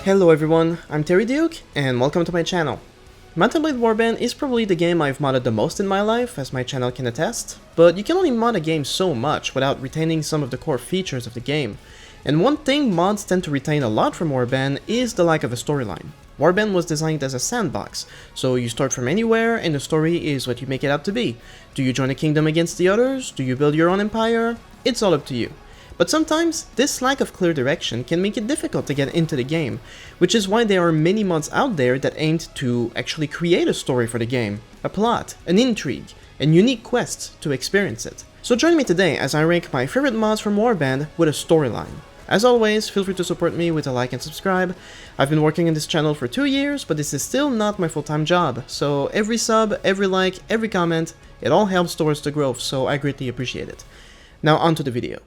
Hello everyone, I'm Terry Duke, and welcome to my channel. Mount & Blade Warband is probably the game I've modded the most in my life, as my channel can attest, but you can only mod a game so much without retaining some of the core features of the game. And one thing mods tend to retain a lot from Warband is the lack of a storyline. Warband was designed as a sandbox, so you start from anywhere and the story is what you make it out to be. Do you join a kingdom against the others? Do you build your own empire? It's all up to you. But sometimes, this lack of clear direction can make it difficult to get into the game, which is why there are many mods out there that aimed to actually create a story for the game, a plot, an intrigue, and unique quests to experience it. So join me today as I rank my favorite mods from Warband with a storyline. As always, feel free to support me with a like and subscribe. I've been working on this channel for 2 years, but this is still not my full-time job, so every sub, every like, every comment, it all helps towards the growth, so I greatly appreciate it. Now on to the video.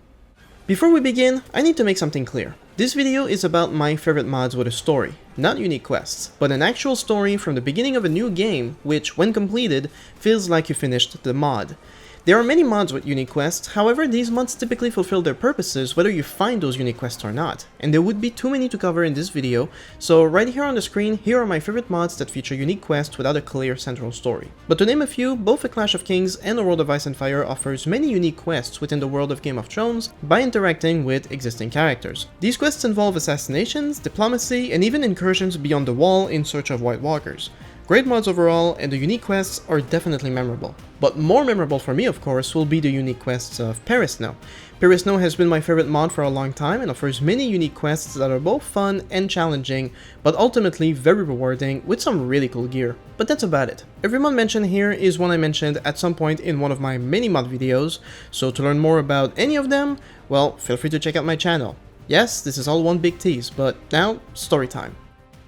Before we begin, I need to make something clear. This video is about my favorite mods with a story, not unique quests, but an actual story from the beginning of a new game, which, when completed, feels like you finished the mod. There are many mods with unique quests, however these mods typically fulfill their purposes whether you find those unique quests or not, and there would be too many to cover in this video, so right here on the screen, here are my favorite mods that feature unique quests without a clear central story. But to name a few, both A Clash of Kings and A World of Ice and Fire offers many unique quests within the world of Game of Thrones by interacting with existing characters. These quests involve assassinations, diplomacy, and even incursions beyond the wall in search of White Walkers. Great mods overall, and the unique quests are definitely memorable. But more memorable for me, of course, will be the unique quests of Paris Snow. Paris Snow has been my favorite mod for a long time and offers many unique quests that are both fun and challenging, but ultimately very rewarding with some really cool gear. But that's about it. Every mod mentioned here is one I mentioned at some point in one of my many mod videos, so to learn more about any of them, well, feel free to check out my channel. Yes, this is all one big tease, but now, story time.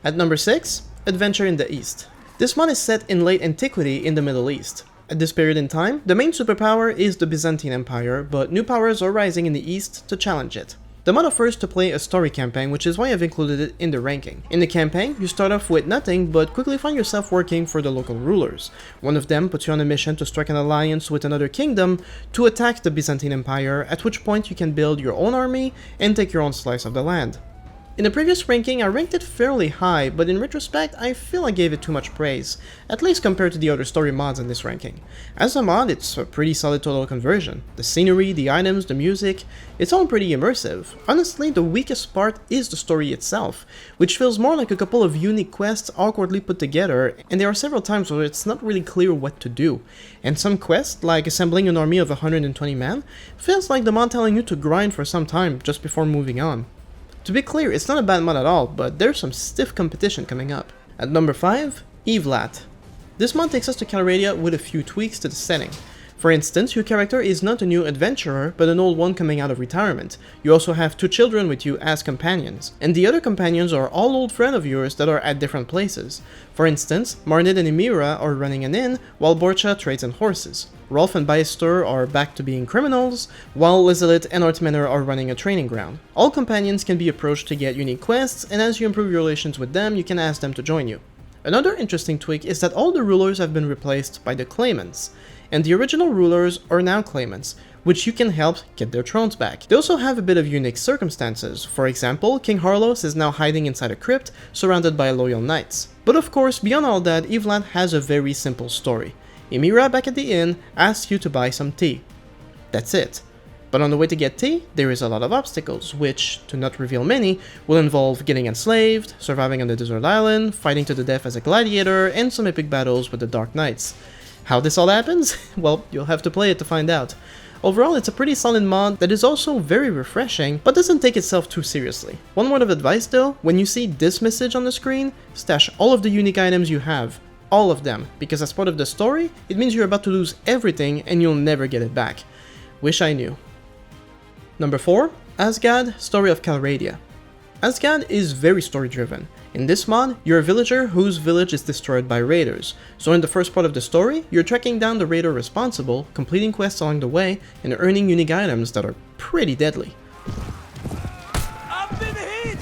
At number 6, Adventure in the East. This mod is set in late antiquity in the Middle East. At this period in time, the main superpower is the Byzantine Empire, but new powers are rising in the east to challenge it. The mod offers to play a story campaign, which is why I've included it in the ranking. In the campaign, you start off with nothing, but quickly find yourself working for the local rulers. One of them puts you on a mission to strike an alliance with another kingdom to attack the Byzantine Empire, at which point you can build your own army and take your own slice of the land. In the previous ranking, I ranked it fairly high, but in retrospect, I feel I gave it too much praise, at least compared to the other story mods in this ranking. As a mod, it's a pretty solid total conversion. The scenery, the items, the music, it's all pretty immersive. Honestly, the weakest part is the story itself, which feels more like a couple of unique quests awkwardly put together, and there are several times where it's not really clear what to do. And some quests, like assembling an army of 120 men, feels like the mod telling you to grind for some time just before moving on. To be clear, it's not a bad mod at all, but there's some stiff competition coming up. At number 5, Evlat. This mod takes us to Calradia with a few tweaks to the setting. For instance, your character is not a new adventurer, but an old one coming out of retirement. You also have 2 children with you as companions, and the other companions are all old friends of yours that are at different places. For instance, Marnid and Emira are running an inn, while Borcha trades in horses. Rolf and Baestor are back to being criminals, while Lizelit and Artmenor are running a training ground. All companions can be approached to get unique quests, and as you improve your relations with them, you can ask them to join you. Another interesting tweak is that all the rulers have been replaced by the claimants, and the original rulers are now claimants, which you can help get their thrones back. They also have a bit of unique circumstances. For example, King Harlos is now hiding inside a crypt, surrounded by loyal knights. But of course, beyond all that, Evlat has a very simple story. Emira back at the inn asks you to buy some tea. That's it. But on the way to get tea, there is a lot of obstacles, which, to not reveal many, will involve getting enslaved, surviving on the desert island, fighting to the death as a gladiator, and some epic battles with the Dark Knights. How this all happens? Well, you'll have to play it to find out. Overall, it's a pretty solid mod that is also very refreshing, but doesn't take itself too seriously. One word of advice though, when you see this message on the screen, stash all of the unique items you have. All of them, because as part of the story, it means you're about to lose everything and you'll never get it back. Wish I knew. Number 4, Asgad, Story of Calradia. Asgad is very story driven. In this mod, you're a villager whose village is destroyed by raiders. So in the first part of the story, you're tracking down the raider responsible, completing quests along the way, and earning unique items that are pretty deadly. Up in the heat!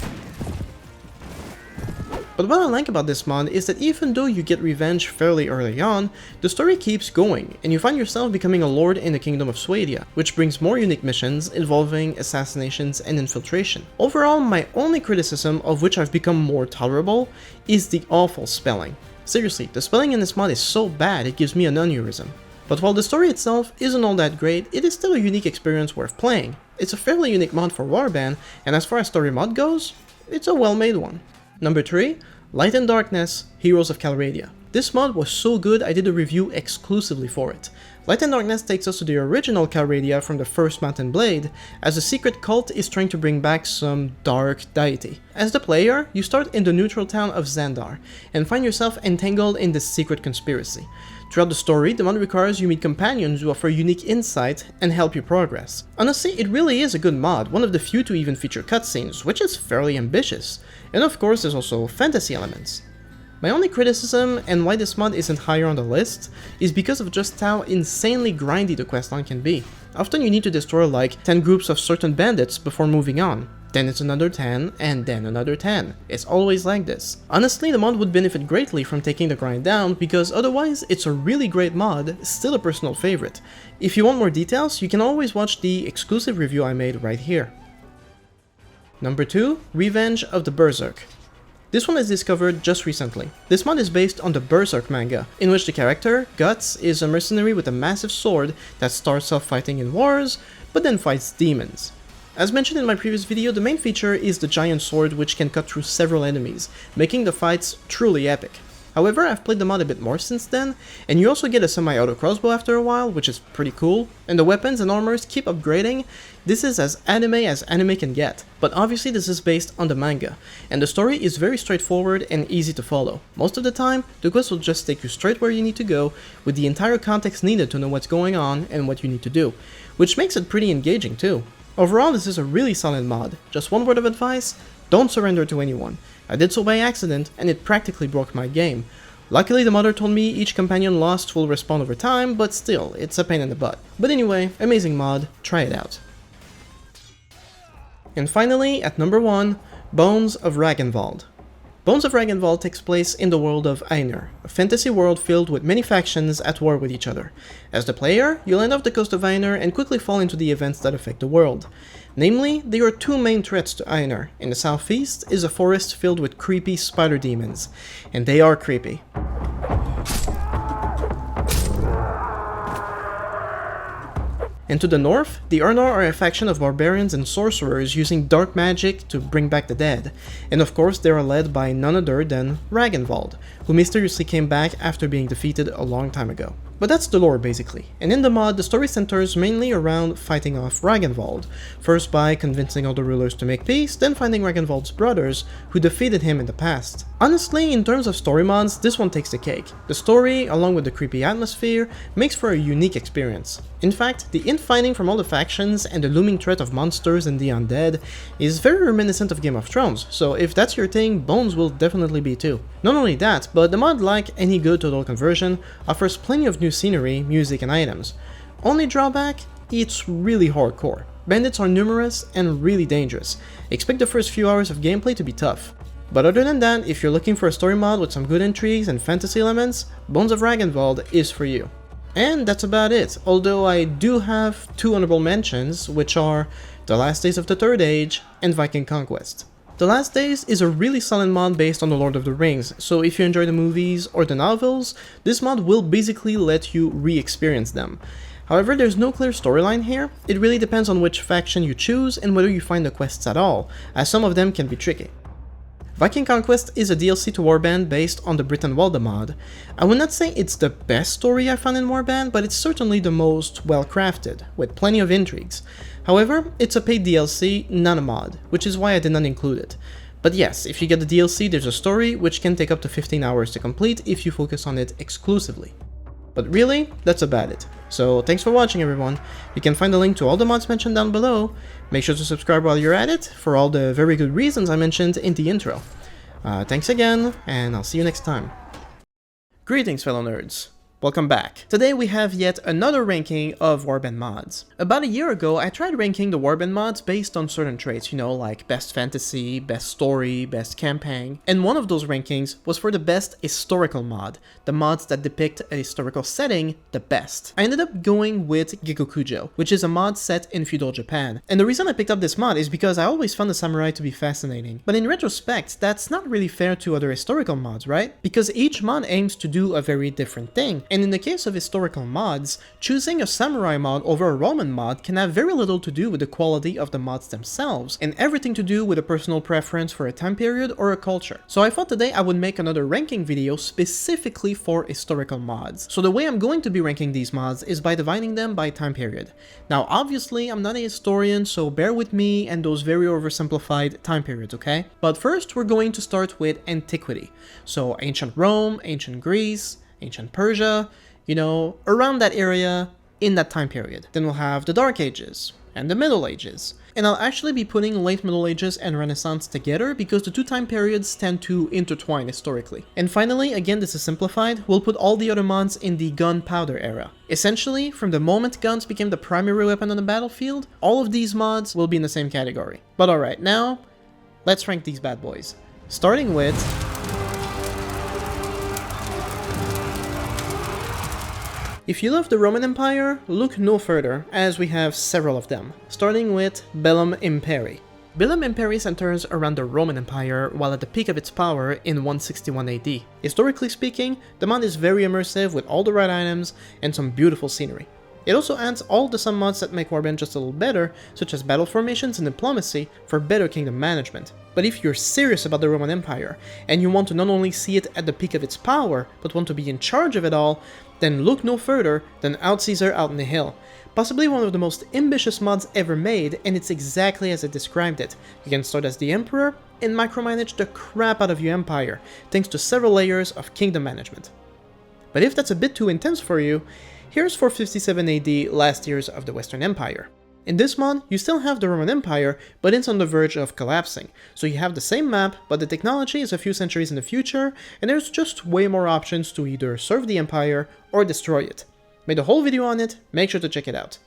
But what I like about this mod is that even though you get revenge fairly early on, the story keeps going, and you find yourself becoming a lord in the Kingdom of Swadia, which brings more unique missions involving assassinations and infiltration. Overall, my only criticism, of which I've become more tolerable, is the awful spelling. Seriously, the spelling in this mod is so bad it gives me an aneurysm. But while the story itself isn't all that great, it is still a unique experience worth playing. It's a fairly unique mod for Warband, and as far as story mod goes, it's a well-made one. Number 3, Light and Darkness, Heroes of Calradia. This mod was so good I did a review exclusively for it. Light and Darkness takes us to the original Calradia from the first Mount and Blade, as a secret cult is trying to bring back some dark deity. As the player, you start in the neutral town of Xandar, and find yourself entangled in this secret conspiracy. Throughout the story, the mod requires you meet companions who offer unique insight and help you progress. Honestly, it really is a good mod, one of the few to even feature cutscenes, which is fairly ambitious. And of course, there's also fantasy elements. My only criticism, and why this mod isn't higher on the list, is because of just how insanely grindy the questline can be. Often you need to destroy like 10 groups of certain bandits before moving on. Then it's another 10, and then another 10. It's always like this. Honestly, the mod would benefit greatly from taking the grind down, because otherwise it's a really great mod, still a personal favorite. If you want more details, you can always watch the exclusive review I made right here. Number 2, Revenge of the Berserk. This one is discovered just recently. This mod is based on the Berserk manga, in which the character, Guts, is a mercenary with a massive sword that starts off fighting in wars, but then fights demons. As mentioned in my previous video, the main feature is the giant sword which can cut through several enemies, making the fights truly epic. However, I've played the mod a bit more since then, and you also get a semi-auto crossbow after a while, which is pretty cool, and the weapons and armors keep upgrading. This is as anime can get, but obviously this is based on the manga, and the story is very straightforward and easy to follow. Most of the time, the quest will just take you straight where you need to go, with the entire context needed to know what's going on and what you need to do, which makes it pretty engaging too. Overall, this is a really solid mod. Just one word of advice, don't surrender to anyone. I did so by accident, and it practically broke my game. Luckily, the modder told me each companion lost will respawn over time, but still, it's a pain in the butt. But anyway, amazing mod, try it out. And finally, at number 1, Bones of Ragnvald. Bones of Ragnvald takes place in the world of Einar, a fantasy world filled with many factions at war with each other. As the player, you'll end off the coast of Einar and quickly fall into the events that affect the world. Namely, there are two main threats to Einar. In the southeast is a forest filled with creepy spider demons, and they are creepy. And to the north, the Urnar are a faction of barbarians and sorcerers using dark magic to bring back the dead. And of course they are led by none other than Ragnvald, who mysteriously came back after being defeated a long time ago. But that's the lore basically, and in the mod the story centers mainly around fighting off Ragnvald, first by convincing all the rulers to make peace, then finding Ragnvald's brothers, who defeated him in the past. Honestly, in terms of story mods, this one takes the cake. The story, along with the creepy atmosphere, makes for a unique experience. In fact, the infighting from all the factions and the looming threat of monsters and the undead is very reminiscent of Game of Thrones, so if that's your thing, Bones will definitely be too. Not only that, but the mod, like any good total conversion, offers plenty of new scenery, music, and items. Only drawback? It's really hardcore. Bandits are numerous and really dangerous. Expect the first few hours of gameplay to be tough. But other than that, if you're looking for a story mod with some good intrigues and fantasy elements, Bones of Ragnvald is for you. And that's about it, although I do have two honorable mentions, which are The Last Days of the Third Age and Viking Conquest. The Last Days is a really solid mod based on The Lord of the Rings, so if you enjoy the movies or the novels, this mod will basically let you re-experience them. However, there's no clear storyline here. It really depends on which faction you choose and whether you find the quests at all, as some of them can be tricky. Viking Conquest is a DLC to Warband based on the Britannwalda mod. I would not say it's the best story I found in Warband, but it's certainly the most well-crafted, with plenty of intrigues. However, it's a paid DLC, not a mod, which is why I did not include it. But yes, if you get the DLC, there's a story which can take up to 15 hours to complete if you focus on it exclusively. But really, that's about it. So thanks for watching everyone. You can find a link to all the mods mentioned down below. Make sure to subscribe while you're at it, for all the very good reasons I mentioned in the intro. Thanks again, and I'll see you next time. Greetings fellow nerds. Welcome back. Today we have yet another ranking of Warband mods. About a year ago, I tried ranking the Warband mods based on certain traits, like best fantasy, best story, best campaign, and one of those rankings was for the best historical mod, the mods that depict a historical setting the best. I ended up going with Gekokujo, which is a mod set in feudal Japan, and the reason I picked up this mod is because I always found the samurai to be fascinating. But in retrospect, that's not really fair to other historical mods, right? Because each mod aims to do a very different thing. And in the case of historical mods, choosing a samurai mod over a Roman mod can have very little to do with the quality of the mods themselves, and everything to do with a personal preference for a time period or a culture. So I thought today I would make another ranking video specifically for historical mods. So the way I'm going to be ranking these mods is by dividing them by time period. Now obviously I'm not a historian, so bear with me and those very oversimplified time periods, okay? But first we're going to start with antiquity. So ancient Rome, ancient Greece, ancient Persia, around that area in that time period. Then we'll have the Dark Ages and the Middle Ages. And I'll actually be putting late Middle Ages and Renaissance together because the two time periods tend to intertwine historically. And finally, again this is simplified, we'll put all the other mods in the gunpowder era. Essentially, from the moment guns became the primary weapon on the battlefield, all of these mods will be in the same category. But alright, now, let's rank these bad boys. Starting with if you love the Roman Empire, look no further, as we have several of them, starting with Bellum Imperi. Bellum Imperi centers around the Roman Empire while at the peak of its power in 161 AD. Historically speaking, the mod is very immersive with all the right items and some beautiful scenery. It also adds all the some mods that make Warband just a little better, such as battle formations and diplomacy for better kingdom management. But if you're serious about the Roman Empire, and you want to not only see it at the peak of its power, but want to be in charge of it all, then look no further than Out Caesar Out in the Hill. Possibly one of the most ambitious mods ever made, and it's exactly as I described it. You can start as the Emperor, and micromanage the crap out of your empire, thanks to several layers of kingdom management. But if that's a bit too intense for you, here's 457 AD, last years of the Western Empire. In this mod, you still have the Roman Empire, but it's on the verge of collapsing. So you have the same map, but the technology is a few centuries in the future, and there's just way more options to either serve the Empire or destroy it. Made a whole video on it, make sure to check it out.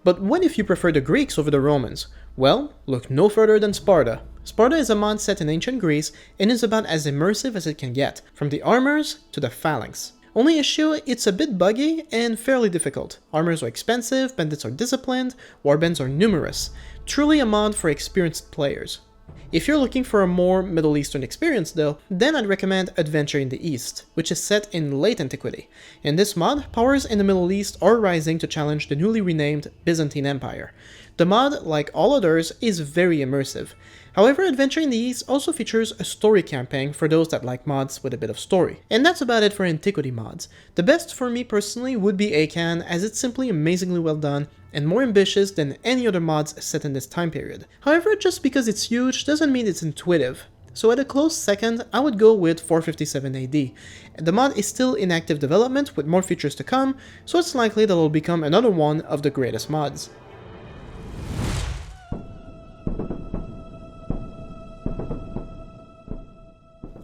But what if you prefer the Greeks over the Romans? Well, look no further than Sparta. Sparta is a mod set in ancient Greece, and is about as immersive as it can get, from the armors to the phalanx. Only issue, it's a bit buggy and fairly difficult. Armors are expensive, bandits are disciplined, warbands are numerous. Truly a mod for experienced players. If you're looking for a more Middle Eastern experience though, then I'd recommend Adventure in the East, which is set in late antiquity. In this mod, powers in the Middle East are rising to challenge the newly renamed Byzantine Empire. The mod, like all others, is very immersive. However, Adventure in the East also features a story campaign for those that like mods with a bit of story. And that's about it for antiquity mods. The best for me personally would be Akan, as it's simply amazingly well done and more ambitious than any other mods set in this time period. However, just because it's huge doesn't mean it's intuitive. So at a close second, I would go with 457 AD. The mod is still in active development with more features to come, so it's likely that it'll become another one of the greatest mods.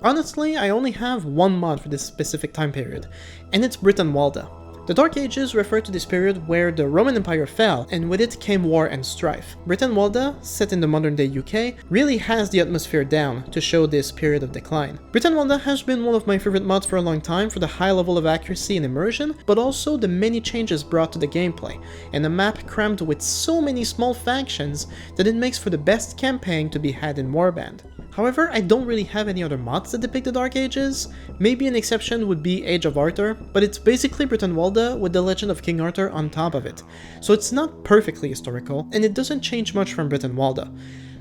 Honestly, I only have one mod for this specific time period, and it's Britannwalda. The Dark Ages refer to this period where the Roman Empire fell, and with it came war and strife. Britannwalda, set in the modern day UK, really has the atmosphere down to show this period of decline. Britannwalda has been one of my favorite mods for a long time for the high level of accuracy and immersion, but also the many changes brought to the gameplay, and a map crammed with so many small factions that it makes for the best campaign to be had in Warband. However, I don't really have any other mods that depict the Dark Ages. Maybe an exception would be Age of Arthur, but it's basically Britannwalda with the legend of King Arthur on top of it. So it's not perfectly historical, and it doesn't change much from Britannwalda.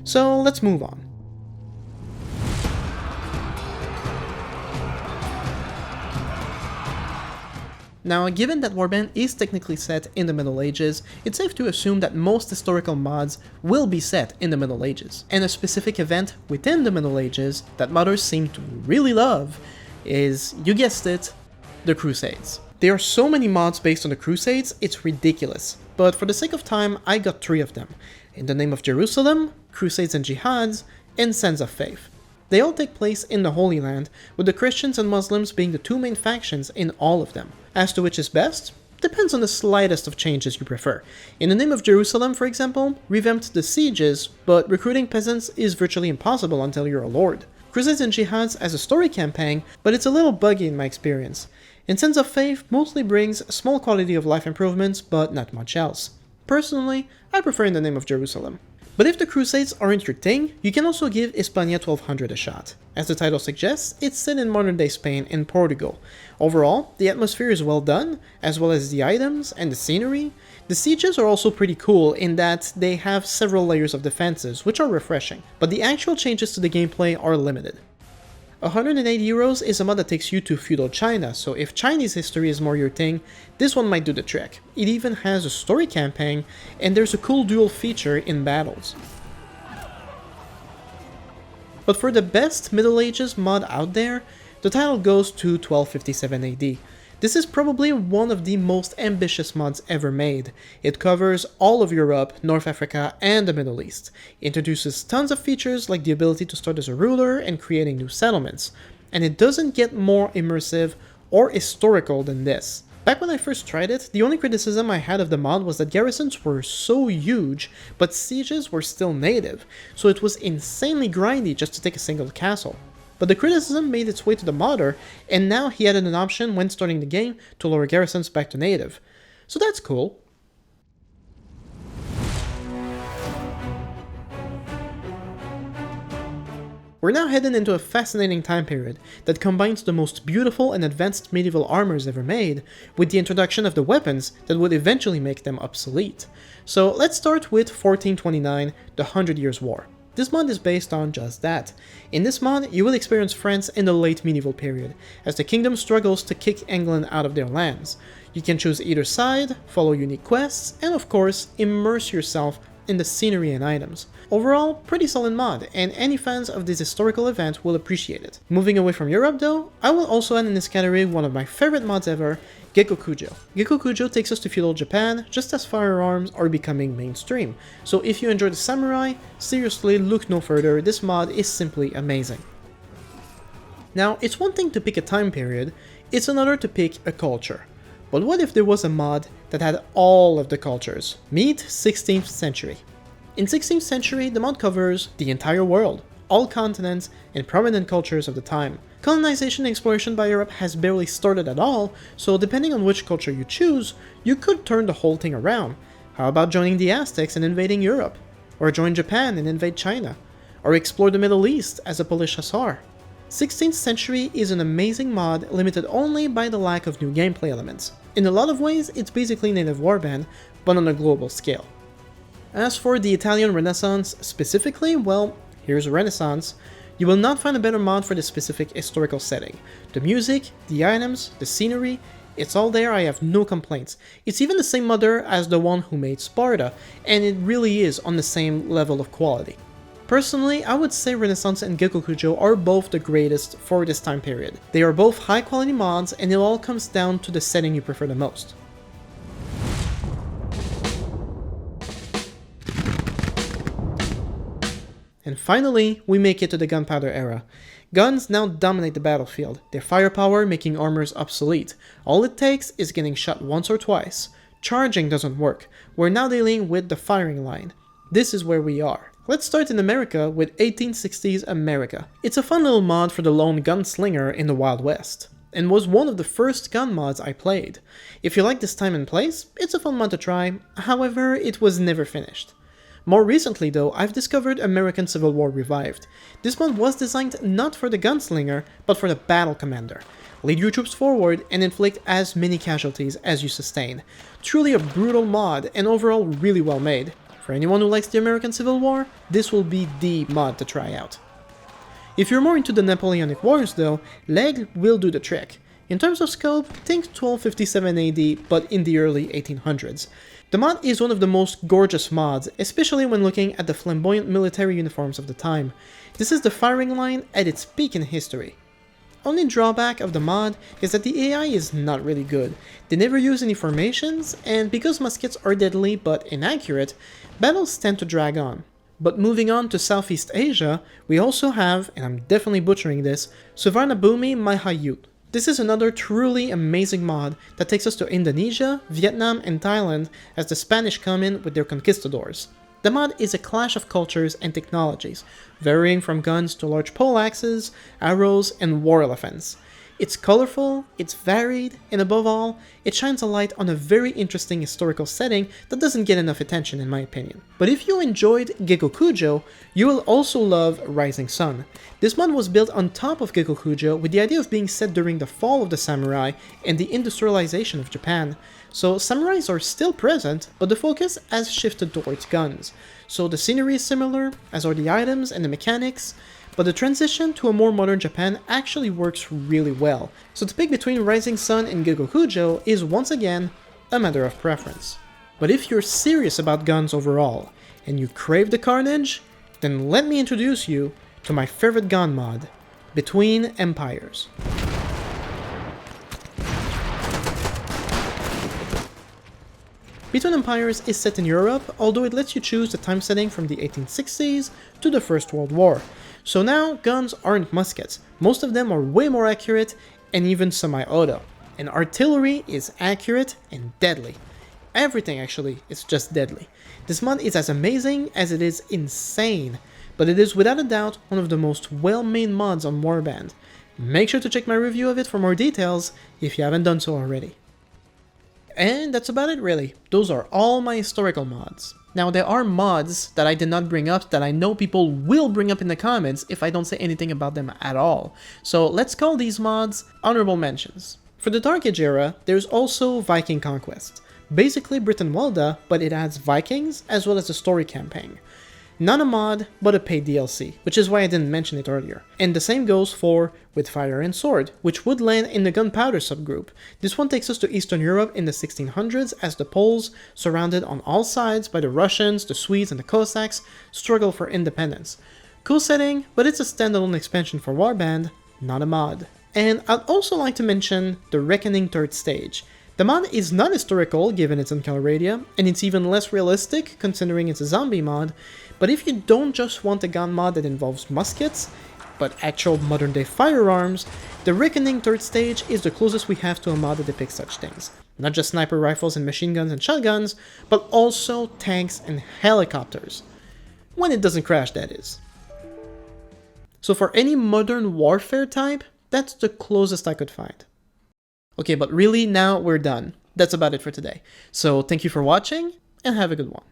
So let's move on. Now, given that Warband is technically set in the Middle Ages, it's safe to assume that most historical mods will be set in the Middle Ages. And a specific event within the Middle Ages that modders seem to really love is, you guessed it, the Crusades. There are so many mods based on the Crusades, it's ridiculous. But for the sake of time, I got 3 of them. In the Name of Jerusalem, Crusades and Jihads, and Sands of Faith. They all take place in the Holy Land, with the Christians and Muslims being the two main factions in all of them. As to which is best, depends on the slightest of changes you prefer. In the name of Jerusalem, for example, revamped the sieges, but recruiting peasants is virtually impossible until you're a lord. Crusades and Jihads as a story campaign, but it's a little buggy in my experience. And Sins of Faith mostly brings small quality of life improvements, but not much else. Personally, I prefer In the Name of Jerusalem. But if the Crusades aren't your thing, you can also give Hispania 1200 a shot. As the title suggests, it's set in modern-day Spain and Portugal. Overall, the atmosphere is well done, as well as the items and the scenery. The sieges are also pretty cool in that they have several layers of defenses, which are refreshing, but the actual changes to the gameplay are limited. 108 euros is a mod that takes you to feudal China, so if Chinese history is more your thing, this one might do the trick. It even has a story campaign, and there's a cool dual feature in battles. But for the best Middle Ages mod out there, the title goes to 1257 AD. This is probably one of the most ambitious mods ever made. It covers all of Europe, North Africa, and the Middle East. It introduces tons of features like the ability to start as a ruler and creating new settlements. And it doesn't get more immersive or historical than this. Back when I first tried it, the only criticism I had of the mod was that garrisons were so huge, but sieges were still native, so it was insanely grindy just to take a single castle. But the criticism made its way to the modder, and now he added an option when starting the game to lower garrisons back to native. So that's cool. We're now heading into a fascinating time period that combines the most beautiful and advanced medieval armors ever made with the introduction of the weapons that would eventually make them obsolete. So let's start with 1429, the 100 Years' War. This mod is based on just that. In this mod, you will experience France in the late medieval period, as the kingdom struggles to kick England out of their lands. You can choose either side, follow unique quests, and of course, immerse yourself in the scenery and items. Overall, pretty solid mod, and any fans of this historical event will appreciate it. Moving away from Europe though, I will also add in this category one of my favorite mods ever, Gekkokujo. Gekkokujo takes us to feudal Japan just as firearms are becoming mainstream, so if you enjoy the samurai, seriously look no further, this mod is simply amazing. Now, it's one thing to pick a time period, it's another to pick a culture. But what if there was a mod that had all of the cultures? Meet 16th century. In 16th century, the mod covers the entire world, all continents, and prominent cultures of the time. Colonization and exploration by Europe has barely started at all, so depending on which culture you choose, you could turn the whole thing around. How about joining the Aztecs and invading Europe? Or join Japan and invade China? Or explore the Middle East as a Polish Hussar? 16th century is an amazing mod limited only by the lack of new gameplay elements. In a lot of ways, it's basically native Warband, but on a global scale. As for the Italian Renaissance specifically, well, here's Renaissance. You will not find a better mod for this specific historical setting. The music, the items, the scenery, it's all there, I have no complaints. It's even the same modder as the one who made Sparta, and it really is on the same level of quality. Personally, I would say Renaissance and Gekkokujo are both the greatest for this time period. They are both high quality mods, and it all comes down to the setting you prefer the most. And finally, we make it to the gunpowder era. Guns now dominate the battlefield, their firepower making armors obsolete. All it takes is getting shot once or twice. Charging doesn't work. We're now dealing with the firing line. This is where we are. Let's start in America with 1860s America. It's a fun little mod for the lone gunslinger in the Wild West, and was one of the first gun mods I played. If you like this time and place, it's a fun mod to try, however, it was never finished. More recently though, I've discovered American Civil War Revived. This mod was designed not for the gunslinger, but for the battle commander. Lead your troops forward and inflict as many casualties as you sustain. Truly a brutal mod, and overall really well made. For anyone who likes the American Civil War, this will be the mod to try out. If you're more into the Napoleonic Wars though, Leg will do the trick. In terms of scope, think 1257 AD, but in the early 1800s. The mod is one of the most gorgeous mods, especially when looking at the flamboyant military uniforms of the time. This is the firing line at its peak in history. Only drawback of the mod is that the AI is not really good. They never use any formations, and because muskets are deadly but inaccurate, battles tend to drag on. But moving on to Southeast Asia, we also have, and I'm definitely butchering this, Suvarnabhumi Mahayut. This is another truly amazing mod that takes us to Indonesia, Vietnam, and Thailand as the Spanish come in with their conquistadors. The mod is a clash of cultures and technologies, varying from guns to large poleaxes, arrows, and war elephants. It's colorful, it's varied, and above all, it shines a light on a very interesting historical setting that doesn't get enough attention in my opinion. But if you enjoyed Gekokujo, you will also love Rising Sun. This mod was built on top of Gekokujo with the idea of being set during the fall of the samurai and the industrialization of Japan. So samurais are still present, but the focus has shifted towards guns. So the scenery is similar, as are the items and the mechanics, but the transition to a more modern Japan actually works really well. So to pick between Rising Sun and Gekokujo is once again a matter of preference. But if you're serious about guns overall, and you crave the carnage, then let me introduce you to my favorite gun mod, Between Empires. Between Empires is set in Europe, although it lets you choose the time setting from the 1860s to the First World War. So now, guns aren't muskets, most of them are way more accurate and even semi-auto. And artillery is accurate and deadly. Everything actually is just deadly. This mod is as amazing as it is insane, but it is without a doubt one of the most well-made mods on Warband. Make sure to check my review of it for more details if you haven't done so already. And that's about it really. Those are all my historical mods. Now there are mods that I did not bring up that I know people will bring up in the comments if I don't say anything about them at all. So let's call these mods honorable mentions. For the Dark Age era, there's also Viking Conquest. Basically Britain Walda, but it adds Vikings as well as the story campaign. Not a mod, but a paid DLC, which is why I didn't mention it earlier. And the same goes for With Fire and Sword, which would land in the Gunpowder subgroup. This one takes us to Eastern Europe in the 1600s as the Poles, surrounded on all sides by the Russians, the Swedes, and the Cossacks, struggle for independence. Cool setting, but it's a standalone expansion for Warband, not a mod. And I'd also like to mention the Reckoning Third Stage. The mod is not historical given its Encyclopedia, and it's even less realistic considering it's a zombie mod, but if you don't just want a gun mod that involves muskets, but actual modern day firearms, the Reckoning Third Stage is the closest we have to a mod that depicts such things. Not just sniper rifles and machine guns and shotguns, but also tanks and helicopters. When it doesn't crash, that is. So for any modern warfare type, that's the closest I could find. Okay, but really now we're done. That's about it for today. So thank you for watching, and have a good one.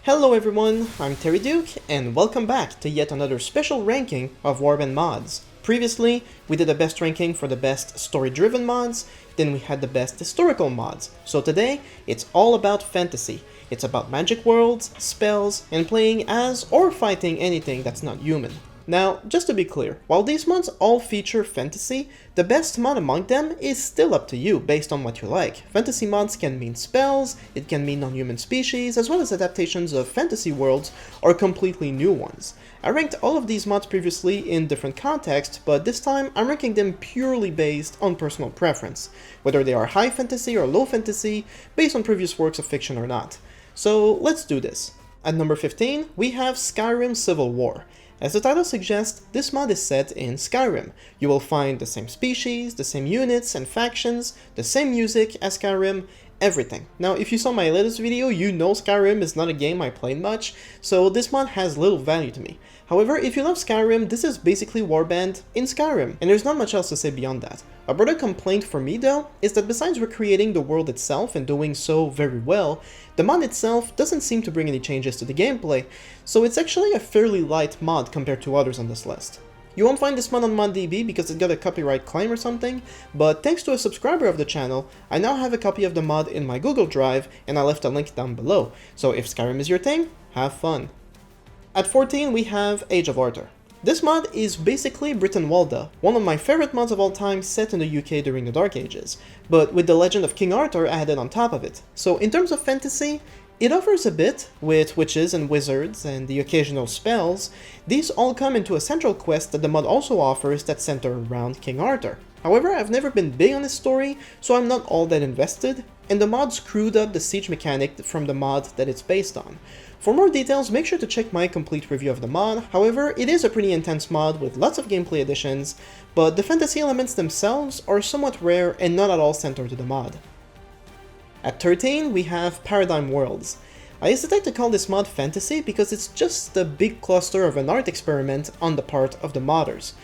Hello everyone, I'm Terry Duke, and welcome back to yet another special ranking of Warband mods. Previously, we did the best ranking for the best story-driven mods, then we had the best historical mods. So today, it's all about fantasy. It's about magic worlds, spells, and playing as or fighting anything that's not human. Now, just to be clear, while these mods all feature fantasy, the best mod among them is still up to you based on what you like. Fantasy mods can mean spells, it can mean non-human species, as well as adaptations of fantasy worlds or completely new ones. I ranked all of these mods previously in different contexts, but this time I'm ranking them purely based on personal preference, whether they are high fantasy or low fantasy, based on previous works of fiction or not. So let's do this. At number 15, we have Skyrim Civil War. As the title suggests, this mod is set in Skyrim. You will find the same species, the same units and factions, the same music as Skyrim, everything. Now, if you saw my latest video, you know Skyrim is not a game I played much, so this mod has little value to me. However, if you love Skyrim, this is basically Warband in Skyrim, and there's not much else to say beyond that. A broader complaint for me though, is that besides recreating the world itself and doing so very well, the mod itself doesn't seem to bring any changes to the gameplay, so it's actually a fairly light mod compared to others on this list. You won't find this mod on ModDB because it got a copyright claim or something, but thanks to a subscriber of the channel, I now have a copy of the mod in my Google Drive, and I left a link down below, so if Skyrim is your thing, have fun. At 14 we have Age of Arthur. This mod is basically Britain Walda, one of my favorite mods of all time set in the UK during the Dark Ages, but with the legend of King Arthur added on top of it. So in terms of fantasy, it offers a bit, with witches and wizards and the occasional spells. These all come into a central quest that the mod also offers that center around King Arthur. However, I've never been big on his story, so I'm not all that invested. and the mod screwed up the siege mechanic from the mod that it's based on. For more details, make sure to check my complete review of the mod. However, it is a pretty intense mod with lots of gameplay additions, but the fantasy elements themselves are somewhat rare and not at all centered to the mod. At 13, we have Paradigm Worlds. I hesitate to call this mod fantasy because it's just a big cluster of an art experiment on the part of the modders.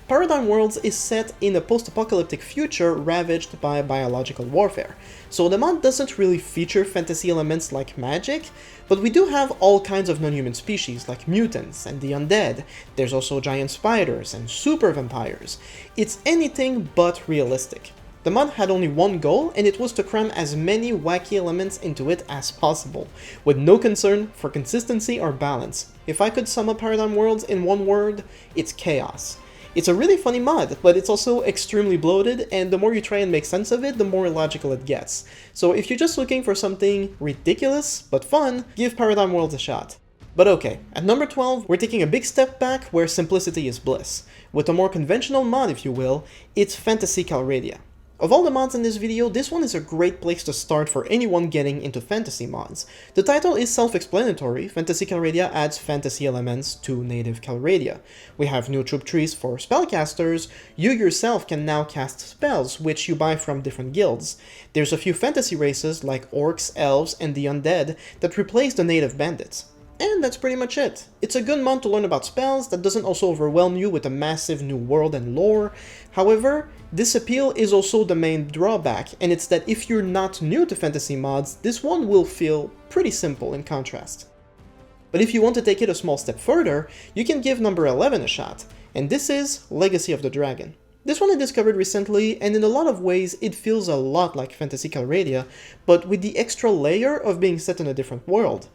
Paradigm Worlds is set in a post-apocalyptic future ravaged by biological warfare, so the mod doesn't really feature fantasy elements like magic, but we do have all kinds of non-human species like mutants and the undead. There's also giant spiders and super vampires. It's anything but realistic. The mod had only one goal, and it was to cram as many wacky elements into it as possible, with no concern for consistency or balance. If I could sum up Paradigm Worlds in one word, it's chaos. It's a really funny mod, but it's also extremely bloated, and the more you try and make sense of it, the more illogical it gets. So if you're just looking for something ridiculous but fun, give Paradigm Worlds a shot. But okay, at number 12, we're taking a big step back where simplicity is bliss. With a more conventional mod, if you will, it's Fantasy Calradia. Of all the mods in this video, this one is a great place to start for anyone getting into fantasy mods. The title is self-explanatory. Fantasy Calradia adds fantasy elements to native Calradia. We have new troop trees for spellcasters. You yourself can now cast spells, which you buy from different guilds. There's a few fantasy races like orcs, elves, and the undead that replace the native bandits. And that's pretty much it. It's a good mod to learn about spells that doesn't also overwhelm you with a massive new world and lore. However, this appeal is also the main drawback, and it's that if you're not new to fantasy mods, this one will feel pretty simple in contrast. But if you want to take it a small step further, you can give number 11 a shot, and this is Legacy of the Dragon. This one I discovered recently, and in a lot of ways it feels a lot like Fantasy Calradia, but with the extra layer of being set in a different world.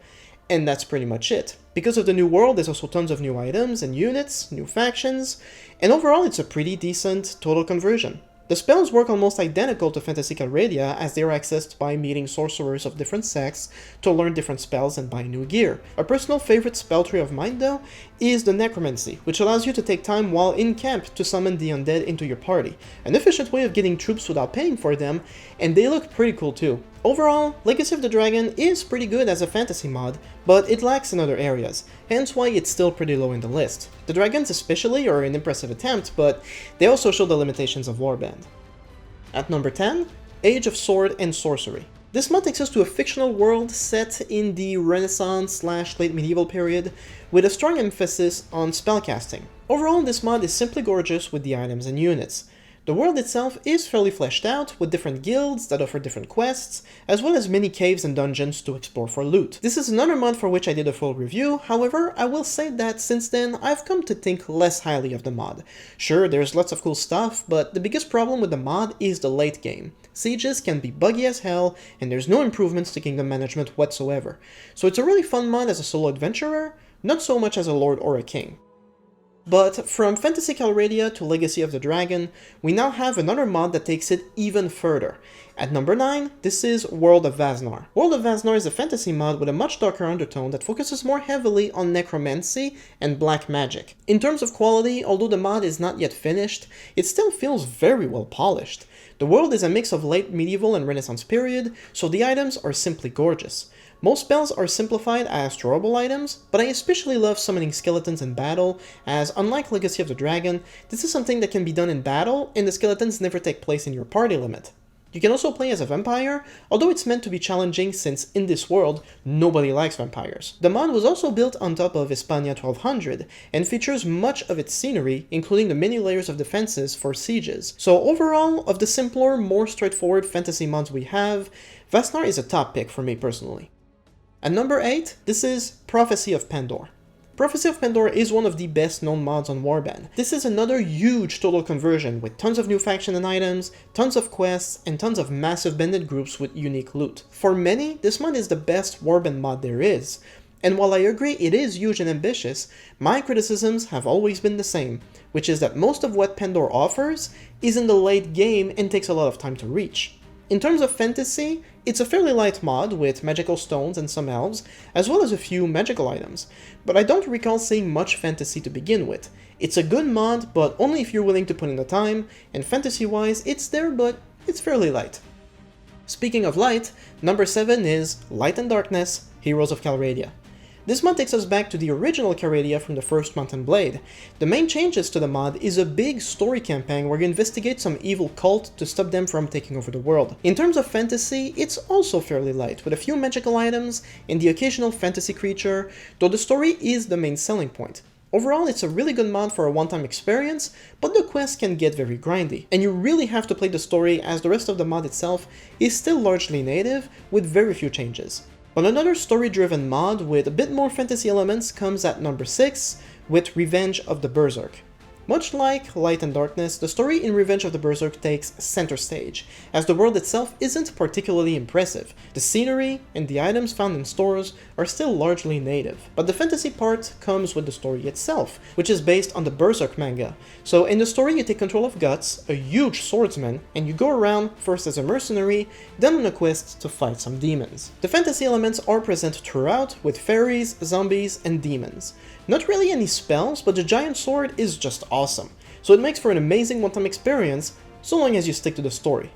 And that's pretty much it. Because of the new world, there's also tons of new items and units, new factions, and overall it's a pretty decent total conversion. The spells work almost identical to Fantasy Calradia, as they are accessed by meeting sorcerers of different sects to learn different spells and buy new gear. A personal favorite spell tree of mine, though, is the Necromancy, which allows you to take time while in camp to summon the undead into your party. An efficient way of getting troops without paying for them, and they look pretty cool too. Overall, Legacy of the Dragon is pretty good as a fantasy mod, but it lacks in other areas, hence why it's still pretty low in the list. The dragons especially are an impressive attempt, but they also show the limitations of Warband. At number 10, Age of Sword and Sorcery. This mod takes us to a fictional world set in the Renaissance/late medieval period, with a strong emphasis on spellcasting. Overall, this mod is simply gorgeous with the items and units. The world itself is fairly fleshed out, with different guilds that offer different quests, as well as many caves and dungeons to explore for loot. This is another mod for which I did a full review. However, I will say that since then, I've come to think less highly of the mod. Sure, there's lots of cool stuff, but the biggest problem with the mod is the late game. Sieges can be buggy as hell, and there's no improvements to kingdom management whatsoever. So it's a really fun mod as a solo adventurer, not so much as a lord or a king. But from Fantasy Calradia to Legacy of the Dragon, we now have another mod that takes it even further. At number 9, this is World of Vaznar. World of Vaznar is a fantasy mod with a much darker undertone that focuses more heavily on necromancy and black magic. In terms of quality, although the mod is not yet finished, it still feels very well polished. The world is a mix of late medieval and Renaissance period, so the items are simply gorgeous. Most spells are simplified as throwable items, but I especially love summoning skeletons in battle, as unlike Legacy of the Dragon, this is something that can be done in battle, and the skeletons never take place in your party limit. You can also play as a vampire, although it's meant to be challenging since in this world, nobody likes vampires. The mod was also built on top of Hispania 1200, and features much of its scenery, including the many layers of defenses for sieges. So overall, of the simpler, more straightforward fantasy mods we have, Vaznar is a top pick for me personally. At number 8, this is Prophecy of Pandora. Prophecy of Pandora is one of the best known mods on Warband. This is another huge total conversion with tons of new faction and items, tons of quests, and tons of massive bandit groups with unique loot. For many, this mod is the best Warband mod there is. And while I agree it is huge and ambitious, my criticisms have always been the same, which is that most of what Pandora offers is in the late game and takes a lot of time to reach. In terms of fantasy, it's a fairly light mod with magical stones and some elves, as well as a few magical items, but I don't recall seeing much fantasy to begin with. It's a good mod, but only if you're willing to put in the time, and fantasy-wise, it's there, but it's fairly light. Speaking of light, number 7 is Light and Darkness, Heroes of Calradia. This mod takes us back to the original Calradia from the first Mount and Blade. The main changes to the mod is a big story campaign where you investigate some evil cult to stop them from taking over the world. In terms of fantasy, it's also fairly light, with a few magical items and the occasional fantasy creature, though the story is the main selling point. Overall, it's a really good mod for a one-time experience, but the quests can get very grindy, and you really have to play the story as the rest of the mod itself is still largely native, with very few changes. But another story-driven mod with a bit more fantasy elements comes at number 6, with Revenge of the Berserk. Much like Light and Darkness, the story in Revenge of the Berserk takes center stage, as the world itself isn't particularly impressive. The scenery and the items found in stores are still largely native. But the fantasy part comes with the story itself, which is based on the Berserk manga. So in the story you take control of Guts, a huge swordsman, and you go around first as a mercenary, then on a quest to fight some demons. The fantasy elements are present throughout, with fairies, zombies, and demons. Not really any spells, but the giant sword is just awesome, so it makes for an amazing one-time experience, so long as you stick to the story.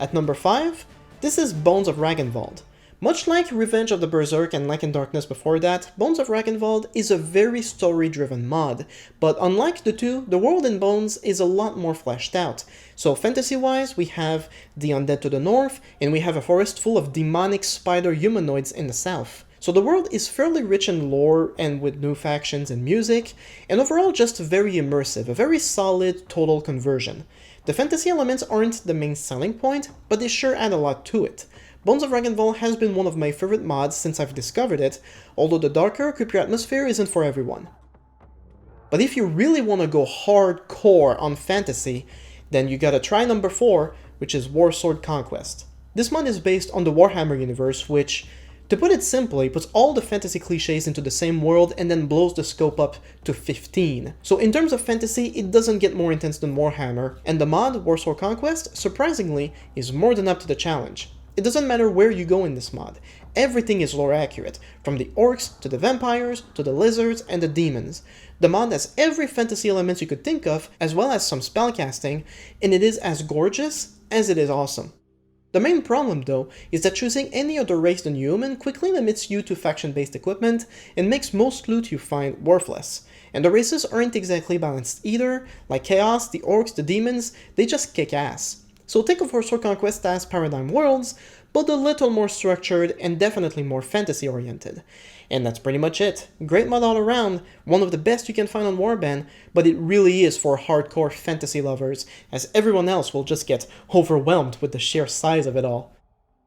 At number 5, this is Bones of Ragnvald. Much like Revenge of the Berserk and Light and Darkness before that, Bones of Ragnvald is a very story-driven mod, but unlike the two, the world in Bones is a lot more fleshed out. So fantasy-wise, we have the undead to the north, and we have a forest full of demonic spider humanoids in the south. So the world is fairly rich in lore and with new factions and music, and overall just very immersive, a very solid total conversion. The fantasy elements aren't the main selling point, but they sure add a lot to it. Bones of Ragnvald has been one of my favorite mods since I've discovered it, although the darker, creepier atmosphere isn't for everyone. But if you really want to go hardcore on fantasy, then you gotta try number 4, which is Warsword Conquest. This mod is based on the Warhammer universe, which, to put it simply, puts all the fantasy cliches into the same world and then blows the scope up to 15. So in terms of fantasy, it doesn't get more intense than Warhammer, and the mod, Warsword Conquest, surprisingly, is more than up to the challenge. It doesn't matter where you go in this mod, everything is lore accurate, from the orcs to the vampires to the lizards and the demons. The mod has every fantasy element you could think of, as well as some spellcasting, and it is as gorgeous as it is awesome. The main problem, though, is that choosing any other race than human quickly limits you to faction-based equipment and makes most loot you find worthless. And the races aren't exactly balanced either, like Chaos, the Orcs, the Demons, they just kick ass. So think of Warsword Conquest as Paradigm Worlds, but a little more structured and definitely more fantasy-oriented. And that's pretty much it. Great mod all around, one of the best you can find on Warband, but it really is for hardcore fantasy lovers, as everyone else will just get overwhelmed with the sheer size of it all.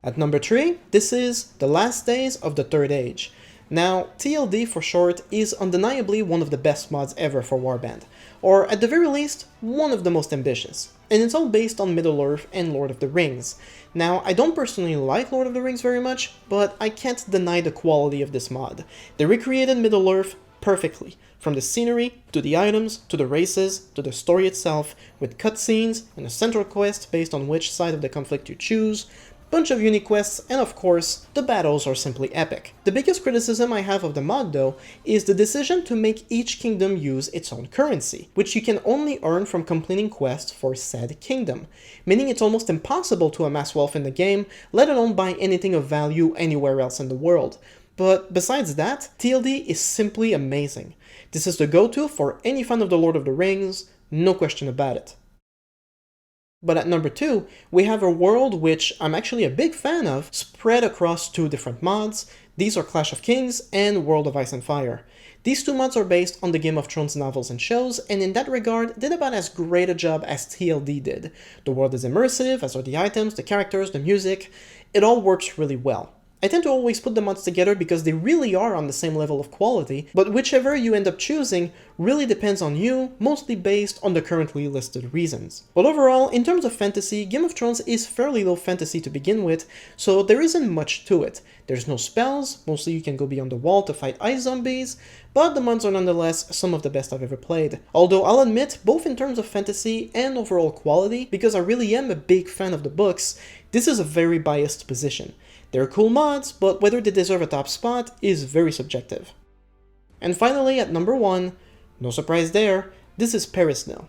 At number 3, this is The Last Days of the Third Age. Now, TLD for short is undeniably one of the best mods ever for Warband, or at the very least, one of the most ambitious. And it's all based on Middle-earth and Lord of the Rings. Now, I don't personally like Lord of the Rings very much, but I can't deny the quality of this mod. They recreated Middle-earth perfectly, from the scenery, to the items, to the races, to the story itself, with cutscenes and a central quest based on which side of the conflict you choose, bunch of unique quests, and of course, the battles are simply epic. The biggest criticism I have of the mod though is the decision to make each kingdom use its own currency, which you can only earn from completing quests for said kingdom, meaning it's almost impossible to amass wealth in the game, let alone buy anything of value anywhere else in the world. But besides that, TLD is simply amazing. This is the go-to for any fan of the Lord of the Rings, no question about it. But at number 2, we have a world which I'm actually a big fan of, spread across 2 different mods. These are Clash of Kings and World of Ice and Fire. These 2 mods are based on the Game of Thrones novels and shows, and in that regard did about as great a job as TLD did. The world is immersive, as are the items, the characters, the music. It all works really well. I tend to always put the mods together because they really are on the same level of quality, but whichever you end up choosing really depends on you, mostly based on the currently listed reasons. But overall, in terms of fantasy, Game of Thrones is fairly low fantasy to begin with, so there isn't much to it. There's no spells, mostly you can go beyond the wall to fight ice zombies, but the mods are nonetheless some of the best I've ever played. Although I'll admit, both in terms of fantasy and overall quality, because I really am a big fan of the books, this is a very biased position. They're cool mods, but whether they deserve a top spot is very subjective. And finally, at number 1, no surprise there, this is Paris Nil.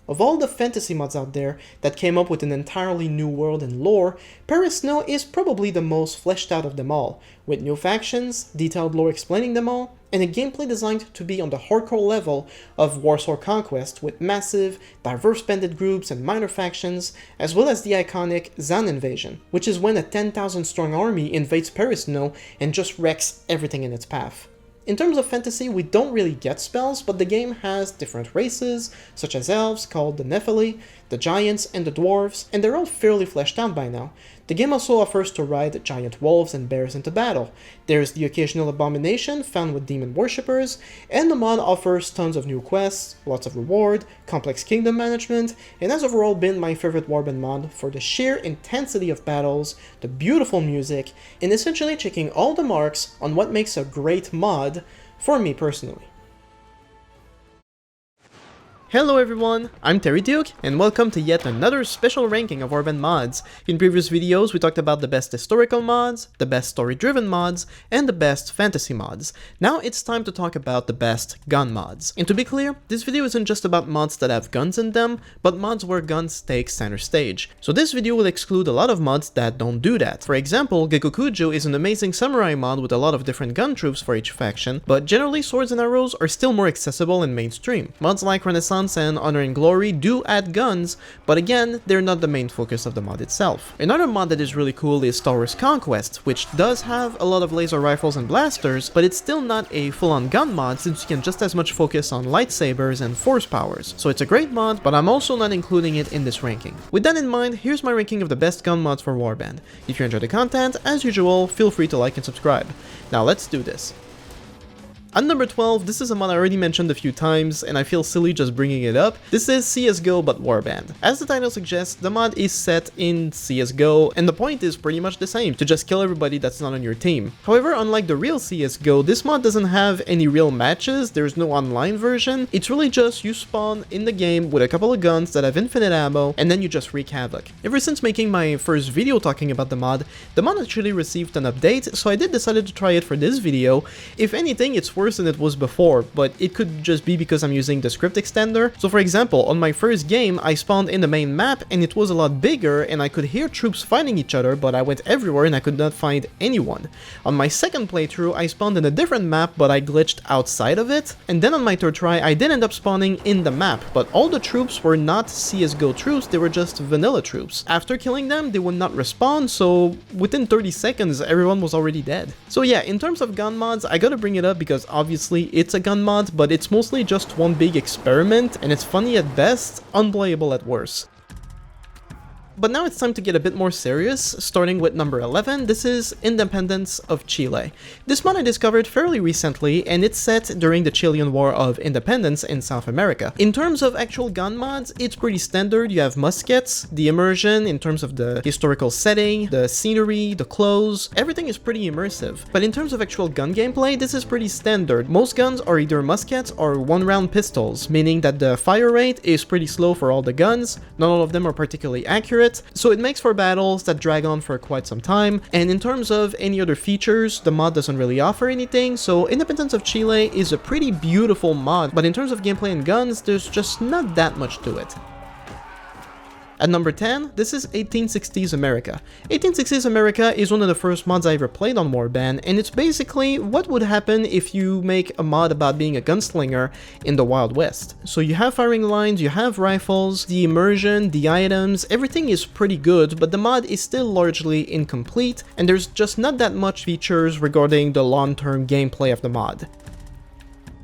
Of all the fantasy mods out there that came up with an entirely new world and lore, Paris Snow is probably the most fleshed out of them all, with new factions, detailed lore explaining them all, and a gameplay designed to be on the hardcore level of Warsaw Conquest with massive, diverse bandit groups and minor factions, as well as the iconic Zan invasion, which is when a 10,000 strong army invades Paris Snow and just wrecks everything in its path. In terms of fantasy, we don't really get spells, but the game has different races, such as elves, called the Nephili, the giants, and the dwarves, and they're all fairly fleshed out by now. The game also offers to ride giant wolves and bears into battle. There's the occasional abomination found with demon worshippers, and the mod offers tons of new quests, lots of reward, complex kingdom management, and has overall been my favorite Warband mod for the sheer intensity of battles, the beautiful music, and essentially checking all the marks on what makes a great mod for me personally. Hello everyone, I'm Terry Duke, and welcome to yet another special ranking of Warband mods. In previous videos, we talked about the best historical mods, the best story-driven mods, and the best fantasy mods. Now it's time to talk about the best gun mods. And to be clear, this video isn't just about mods that have guns in them, but mods where guns take center stage. So this video will exclude a lot of mods that don't do that. For example, Gekokujo is an amazing samurai mod with a lot of different gun troops for each faction, but generally swords and arrows are still more accessible and mainstream. Mods like Renaissance and Honor and Glory do add guns, but again, they're not the main focus of the mod itself. Another mod that is really cool is Star Wars Conquest, which does have a lot of laser rifles and blasters, but it's still not a full-on gun mod since you can just as much focus on lightsabers and force powers. So it's a great mod, but I'm also not including it in this ranking. With that in mind, here's my ranking of the best gun mods for Warband. If you enjoy the content, as usual, feel free to like and subscribe. Now let's do this. At number 12, this is a mod I already mentioned a few times, and I feel silly just bringing it up. This is CSGO but Warband. As the title suggests, the mod is set in CSGO, and the point is pretty much the same, to just kill everybody that's not on your team. However, unlike the real CSGO, this mod doesn't have any real matches, there's no online version. It's really just you spawn in the game with a couple of guns that have infinite ammo, and then you just wreak havoc. Ever since making my first video talking about the mod actually received an update, so I did decide to try it for this video. If anything, it's worse than it was before, but it could just be because I'm using the script extender. So for example, on my first game, I spawned in the main map and it was a lot bigger and I could hear troops fighting each other, but I went everywhere and I could not find anyone. On my second playthrough, I spawned in a different map, but I glitched outside of it. And then on my third try, I did end up spawning in the map, but all the troops were not CSGO troops, they were just vanilla troops. After killing them, they would not respawn, so within 30 seconds, everyone was already dead. So yeah, in terms of gun mods, I gotta bring it up because obviously it's a gun mod, but it's mostly just one big experiment, and it's funny at best, unplayable at worst. But now it's time to get a bit more serious, starting with number 11, this is Independence of Chile. This mod I discovered fairly recently, and it's set during the Chilean War of Independence in South America. In terms of actual gun mods, it's pretty standard. You have muskets, the immersion in terms of the historical setting, the scenery, the clothes, everything is pretty immersive. But in terms of actual gun gameplay, this is pretty standard. Most guns are either muskets or one-round pistols, meaning that the fire rate is pretty slow for all the guns, not all of them are particularly accurate, so it makes for battles that drag on for quite some time. And in terms of any other features, the mod doesn't really offer anything, so Independence of Chile is a pretty beautiful mod, but in terms of gameplay and guns, there's just not that much to it. At number 10, this is 1860s America. 1860s America is one of the first mods I ever played on Warband, and it's basically what would happen if you make a mod about being a gunslinger in the Wild West. So you have firing lines, you have rifles, the immersion, the items, everything is pretty good, but the mod is still largely incomplete, and there's just not that much features regarding the long-term gameplay of the mod.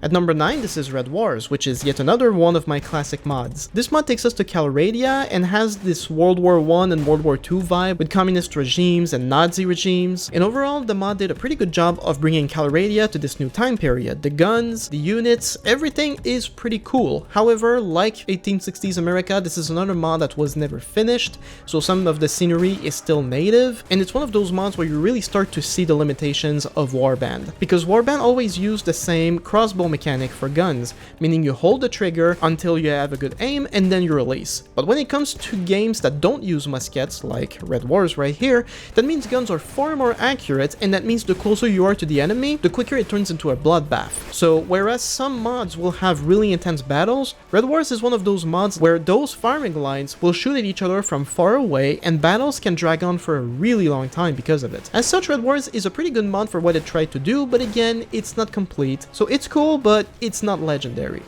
At number 9, this is Red Wars, which is yet another one of my classic mods. This mod takes us to Calradia and has this World War I and World War II vibe with communist regimes and Nazi regimes, and overall the mod did a pretty good job of bringing Calradia to this new time period. The guns, the units, everything is pretty cool. However, like 1860s America, this is another mod that was never finished, so some of the scenery is still native, and it's one of those mods where you really start to see the limitations of Warband, because Warband always used the same crossbow mechanic for guns, meaning you hold the trigger until you have a good aim and then you release. But when it comes to games that don't use muskets, like Red Wars right here, that means guns are far more accurate, and that means the closer you are to the enemy, the quicker it turns into a bloodbath. So whereas some mods will have really intense battles, Red Wars is one of those mods where those firing lines will shoot at each other from far away, and battles can drag on for a really long time because of it. As such, Red Wars is a pretty good mod for what it tried to do, but again, it's not complete, so it's cool, but it's not legendary.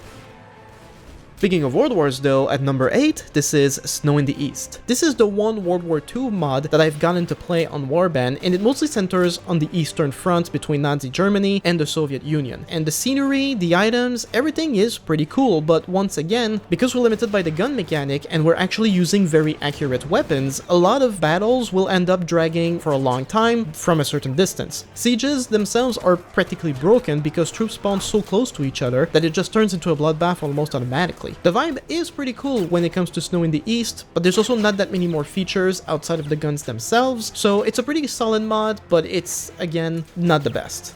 Speaking of World Wars though, at number 8, this is Snow in the East. This is the one World War II mod that I've gotten to play on Warband, and it mostly centers on the Eastern Front between Nazi Germany and the Soviet Union. And the scenery, the items, everything is pretty cool, but once again, because we're limited by the gun mechanic and we're actually using very accurate weapons, a lot of battles will end up dragging for a long time from a certain distance. Sieges themselves are practically broken because troops spawn so close to each other that it just turns into a bloodbath almost automatically. The vibe is pretty cool when it comes to Snow in the East, but there's also not that many more features outside of the guns themselves, so it's a pretty solid mod, but it's, again, not the best.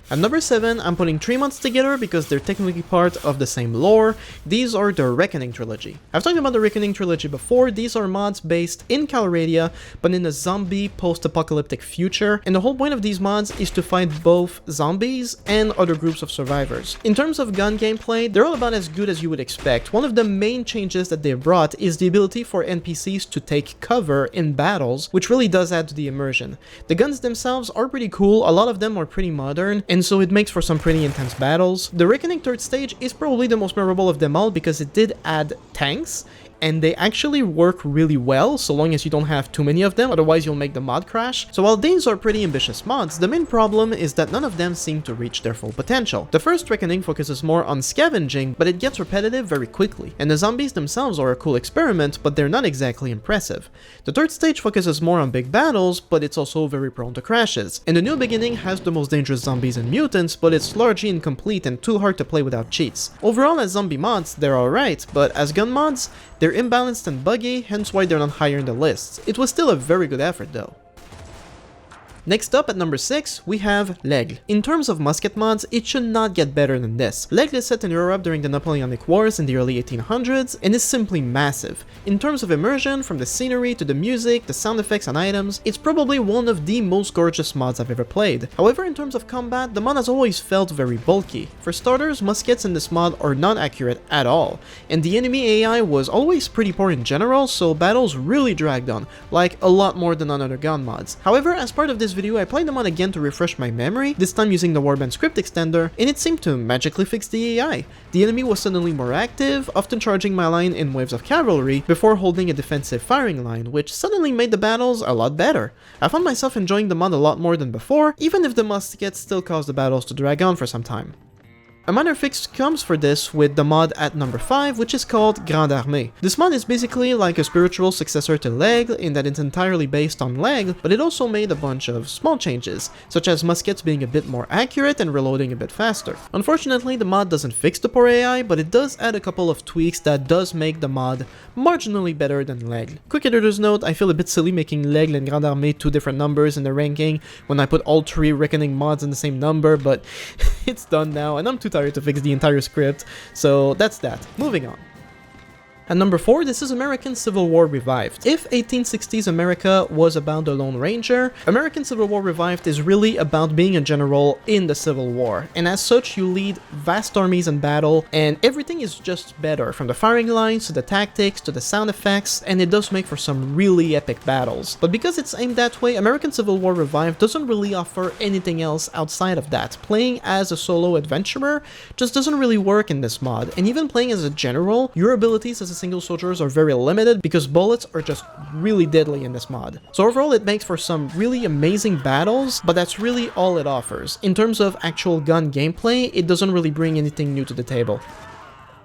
At number 7, I'm putting 3 mods together because they're technically part of the same lore. These are the Reckoning Trilogy. I've talked about the Reckoning Trilogy before. These are mods based in Calradia, but in a zombie post-apocalyptic future, and the whole point of these mods is to fight both zombies and other groups of survivors. In terms of gun gameplay, they're all about as good as you would expect. One of the main changes that they brought is the ability for NPCs to take cover in battles, which really does add to the immersion. The guns themselves are pretty cool, a lot of them are pretty modern, and so it makes for some pretty intense battles. The Reckoning third stage is probably the most memorable of them all because it did add tanks, and they actually work really well so long as you don't have too many of them, otherwise you'll make the mod crash. So while these are pretty ambitious mods, the main problem is that none of them seem to reach their full potential. The first Reckoning focuses more on scavenging, but it gets repetitive very quickly, and the zombies themselves are a cool experiment, but they're not exactly impressive. The third stage focuses more on big battles, but it's also very prone to crashes, and the New Beginning has the most dangerous zombies and mutants, but it's largely incomplete and too hard to play without cheats. Overall, as zombie mods, they're alright, but as gun mods, they're imbalanced and buggy, hence why they're not higher in the list. It was still a very good effort though. Next up at number 6, we have L'Aigle. In terms of musket mods, it should not get better than this. L'Aigle is set in Europe during the Napoleonic Wars in the early 1800s and is simply massive. In terms of immersion, from the scenery to the music, the sound effects and items, it's probably one of the most gorgeous mods I've ever played. However, in terms of combat, the mod has always felt very bulky. For starters, muskets in this mod are not accurate at all, and the enemy AI was always pretty poor in general, so battles really dragged on, like a lot more than on other gun mods. However, as part of this video, I played the mod again to refresh my memory, this time using the Warband script extender, and it seemed to magically fix the AI. The enemy was suddenly more active, often charging my line in waves of cavalry before holding a defensive firing line, which suddenly made the battles a lot better. I found myself enjoying the mod a lot more than before, even if the muskets still caused the battles to drag on for some time. A minor fix comes for this with the mod at number 5, which is called Grande Armée. This mod is basically like a spiritual successor to L'Aigle in that it's entirely based on L'Aigle, but it also made a bunch of small changes, such as muskets being a bit more accurate and reloading a bit faster. Unfortunately, the mod doesn't fix the poor AI, but it does add a couple of tweaks that does make the mod marginally better than L'Aigle. Quick editor's note, I feel a bit silly making L'Aigle and Grande Armée 2 different numbers in the ranking when I put all 3 Reckoning mods in the same number, but it's done now, and I'm too tired to fix the entire script, so that's that. Moving on. At number 4, this is American Civil War Revived. If 1860s America was about the Lone Ranger, American Civil War Revived is really about being a general in the Civil War, and as such you lead vast armies in battle, and everything is just better, from the firing lines to the tactics to the sound effects, and it does make for some really epic battles. But because it's aimed that way, American Civil War Revived doesn't really offer anything else outside of that. Playing as a solo adventurer just doesn't really work in this mod, and even playing as a general, your abilities as a single soldiers are very limited because bullets are just really deadly in this mod. So overall it makes for some really amazing battles, but that's really all it offers. In terms of actual gun gameplay, it doesn't really bring anything new to the table.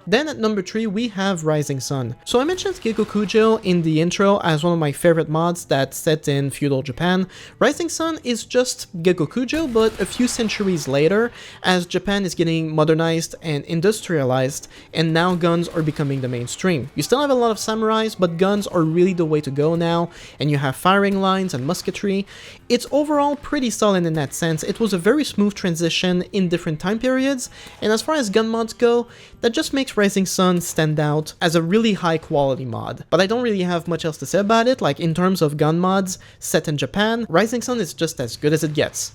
Then at number 3 we have Rising Sun. So I mentioned Gekokujo in the intro as one of my favorite mods that's set in feudal Japan. Rising Sun is just Gekokujo but a few centuries later, as Japan is getting modernized and industrialized, and now guns are becoming the mainstream. You still have a lot of samurais, but guns are really the way to go now, and you have firing lines and musketry. It's overall pretty solid in that sense. It was a very smooth transition in different time periods, and as far as gun mods go, that just makes Rising Sun stand out as a really high quality mod. But I don't really have much else to say about it. Like, in terms of gun mods set in Japan, Rising Sun is just as good as it gets.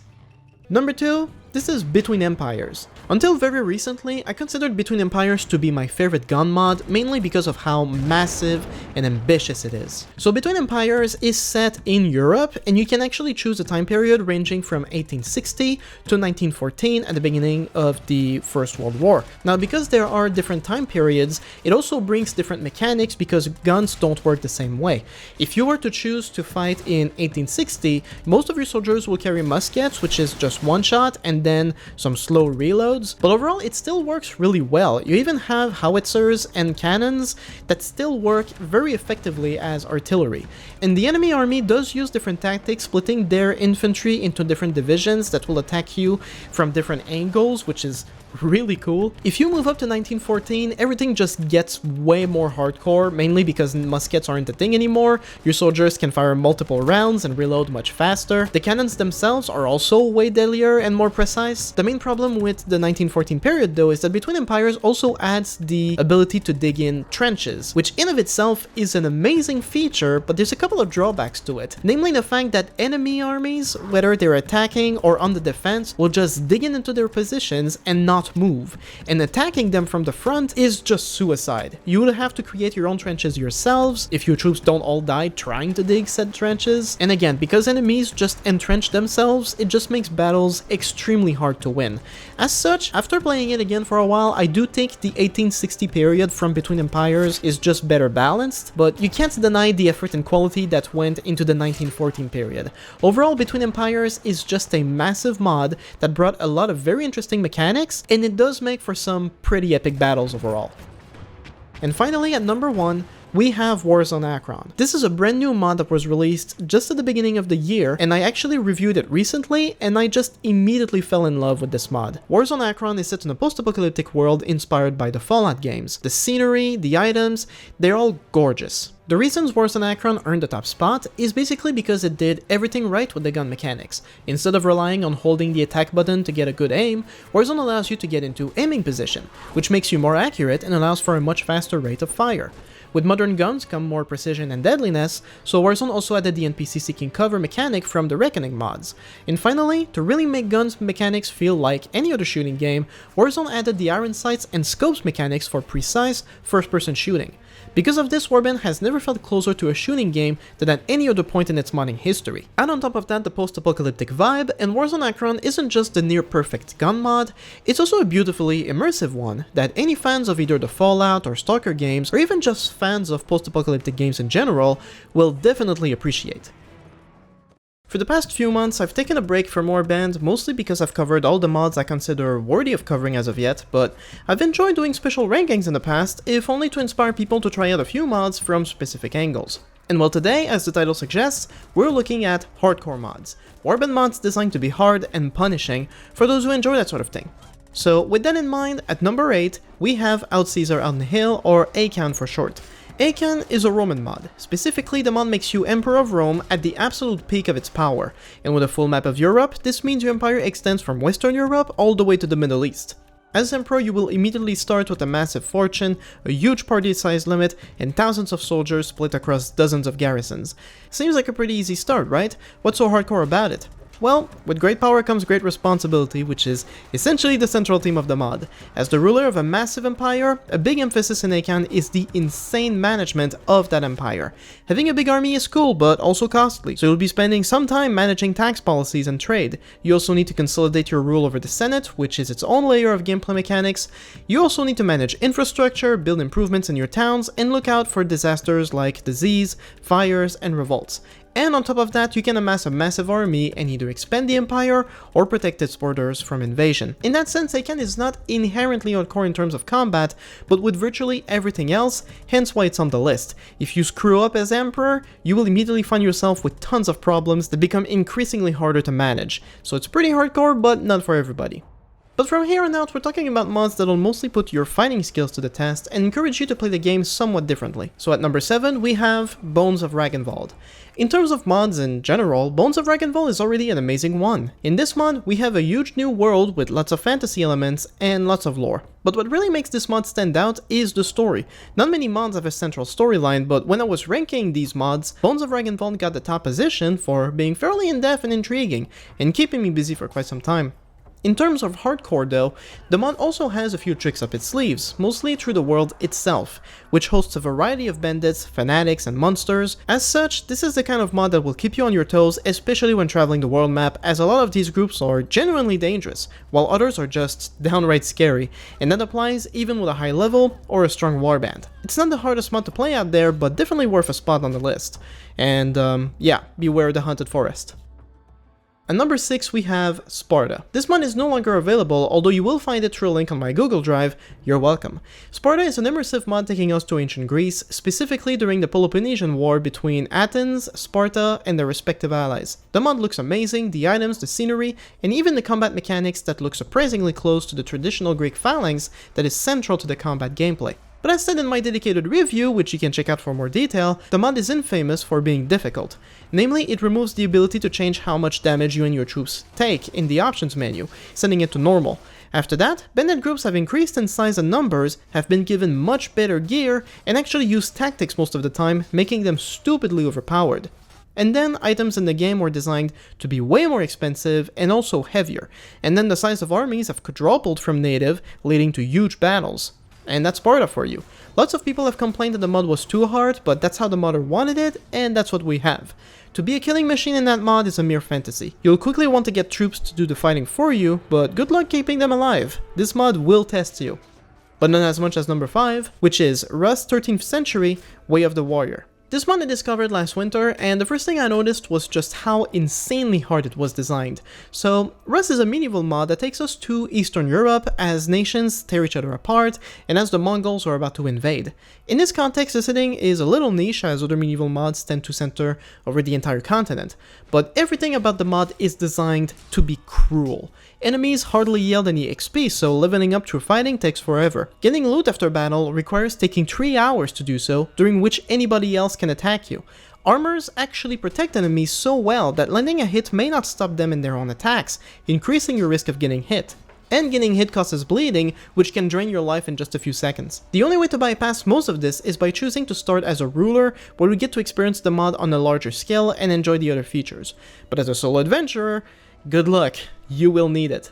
Number 2, this is Between Empires. Until very recently, I considered Between Empires to be my favorite gun mod, mainly because of how massive and ambitious it is. So Between Empires is set in Europe, and you can actually choose a time period ranging from 1860 to 1914 at the beginning of the First World War. Now, because there are different time periods, it also brings different mechanics because guns don't work the same way. If you were to choose to fight in 1860, most of your soldiers will carry muskets, which is just one shot, and then some slow reloads, but overall it still works really well. You even have howitzers and cannons that still work very effectively as artillery. And the enemy army does use different tactics, splitting their infantry into different divisions that will attack you from different angles, which is really cool. If you move up to 1914, everything just gets way more hardcore, mainly because muskets aren't a thing anymore. Your soldiers can fire multiple rounds and reload much faster. The cannons themselves are also way deadlier and more precise. The main problem with the 1914 period though is that Between Empires also adds the ability to dig in trenches, which in of itself is an amazing feature, but there's a couple of drawbacks to it. Namely the fact that enemy armies, whether they're attacking or on the defense, will just dig in into their positions and not move, and attacking them from the front is just suicide. You would have to create your own trenches yourselves if your troops don't all die trying to dig said trenches, and again, because enemies just entrench themselves, it just makes battles extremely hard to win. As such, after playing it again for a while, I do think the 1860 period from Between Empires is just better balanced, but you can't deny the effort and quality that went into the 1914 period. Overall, Between Empires is just a massive mod that brought a lot of very interesting mechanics, and it does make for some pretty epic battles overall. And finally, at number 1, we have Warzone Akron. This is a brand new mod that was released just at the beginning of the year, and I actually reviewed it recently, and I just immediately fell in love with this mod. Warzone Akron is set in a post-apocalyptic world inspired by the Fallout games. The scenery, the items, they're all gorgeous. The reasons Warzone Akron earned the top spot is basically because it did everything right with the gun mechanics. Instead of relying on holding the attack button to get a good aim, Warzone allows you to get into aiming position, which makes you more accurate and allows for a much faster rate of fire. With modern guns come more precision and deadliness, so Warzone also added the NPC seeking cover mechanic from the Reckoning mods. And finally, to really make guns mechanics feel like any other shooting game, Warzone added the iron sights and scopes mechanics for precise first-person shooting. Because of this, Warband has never felt closer to a shooting game than at any other point in its modding history. Add on top of that the post-apocalyptic vibe, and Warzone Akron isn't just the near-perfect gun mod, it's also a beautifully immersive one that any fans of either the Fallout or Stalker games, or even just fans of post-apocalyptic games in general, will definitely appreciate. For the past few months, I've taken a break from Warband, mostly because I've covered all the mods I consider worthy of covering as of yet, but I've enjoyed doing special rankings in the past, if only to inspire people to try out a few mods from specific angles. And well, today, as the title suggests, we're looking at hardcore mods. Warband mods designed to be hard and punishing for those who enjoy that sort of thing. So with that in mind, at number 8, we have Out Caesar Out in the Hill, or Acan for short. Acan is a Roman mod. Specifically, the mod makes you Emperor of Rome at the absolute peak of its power, and with a full map of Europe, this means your empire extends from Western Europe all the way to the Middle East. As Emperor, you will immediately start with a massive fortune, a huge party size limit, and thousands of soldiers split across dozens of garrisons. Seems like a pretty easy start, right? What's so hardcore about it? Well, with great power comes great responsibility, which is essentially the central theme of the mod. As the ruler of a massive empire, a big emphasis in Acan is the insane management of that empire. Having a big army is cool, but also costly, so you'll be spending some time managing tax policies and trade. You also need to consolidate your rule over the Senate, which is its own layer of gameplay mechanics. You also need to manage infrastructure, build improvements in your towns, and look out for disasters like disease, fires, and revolts. And on top of that, you can amass a massive army and either expand the empire or protect its borders from invasion. In that sense, Seiken is not inherently hardcore in terms of combat, but with virtually everything else, hence why it's on the list. If you screw up as Emperor, you will immediately find yourself with tons of problems that become increasingly harder to manage. So it's pretty hardcore, but not for everybody. But from here on out, we're talking about mods that'll mostly put your fighting skills to the test and encourage you to play the game somewhat differently. So at number 7, we have Bones of Ragnvald. In terms of mods in general, Bones of Ragnvald is already an amazing one. In this mod, we have a huge new world with lots of fantasy elements and lots of lore. But what really makes this mod stand out is the story. Not many mods have a central storyline, but when I was ranking these mods, Bones of Ragnvald got the top position for being fairly in-depth and intriguing, and keeping me busy for quite some time. In terms of hardcore though, the mod also has a few tricks up its sleeves, mostly through the world itself, which hosts a variety of bandits, fanatics, and monsters. As such, this is the kind of mod that will keep you on your toes, especially when traveling the world map, as a lot of these groups are genuinely dangerous, while others are just downright scary, and that applies even with a high level or a strong warband. It's not the hardest mod to play out there, but definitely worth a spot on the list. And yeah, beware the Haunted Forest. At number 6 we have Sparta. This mod is no longer available, although you will find it through a link on my Google Drive. You're welcome. Sparta is an immersive mod taking us to ancient Greece, specifically during the Peloponnesian War between Athens, Sparta, and their respective allies. The mod looks amazing, the items, the scenery, and even the combat mechanics that look surprisingly close to the traditional Greek phalanx that is central to the combat gameplay. But as said in my dedicated review, which you can check out for more detail, the mod is infamous for being difficult. Namely, it removes the ability to change how much damage you and your troops take in the options menu, setting it to normal. After that, bandit groups have increased in size and numbers, have been given much better gear, and actually use tactics most of the time, making them stupidly overpowered. And then items in the game were designed to be way more expensive and also heavier, and then the size of armies have quadrupled from native, leading to huge battles. And that's Sparta for you. Lots of people have complained that the mod was too hard, but that's how the modder wanted it, and that's what we have. To be a killing machine in that mod is a mere fantasy. You'll quickly want to get troops to do the fighting for you, but good luck keeping them alive. This mod will test you. But not as much as number 5, which is Rust 13th Century Way of the Warrior. This mod I discovered last winter, and the first thing I noticed was just how insanely hard it was designed. So, Rust is a medieval mod that takes us to Eastern Europe as nations tear each other apart, and as the Mongols are about to invade. In this context, the setting is a little niche, as other medieval mods tend to center over the entire continent, but everything about the mod is designed to be cruel. Enemies hardly yield any XP, so leveling up through fighting takes forever. Getting loot after battle requires taking 3 hours to do so, during which anybody else can attack you. Armors actually protect enemies so well that landing a hit may not stop them in their own attacks, increasing your risk of getting hit. And getting hit causes bleeding, which can drain your life in just a few seconds. The only way to bypass most of this is by choosing to start as a ruler, where we get to experience the mod on a larger scale and enjoy the other features. But as a solo adventurer, good luck, you will need it.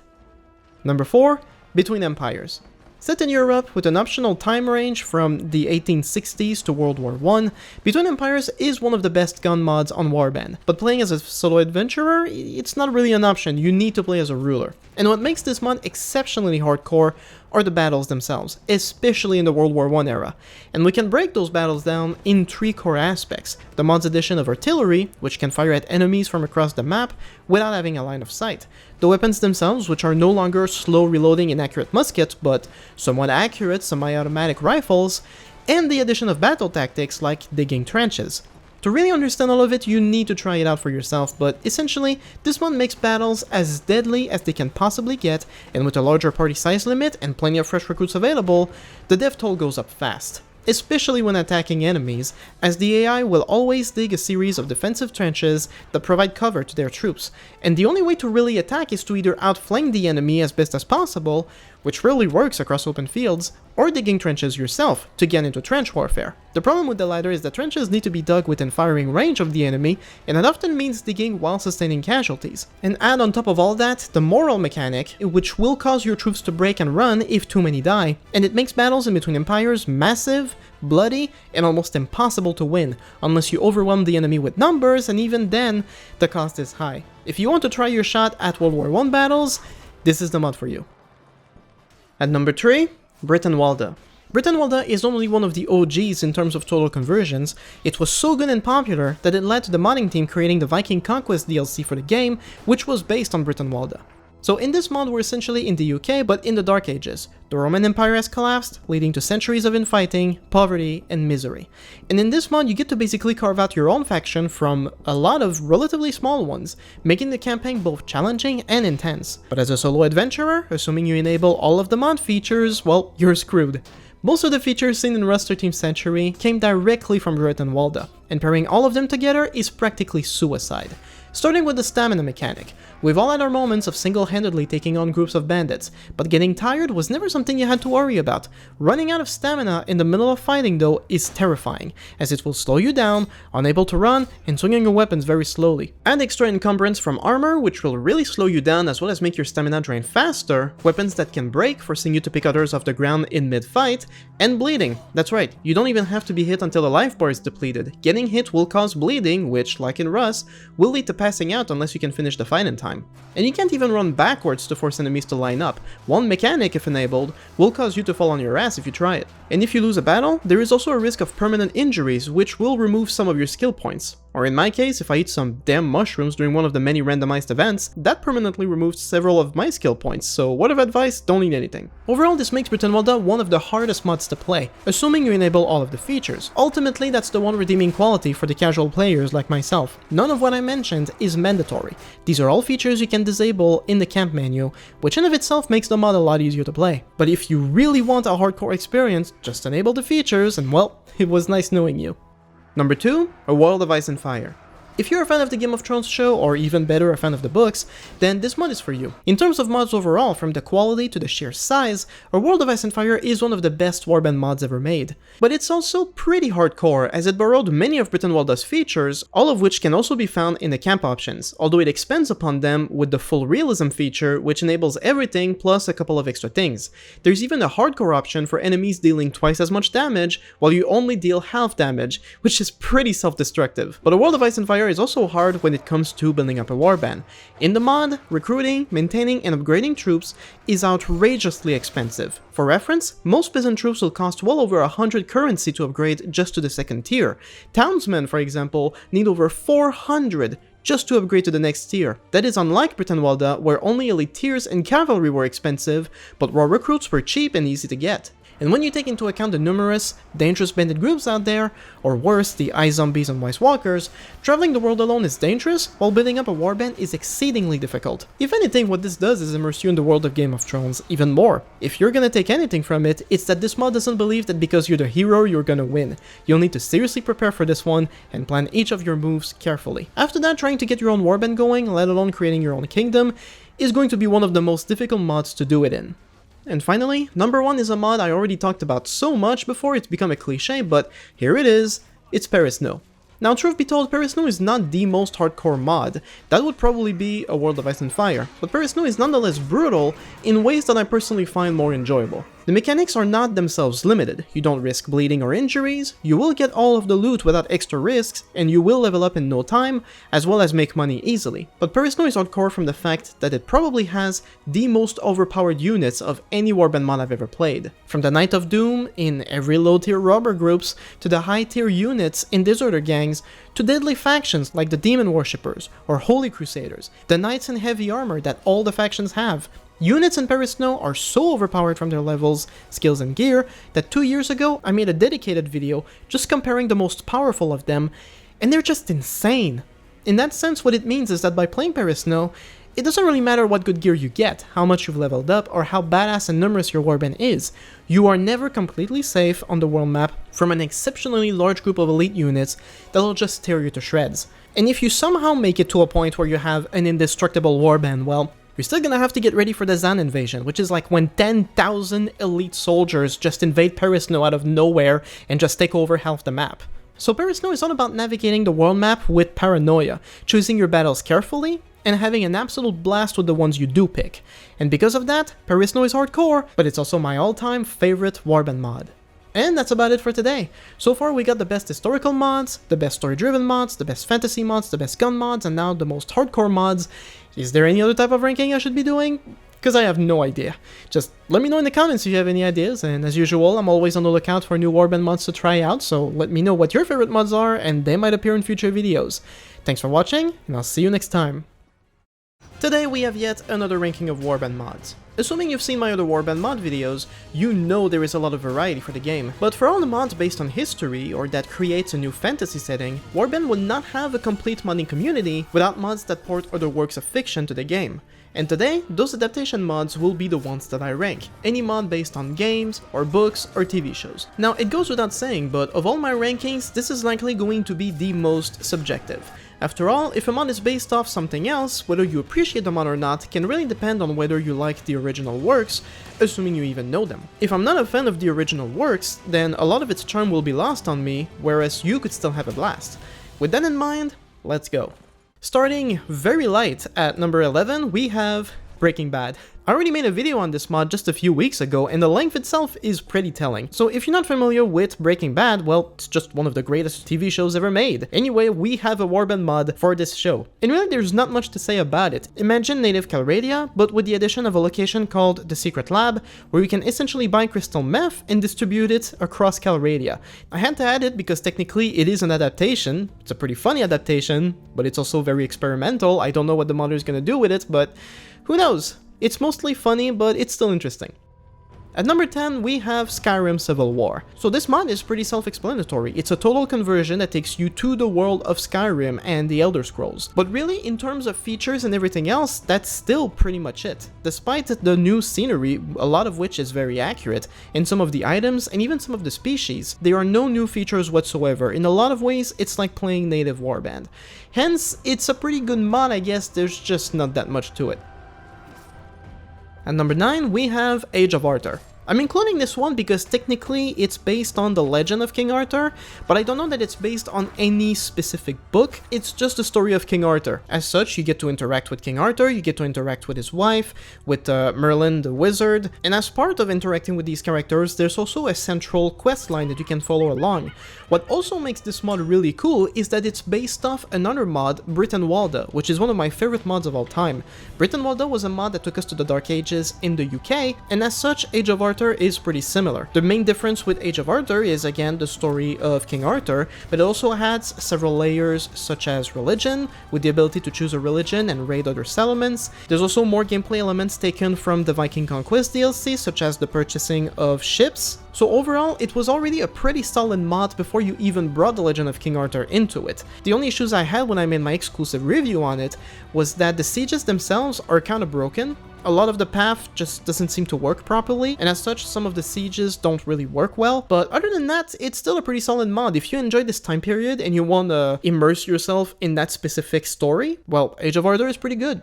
Number 4, Between Empires. Set in Europe, with an optional time range from the 1860s to World War I, Between Empires is one of the best gun mods on Warband, but playing as a solo adventurer, it's not really an option, you need to play as a ruler. And what makes this mod exceptionally hardcore are the battles themselves, especially in the World War I era. And we can break those battles down in 3 core aspects. The mod's addition of artillery, which can fire at enemies from across the map without having a line of sight. The weapons themselves, which are no longer slow reloading inaccurate muskets, but somewhat accurate semi-automatic rifles, and the addition of battle tactics like digging trenches. To really understand all of it, you need to try it out for yourself, but essentially, this mod makes battles as deadly as they can possibly get, and with a larger party size limit and plenty of fresh recruits available, the death toll goes up fast. Especially when attacking enemies, as the AI will always dig a series of defensive trenches that provide cover to their troops, and the only way to really attack is to either outflank the enemy as best as possible, which rarely works across open fields, or digging trenches yourself to get into trench warfare. The problem with the latter is that trenches need to be dug within firing range of the enemy, and that often means digging while sustaining casualties. And add on top of all that, the moral mechanic, which will cause your troops to break and run if too many die, and it makes battles in Between Empires massive, bloody, and almost impossible to win, unless you overwhelm the enemy with numbers, and even then, the cost is high. If you want to try your shot at World War I battles, this is the mod for you. At number 3, Brittenwalde. Britannwalda is only one of the OGs in terms of total conversions. It was so good and popular that it led to the modding team creating the Viking Conquest DLC for the game, which was based on Britannwalda. So in this mod we're essentially in the UK, but in the Dark Ages. The Roman Empire has collapsed, leading to centuries of infighting, poverty, and misery. And in this mod you get to basically carve out your own faction from a lot of relatively small ones, making the campaign both challenging and intense. But as a solo adventurer, assuming you enable all of the mod features, well, you're screwed. Most of the features seen in Rust 13th Century came directly from Britannwalda, and pairing all of them together is practically suicide. Starting with the stamina mechanic. We've all had our moments of single-handedly taking on groups of bandits, but getting tired was never something you had to worry about. Running out of stamina in the middle of fighting though is terrifying, as it will slow you down, unable to run, and swinging your weapons very slowly. Add extra encumbrance from armor, which will really slow you down as well as make your stamina drain faster, weapons that can break, forcing you to pick others off the ground in mid-fight, and bleeding. That's right, you don't even have to be hit until the life bar is depleted. Getting hit will cause bleeding, which, like in Rust, will lead to passing out unless you can finish the fight in time. And you can't even run backwards to force enemies to line up. One mechanic, if enabled, will cause you to fall on your ass if you try it. And if you lose a battle, there is also a risk of permanent injuries, which will remove some of your skill points. Or in my case, if I eat some damn mushrooms during one of the many randomized events, that permanently removed several of my skill points, so word of advice, don't eat anything. Overall, this makes Britannwalda one of the hardest mods to play, assuming you enable all of the features. Ultimately, that's the one redeeming quality for the casual players like myself. None of what I mentioned is mandatory. These are all features you can disable in the camp menu, which in of itself makes the mod a lot easier to play. But if you really want a hardcore experience, just enable the features and well, it was nice knowing you. Number 2, A World of Ice and Fire. If you're a fan of the Game of Thrones show, or even better, a fan of the books, then this mod is for you. In terms of mods overall, from the quality to the sheer size, A World of Ice and Fire is one of the best Warband mods ever made. But it's also pretty hardcore, as it borrowed many of Britannwalda's features, all of which can also be found in the camp options, although it expands upon them with the full realism feature, which enables everything plus a couple of extra things. There's even a hardcore option for enemies dealing twice as much damage, while you only deal half damage, which is pretty self-destructive. But A World of Ice and Fire is also hard when it comes to building up a warband. In the mod, recruiting, maintaining, and upgrading troops is outrageously expensive. For reference, most peasant troops will cost well over 100 currency to upgrade just to the second tier. Townsmen, for example, need over 400 just to upgrade to the next tier. That is unlike Britannwalda, where only elite tiers and cavalry were expensive, but raw recruits were cheap and easy to get. And when you take into account the numerous, dangerous bandit groups out there, or worse, the ice zombies and White Walkers, traveling the world alone is dangerous, while building up a warband is exceedingly difficult. If anything, what this does is immerse you in the world of Game of Thrones even more. If you're gonna take anything from it, it's that this mod doesn't believe that because you're the hero, you're gonna win. You'll need to seriously prepare for this one, and plan each of your moves carefully. After that, trying to get your own warband going, let alone creating your own kingdom, is going to be one of the most difficult mods to do it in. And finally, number 1 is a mod I already talked about so much before it's become a cliche, but here it is, it's Paris No. Now, truth be told, Paris No is not the most hardcore mod. That would probably be A World of Ice and Fire, but Paris No is nonetheless brutal in ways that I personally find more enjoyable. The mechanics are not themselves limited. You don't risk bleeding or injuries, you will get all of the loot without extra risks, and you will level up in no time, as well as make money easily. But Paris No is hardcore from the fact that it probably has the most overpowered units of any Warband mod I've ever played. From the Knight of Doom in every low tier robber groups, to the high tier units in deserter gangs, to deadly factions like the Demon Worshippers or Holy Crusaders, the Knights in heavy armor that all the factions have. Units in Paris No are so overpowered from their levels, skills, and gear that 2 years ago I made a dedicated video just comparing the most powerful of them, and they're just insane. In that sense, what it means is that by playing Paris No, it doesn't really matter what good gear you get, how much you've leveled up, or how badass and numerous your warband is. You are never completely safe on the world map from an exceptionally large group of elite units that'll just tear you to shreds. And if you somehow make it to a point where you have an indestructible warband, well, you're still gonna have to get ready for the Zan invasion, which is like when 10,000 elite soldiers just invade Paris No out of nowhere and just take over half the map. So Paris No is all about navigating the world map with paranoia, choosing your battles carefully, and having an absolute blast with the ones you do pick. And because of that, Paris No is hardcore, but it's also my all-time favorite Warband mod. And that's about it for today. So far we got the best historical mods, the best story-driven mods, the best fantasy mods, the best gun mods, and now the most hardcore mods. Is there any other type of ranking I should be doing? Because I have no idea. Just let me know in the comments if you have any ideas, and as usual, I'm always on the lookout for new Warband mods to try out, so let me know what your favorite mods are, and they might appear in future videos. Thanks for watching, and I'll see you next time. Today we have yet another ranking of Warband mods. Assuming you've seen my other Warband mod videos, you know there is a lot of variety for the game, but for all the mods based on history or that creates a new fantasy setting, Warband would not have a complete modding community without mods that port other works of fiction to the game. And today, those adaptation mods will be the ones that I rank, any mod based on games, or books, or TV shows. Now, it goes without saying, but of all my rankings, this is likely going to be the most subjective. After all, if a mod is based off something else, whether you appreciate the mod or not can really depend on whether you like the original works, assuming you even know them. If I'm not a fan of the original works, then a lot of its charm will be lost on me, whereas you could still have a blast. With that in mind, let's go. Starting very light at number 11, we have Breaking Bad. I already made a video on this mod just a few weeks ago, and the length itself is pretty telling. So if you're not familiar with Breaking Bad, well, it's just one of the greatest TV shows ever made. Anyway, we have a Warband mod for this show. And really, there's not much to say about it. Imagine native Calradia, but with the addition of a location called the Secret Lab, where you can essentially buy crystal meth and distribute it across Calradia. I had to add it because technically it is an adaptation. It's a pretty funny adaptation, but it's also very experimental. I don't know what the modder is gonna do with it, but who knows? It's mostly funny, but it's still interesting. At number 10, we have Skyrim Civil War. So this mod is pretty self-explanatory. It's a total conversion that takes you to the world of Skyrim and the Elder Scrolls. But really, in terms of features and everything else, that's still pretty much it. Despite the new scenery, a lot of which is very accurate, and some of the items, and even some of the species, there are no new features whatsoever. In a lot of ways, it's like playing native Warband. Hence, it's a pretty good mod, I guess. There's just not that much to it. At number 9, we have Age of Arthur. I'm including this one because technically it's based on the legend of King Arthur, but I don't know that it's based on any specific book. It's just the story of King Arthur. As such, you get to interact with King Arthur, you get to interact with his wife, with Merlin the wizard, and as part of interacting with these characters, there's also a central quest line that you can follow along. What also makes this mod really cool is that it's based off another mod, Brittenwalda, which is one of my favorite mods of all time. Brittenwalda was a mod that took us to the Dark Ages in the UK, and as such, Age of Arthur is pretty similar. The main difference with Age of Arthur is again the story of King Arthur, but it also adds several layers such as religion, with the ability to choose a religion and raid other settlements. There's also more gameplay elements taken from the Viking Conquest DLC, such as the purchasing of ships. So overall, it was already a pretty solid mod before you even brought the Legend of King Arthur into it. The only issues I had when I made my exclusive review on it was that the sieges themselves are kind of broken. A lot of the path just doesn't seem to work properly, and as such, some of the sieges don't really work well, but other than that, it's still a pretty solid mod. If you enjoyed this time period and you want to immerse yourself in that specific story, well, Age of Arthur is pretty good.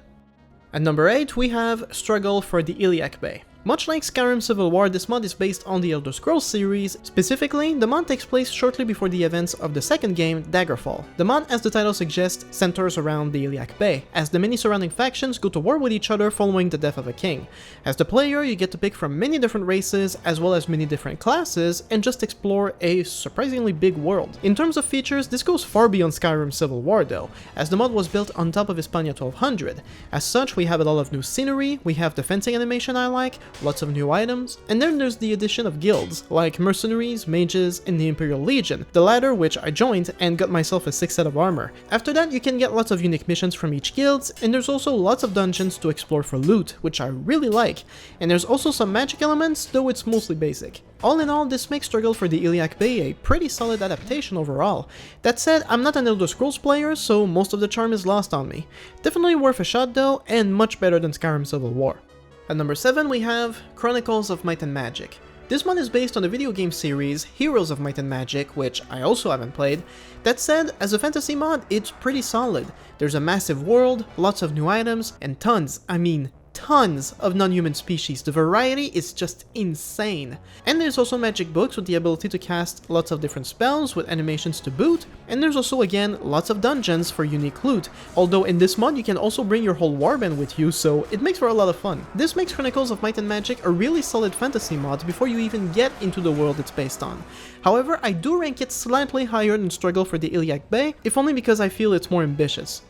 At number 8, we have Struggle for the Iliac Bay. Much like Skyrim Civil War, this mod is based on the Elder Scrolls series. Specifically, the mod takes place shortly before the events of the second game, Daggerfall. The mod, as the title suggests, centers around the Iliac Bay, as the many surrounding factions go to war with each other following the death of a king. As the player, you get to pick from many different races, as well as many different classes, and just explore a surprisingly big world. In terms of features, this goes far beyond Skyrim Civil War though, as the mod was built on top of Hispania 1200. As such, we have a lot of new scenery, we have the fencing animation I like, lots of new items, and then there's the addition of guilds, like mercenaries, mages, and the Imperial Legion, the latter which I joined and got myself a 6 set of armor. After that, you can get lots of unique missions from each guild, and there's also lots of dungeons to explore for loot, which I really like, and there's also some magic elements, though it's mostly basic. All in all, this makes Struggle for the Iliac Bay a pretty solid adaptation overall. That said, I'm not an Elder Scrolls player, so most of the charm is lost on me. Definitely worth a shot though, and much better than Skyrim Civil War. At number 7, we have Chronicles of Might and Magic. This mod is based on the video game series Heroes of Might and Magic, which I also haven't played. That said, as a fantasy mod, it's pretty solid. There's a massive world, lots of new items, and tons, I mean tons of non-human species. The variety is just insane. And there's also magic books with the ability to cast lots of different spells with animations to boot, and there's also again lots of dungeons for unique loot, although in this mod you can also bring your whole warband with you, so it makes for a lot of fun. This makes Chronicles of Might and Magic a really solid fantasy mod before you even get into the world it's based on. However, I do rank it slightly higher than Struggle for the Iliac Bay, if only because I feel it's more ambitious.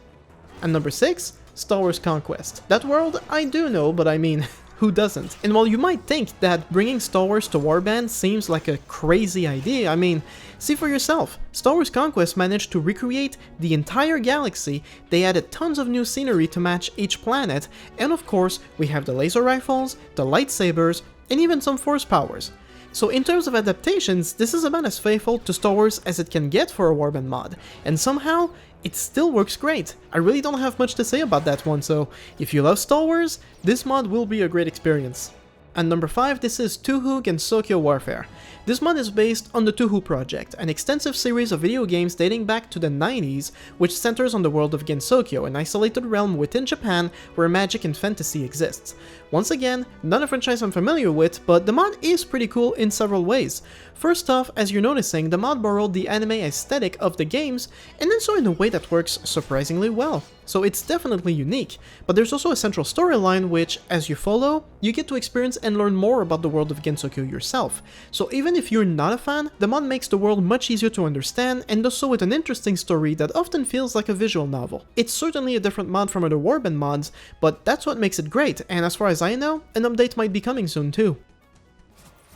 And number 6, Star Wars Conquest. That world, I do know, but I mean, who doesn't? And while you might think that bringing Star Wars to Warband seems like a crazy idea, I mean, see for yourself. Star Wars Conquest managed to recreate the entire galaxy, they added tons of new scenery to match each planet, and of course, we have the laser rifles, the lightsabers, and even some force powers. So in terms of adaptations, this is about as faithful to Star Wars as it can get for a Warband mod, and somehow, it still works great. I really don't have much to say about that one, so if you love Star Wars, this mod will be a great experience. And number 5, this is Touhou Gensokyo Warfare. This mod is based on the Touhou project, an extensive series of video games dating back to the 90s, which centers on the world of Gensokyo, an isolated realm within Japan where magic and fantasy exists. Once again, not a franchise I'm familiar with, but the mod is pretty cool in several ways. First off, as you're noticing, the mod borrowed the anime aesthetic of the games, and then so in a way that works surprisingly well. So it's definitely unique, but there's also a central storyline which, as you follow, you get to experience and learn more about the world of Gensokyo yourself. So even if you're not a fan, the mod makes the world much easier to understand and does so with an interesting story that often feels like a visual novel. It's certainly a different mod from other Warband mods, but that's what makes it great, and as far as I know, an update might be coming soon too.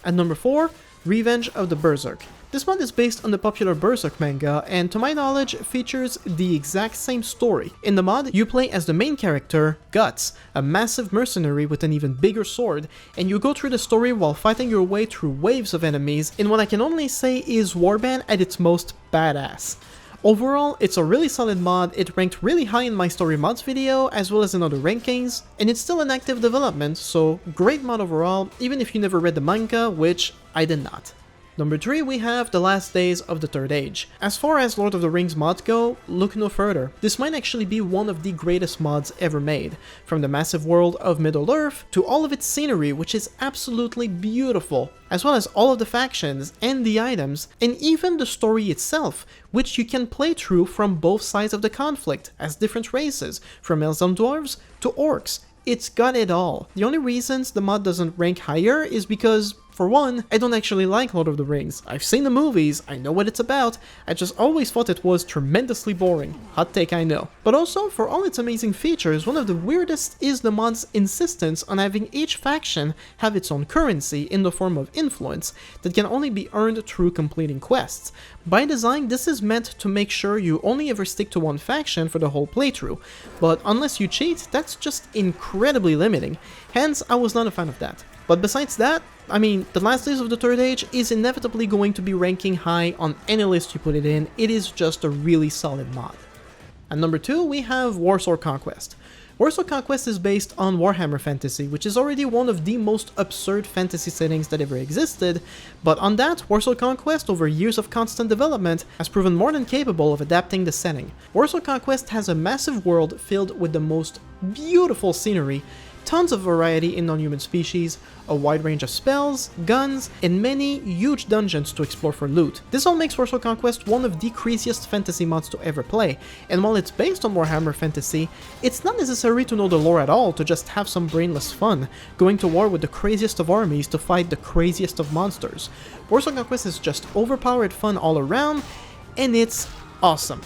At number 4, Revenge of the Berserk. This mod is based on the popular Berserk manga, and to my knowledge, features the exact same story. In the mod, you play as the main character, Guts, a massive mercenary with an even bigger sword, and you go through the story while fighting your way through waves of enemies in what I can only say is Warband at its most badass. Overall, it's a really solid mod, it ranked really high in my story mods video, as well as in other rankings, and it's still in active development, so great mod overall, even if you never read the manga, which I did not. Number 3, we have The Last Days of the Third Age. As far as Lord of the Rings mods go, look no further. This might actually be one of the greatest mods ever made, from the massive world of Middle-earth to all of its scenery, which is absolutely beautiful, as well as all of the factions and the items, and even the story itself, which you can play through from both sides of the conflict, as different races, from elves and dwarves to orcs. It's got it all. The only reasons the mod doesn't rank higher is because, for one, I don't actually like Lord of the Rings. I've seen the movies, I know what it's about, I just always thought it was tremendously boring. Hot take, I know. But also, for all its amazing features, one of the weirdest is the mod's insistence on having each faction have its own currency in the form of influence that can only be earned through completing quests. By design, this is meant to make sure you only ever stick to one faction for the whole playthrough, but unless you cheat, that's just incredibly limiting, hence I was not a fan of that. But besides that, I mean, The Last Days of the Third Age is inevitably going to be ranking high on any list you put it in, it is just a really solid mod. At number 2, we have Warsaw Conquest. Warsaw Conquest is based on Warhammer Fantasy, which is already one of the most absurd fantasy settings that ever existed, but on that, Warsaw Conquest, over years of constant development, has proven more than capable of adapting the setting. Warsaw Conquest has a massive world filled with the most beautiful scenery, tons of variety in non-human species, a wide range of spells, guns, and many huge dungeons to explore for loot. This all makes Warsaw Conquest one of the craziest fantasy mods to ever play, and while it's based on Warhammer Fantasy, it's not necessary to know the lore at all to just have some brainless fun, going to war with the craziest of armies to fight the craziest of monsters. Warsaw Conquest is just overpowered fun all around, and it's awesome.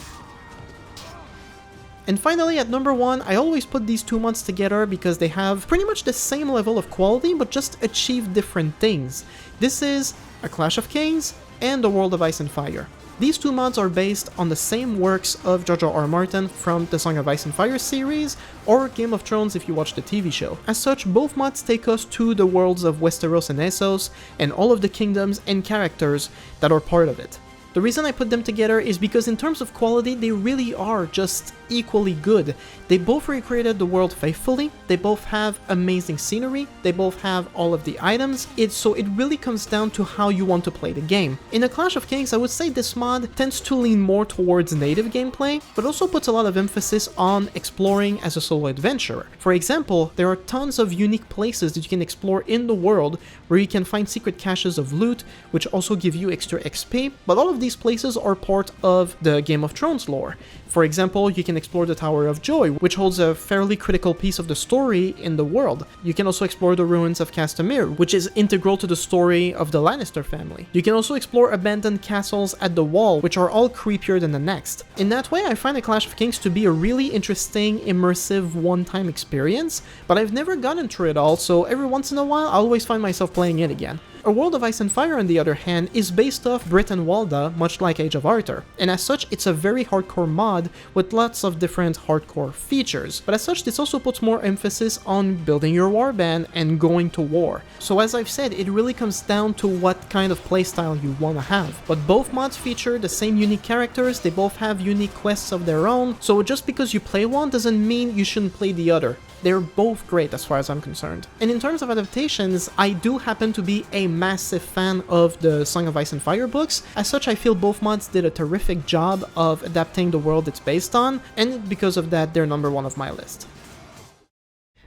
And finally, at number 1, I always put these two mods together because they have pretty much the same level of quality but just achieve different things. This is A Clash of Kings and The World of Ice and Fire. These two mods are based on the same works of George R.R. Martin from the Song of Ice and Fire series, or Game of Thrones if you watch the TV show. As such, both mods take us to the worlds of Westeros and Essos, and all of the kingdoms and characters that are part of it. The reason I put them together is because in terms of quality, they really are just equally good. They both recreated the world faithfully, they both have amazing scenery, they both have all of the items, so it really comes down to how you want to play the game. In A Clash of Kings, I would say this mod tends to lean more towards native gameplay, but also puts a lot of emphasis on exploring as a solo adventurer. For example, there are tons of unique places that you can explore in the world where you can find secret caches of loot, which also give you extra XP, but all of of these places are part of the Game of Thrones lore. For example, you can explore the Tower of Joy, which holds a fairly critical piece of the story in the world. You can also explore the ruins of Castamere, which is integral to the story of the Lannister family. You can also explore abandoned castles at the Wall, which are all creepier than the next. In that way, I find A Clash of Kings to be a really interesting, immersive, one-time experience, but I've never gotten through it all, so every once in a while, I always find myself playing it again. A World of Ice and Fire, on the other hand, is based off Brit and Walda, much like Age of Arthur, and as such, it's a very hardcore mod with lots of different hardcore features, but as such, this also puts more emphasis on building your warband and going to war. So as I've said, it really comes down to what kind of playstyle you want to have. But both mods feature the same unique characters, they both have unique quests of their own, so just because you play one doesn't mean you shouldn't play the other. They're both great as far as I'm concerned. And in terms of adaptations, I do happen to be a massive fan of the Song of Ice and Fire books. As such, I feel both mods did a terrific job of adapting the world it's based on, and because of that, they're number one of my list.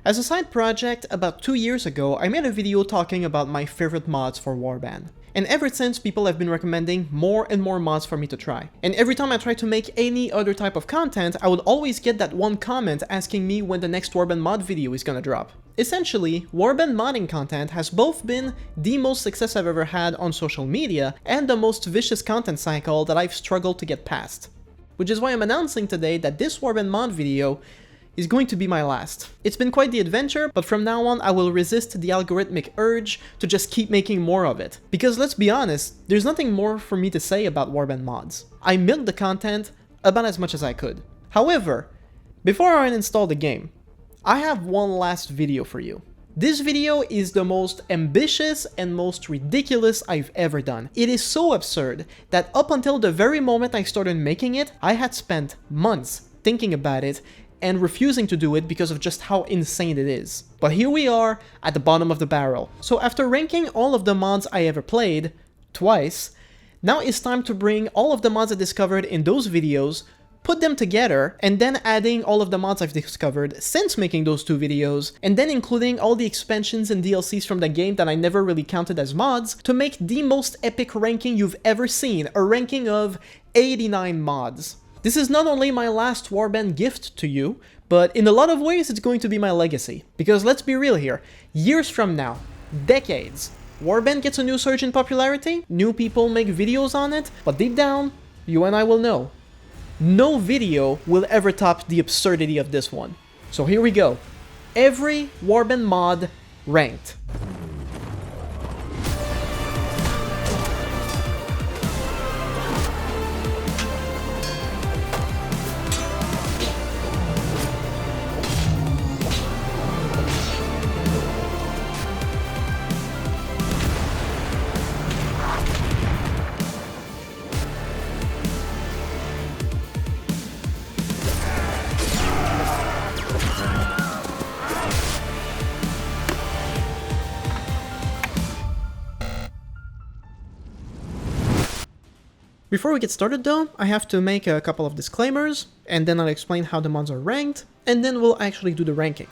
As a side project, about 2 years ago, I made a video talking about my favorite mods for Warband. And ever since, people have been recommending more and more mods for me to try. And every time I try to make any other type of content, I would always get that one comment asking me when the next Warband mod video is gonna drop. Essentially, Warband modding content has both been the most success I've ever had on social media and the most vicious content cycle that I've struggled to get past. Which is why I'm announcing today that this Warband mod video is going to be my last. It's been quite the adventure, but from now on I will resist the algorithmic urge to just keep making more of it. Because let's be honest, there's nothing more for me to say about Warband mods. I milked the content about as much as I could. However, before I uninstall the game, I have one last video for you. This video is the most ambitious and most ridiculous I've ever done. It is so absurd that up until the very moment I started making it, I had spent months thinking about it and refusing to do it because of just how insane it is. But here we are at the bottom of the barrel. So after ranking all of the mods I ever played, twice, now it's time to bring all of the mods I discovered in those videos, put them together, and then adding all of the mods I've discovered since making those 2 videos, and then including all the expansions and DLCs from the game that I never really counted as mods, to make the most epic ranking you've ever seen, a ranking of 89 mods. This is not only my last Warband gift to you, but in a lot of ways it's going to be my legacy. Because let's be real here, years from now, decades, Warband gets a new surge in popularity, new people make videos on it, but deep down, you and I will know. No video will ever top the absurdity of this one. So here we go. Every Warband mod ranked. Before we get started though, I have to make a couple of disclaimers, and then I'll explain how the mods are ranked, and then we'll actually do the ranking.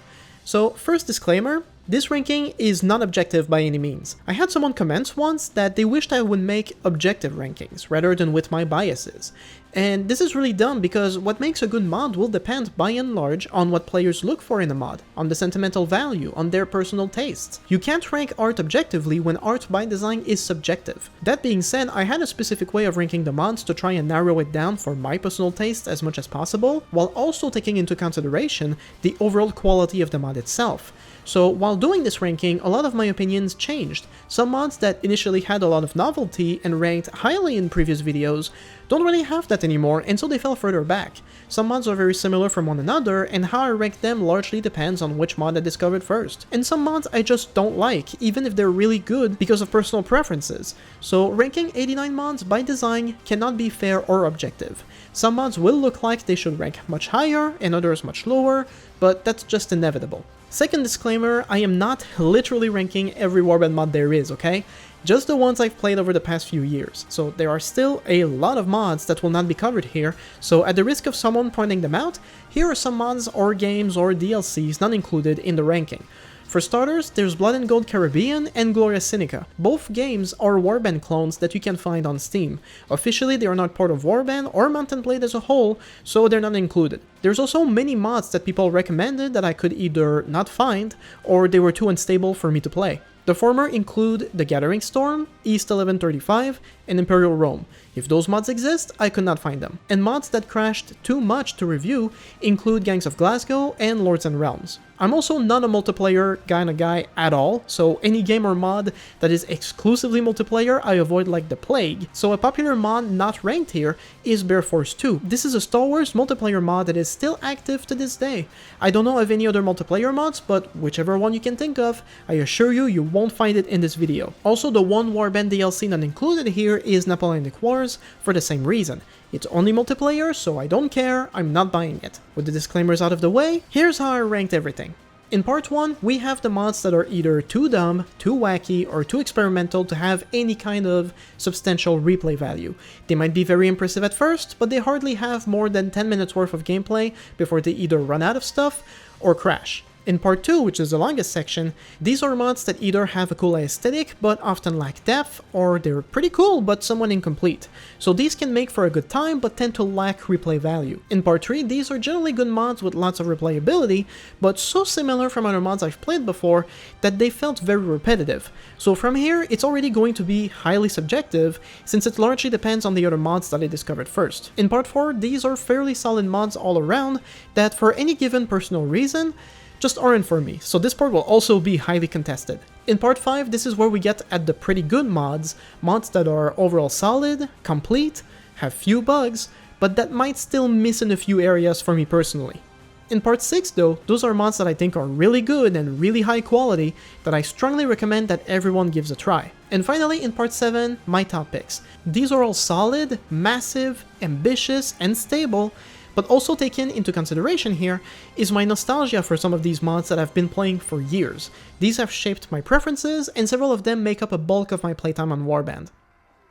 So first disclaimer, this ranking is not objective by any means. I had someone comment once that they wished I would make objective rankings rather than with my biases. And this is really dumb because what makes a good mod will depend by and large on what players look for in a mod, on the sentimental value, on their personal tastes. You can't rank art objectively when art by design is subjective. That being said, I had a specific way of ranking the mods to try and narrow it down for my personal taste as much as possible, while also taking into consideration the overall quality of the mod itself. So while doing this ranking, a lot of my opinions changed. Some mods that initially had a lot of novelty and ranked highly in previous videos don't really have that anymore, and so they fell further back. Some mods are very similar from one another, and how I rank them largely depends on which mod I discovered first. And some mods I just don't like, even if they're really good because of personal preferences. So ranking 89 mods by design cannot be fair or objective. Some mods will look like they should rank much higher, and others much lower, but that's just inevitable. Second disclaimer, I am not literally ranking every Warband mod there is, okay? Just the ones I've played over the past few years. So there are still a lot of mods that will not be covered here, so at the risk of someone pointing them out, here are some mods or games or DLCs not included in the ranking. For starters, there's Blood and Gold Caribbean and Gloria Sinica. Both games are Warband clones that you can find on Steam. Officially, they are not part of Warband or Mountain Blade as a whole, so they're not included. There's also many mods that people recommended that I could either not find, or they were too unstable for me to play. The former include The Gathering Storm, East 1135, and Imperial Rome. If those mods exist, I could not find them. And mods that crashed too much to review include Gangs of Glasgow and Lords and Realms. I'm also not a multiplayer kinda guy at all, so any game or mod that is exclusively multiplayer I avoid like the plague. So a popular mod not ranked here is Bear Force 2. This is a Star Wars multiplayer mod that is still active to this day. I don't know of any other multiplayer mods, but whichever one you can think of, I assure you, you won't find it in this video. Also, the one Warband DLC not included here is Napoleonic Wars for the same reason. It's only multiplayer, so I don't care, I'm not buying it. With the disclaimers out of the way, here's how I ranked everything. In part 1, we have the mods that are either too dumb, too wacky, or too experimental to have any kind of substantial replay value. They might be very impressive at first, but they hardly have more than 10 minutes worth of gameplay before they either run out of stuff or crash. In part 2, which is the longest section, these are mods that either have a cool aesthetic but often lack depth, or they're pretty cool but somewhat incomplete. So these can make for a good time but tend to lack replay value. In part 3, these are generally good mods with lots of replayability, but so similar from other mods I've played before that they felt very repetitive. So from here, it's already going to be highly subjective, since it largely depends on the other mods that I discovered first. In part 4, these are fairly solid mods all around that for any given personal reason, just aren't for me, so this part will also be highly contested. In part 5, this is where we get at the pretty good mods that are overall solid, complete, have few bugs, but that might still miss in a few areas for me personally. In part 6 though, those are mods that I think are really good and really high quality that I strongly recommend that everyone gives a try. And finally, in part 7, my top picks. These are all solid, massive, ambitious, and stable, but also taken into consideration here is my nostalgia for some of these mods that I've been playing for years. These have shaped my preferences, and several of them make up a bulk of my playtime on Warband.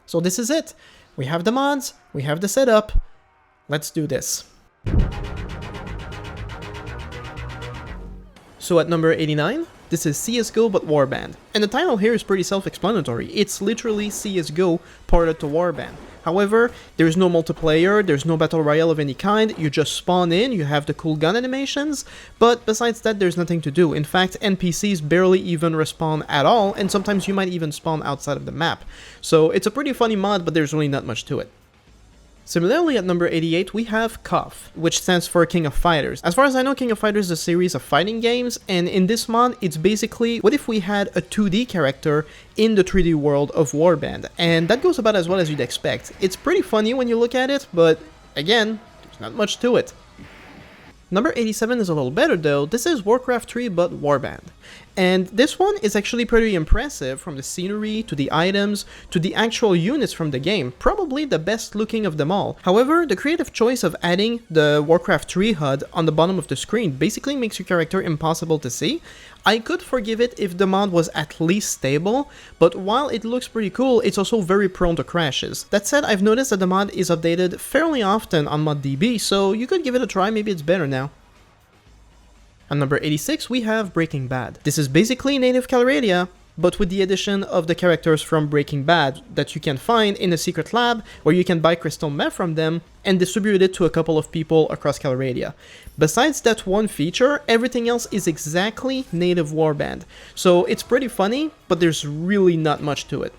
So this is it. We have the mods, we have the setup. Let's do this. So at number 89, this is CSGO but Warband. And the title here is pretty self-explanatory. It's literally CSGO ported to Warband. However, there's no multiplayer, there's no battle royale of any kind, you just spawn in, you have the cool gun animations, but besides that there's nothing to do. In fact, NPCs barely even respawn at all, and sometimes you might even spawn outside of the map. So it's a pretty funny mod, but there's really not much to it. Similarly, at number 88, we have KOF, which stands for King of Fighters. As far as I know, King of Fighters is a series of fighting games, and in this mod, it's basically, what if we had a 2D character in the 3D world of Warband? And that goes about as well as you'd expect. It's pretty funny when you look at it, but again, there's not much to it. Number 87 is a little better though. This is Warcraft 3 but Warband. And this one is actually pretty impressive, from the scenery, to the items, to the actual units from the game, probably the best looking of them all. However, the creative choice of adding the Warcraft 3 HUD on the bottom of the screen basically makes your character impossible to see. I could forgive it if the mod was at least stable, but while it looks pretty cool, it's also very prone to crashes. That said, I've noticed that the mod is updated fairly often on ModDB, so you could give it a try, maybe it's better now. On number 86, we have Breaking Bad. This is basically native Calradia, but with the addition of the characters from Breaking Bad that you can find in a secret lab where you can buy crystal meth from them and distribute it to a couple of people across Calradia. Besides that one feature, everything else is exactly native Warband. So it's pretty funny, but there's really not much to it.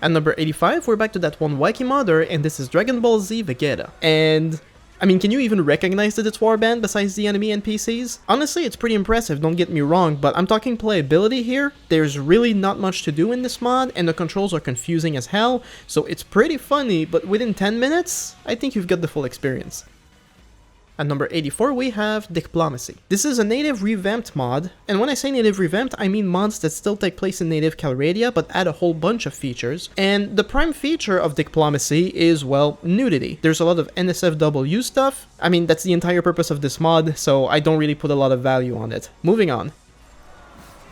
At number 85, we're back to that one wacky modder, and this is Dragon Ball Z Vegeta. And I mean, can you even recognize that it's Warband besides the enemy NPCs? Honestly, it's pretty impressive, don't get me wrong, but I'm talking playability here. There's really not much to do in this mod, and the controls are confusing as hell, so it's pretty funny, but within 10 minutes, I think you've got the full experience. At number 84, we have Diplomacy. This is a native revamped mod, and when I say native revamped, I mean mods that still take place in native Calradia, but add a whole bunch of features. And the prime feature of Diplomacy is, well, nudity. There's a lot of NSFW stuff. I mean, that's the entire purpose of this mod, so I don't really put a lot of value on it. Moving on.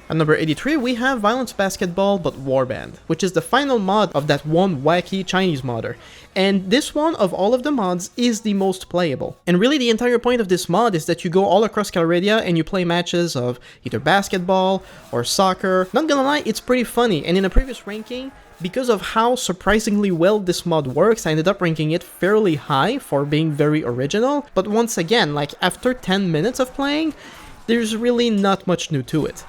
At number 83, we have Violence Basketball but Warband, which is the final mod of that one wacky Chinese modder. And this one, of all of the mods, is the most playable. And really the entire point of this mod is that you go all across Calradia and you play matches of either basketball or soccer. Not gonna lie, it's pretty funny, and in a previous ranking, because of how surprisingly well this mod works, I ended up ranking it fairly high for being very original. But once again, like after 10 minutes of playing, there's really not much new to it.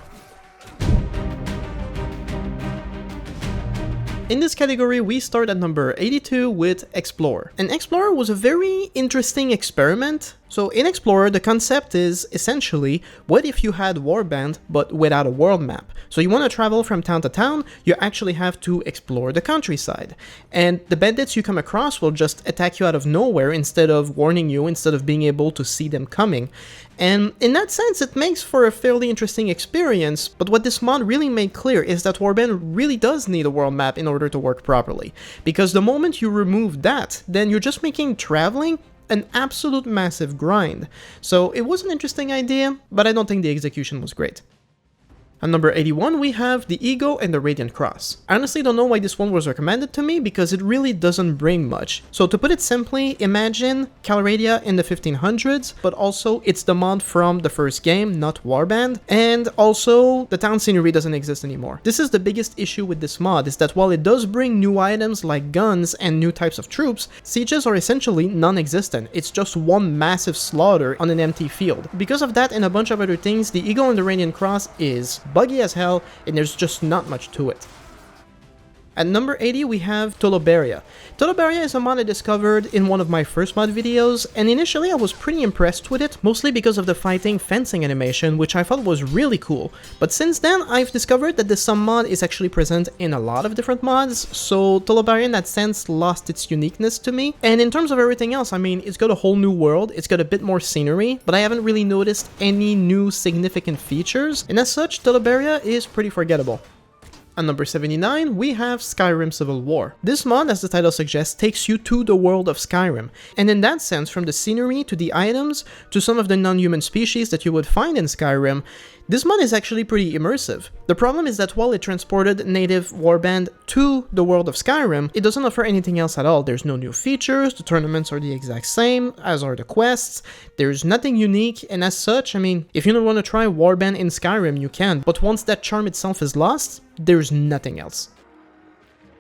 In this category, we start at number 82 with Explorer. And Explorer was a very interesting experiment. So in Explorer, the concept is essentially, what if you had Warband but without a world map? So you want to travel from town to town, you actually have to explore the countryside. And the bandits you come across will just attack you out of nowhere instead of warning you, instead of being able to see them coming. And in that sense, it makes for a fairly interesting experience, but what this mod really made clear is that Warband really does need a world map in order to work properly. Because the moment you remove that, then you're just making traveling an absolute massive grind. So it was an interesting idea, but I don't think the execution was great. At number 81, we have the Ego and the Radiant Cross. I honestly don't know why this one was recommended to me, because it really doesn't bring much. So to put it simply, imagine Calradia in the 1500s, but also it's the mod from the first game, not Warband, and also the town scenery doesn't exist anymore. This is the biggest issue with this mod, is that while it does bring new items like guns and new types of troops, sieges are essentially non-existent. It's just one massive slaughter on an empty field. Because of that and a bunch of other things, the Ego and the Radiant Cross is buggy as hell, and there's just not much to it. At number 80, we have Tolobaria. Tolobaria is a mod I discovered in one of my first mod videos, and initially I was pretty impressed with it, mostly because of the fighting fencing animation, which I thought was really cool. But since then, I've discovered that the sum mod is actually present in a lot of different mods, so Tolobaria in that sense lost its uniqueness to me. And in terms of everything else, I mean, it's got a whole new world, it's got a bit more scenery, but I haven't really noticed any new significant features, and as such, Tolobaria is pretty forgettable. At number 79, we have Skyrim Civil War. This mod, as the title suggests, takes you to the world of Skyrim, and in that sense, from the scenery to the items to some of the non-human species that you would find in Skyrim, this mod is actually pretty immersive. The problem is that while it transported native Warband to the world of Skyrim, it doesn't offer anything else at all. There's no new features, the tournaments are the exact same, as are the quests, there's nothing unique, and as such, I mean, if you don't want to try Warband in Skyrim, you can, but once that charm itself is lost, there's nothing else.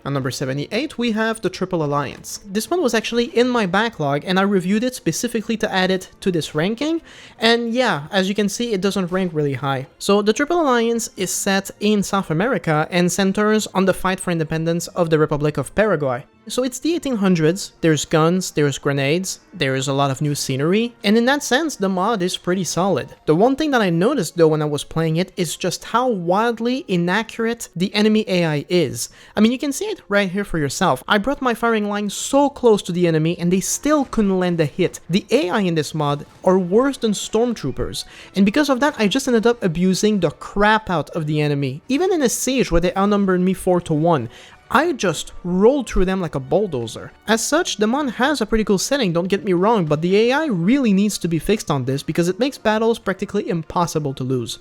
At number 78, we have the Triple Alliance. This one was actually in my backlog, and I reviewed it specifically to add it to this ranking, and yeah, as you can see, it doesn't rank really high. So the Triple Alliance is set in South America and centers on the fight for independence of the Republic of Paraguay. So it's the 1800s, there's guns, there's grenades, there's a lot of new scenery, and in that sense, the mod is pretty solid. The one thing that I noticed though when I was playing it is just how wildly inaccurate the enemy AI is. I mean, you can see it right here for yourself. I brought my firing line so close to the enemy and they still couldn't land a hit. The AI in this mod are worse than stormtroopers, and because of that, I just ended up abusing the crap out of the enemy. Even in a siege where they outnumbered me 4-1, I just rolled through them like a bulldozer. As such, the mod has a pretty cool setting, don't get me wrong, but the AI really needs to be fixed on this because it makes battles practically impossible to lose.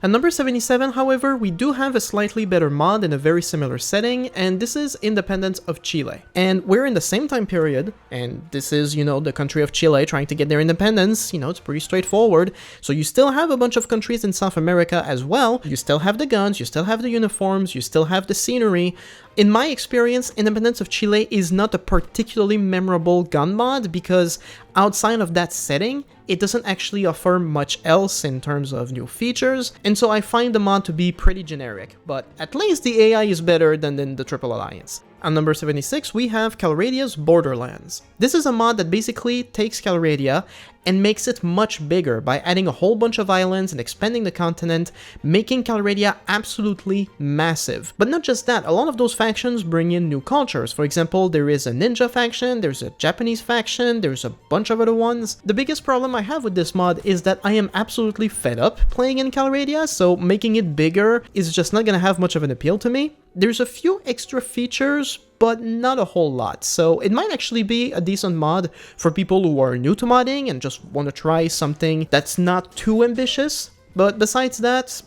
At number 77, however, we do have a slightly better mod in a very similar setting, and this is Independence of Chile. And we're in the same time period, and this is, you know, the country of Chile trying to get their independence, you know, it's pretty straightforward. So you still have a bunch of countries in South America as well, you still have the guns, you still have the uniforms, you still have the scenery. In my experience, Independence of Chile is not a particularly memorable gun mod because outside of that setting, it doesn't actually offer much else in terms of new features, and so I find the mod to be pretty generic, but at least the AI is better than in the Triple Alliance. At number 76, we have Calradia's Borderlands. This is a mod that basically takes Calradia and makes it much bigger by adding a whole bunch of islands and expanding the continent, making Calradia absolutely massive. But not just that, a lot of those factions bring in new cultures. For example, there is a ninja faction, there's a Japanese faction, there's a bunch of other ones. The biggest problem I have with this mod is that I am absolutely fed up playing in Calradia, so making it bigger is just not gonna have much of an appeal to me. There's a few extra features, but not a whole lot, so it might actually be a decent mod for people who are new to modding and just want to try something that's not too ambitious. but besides that,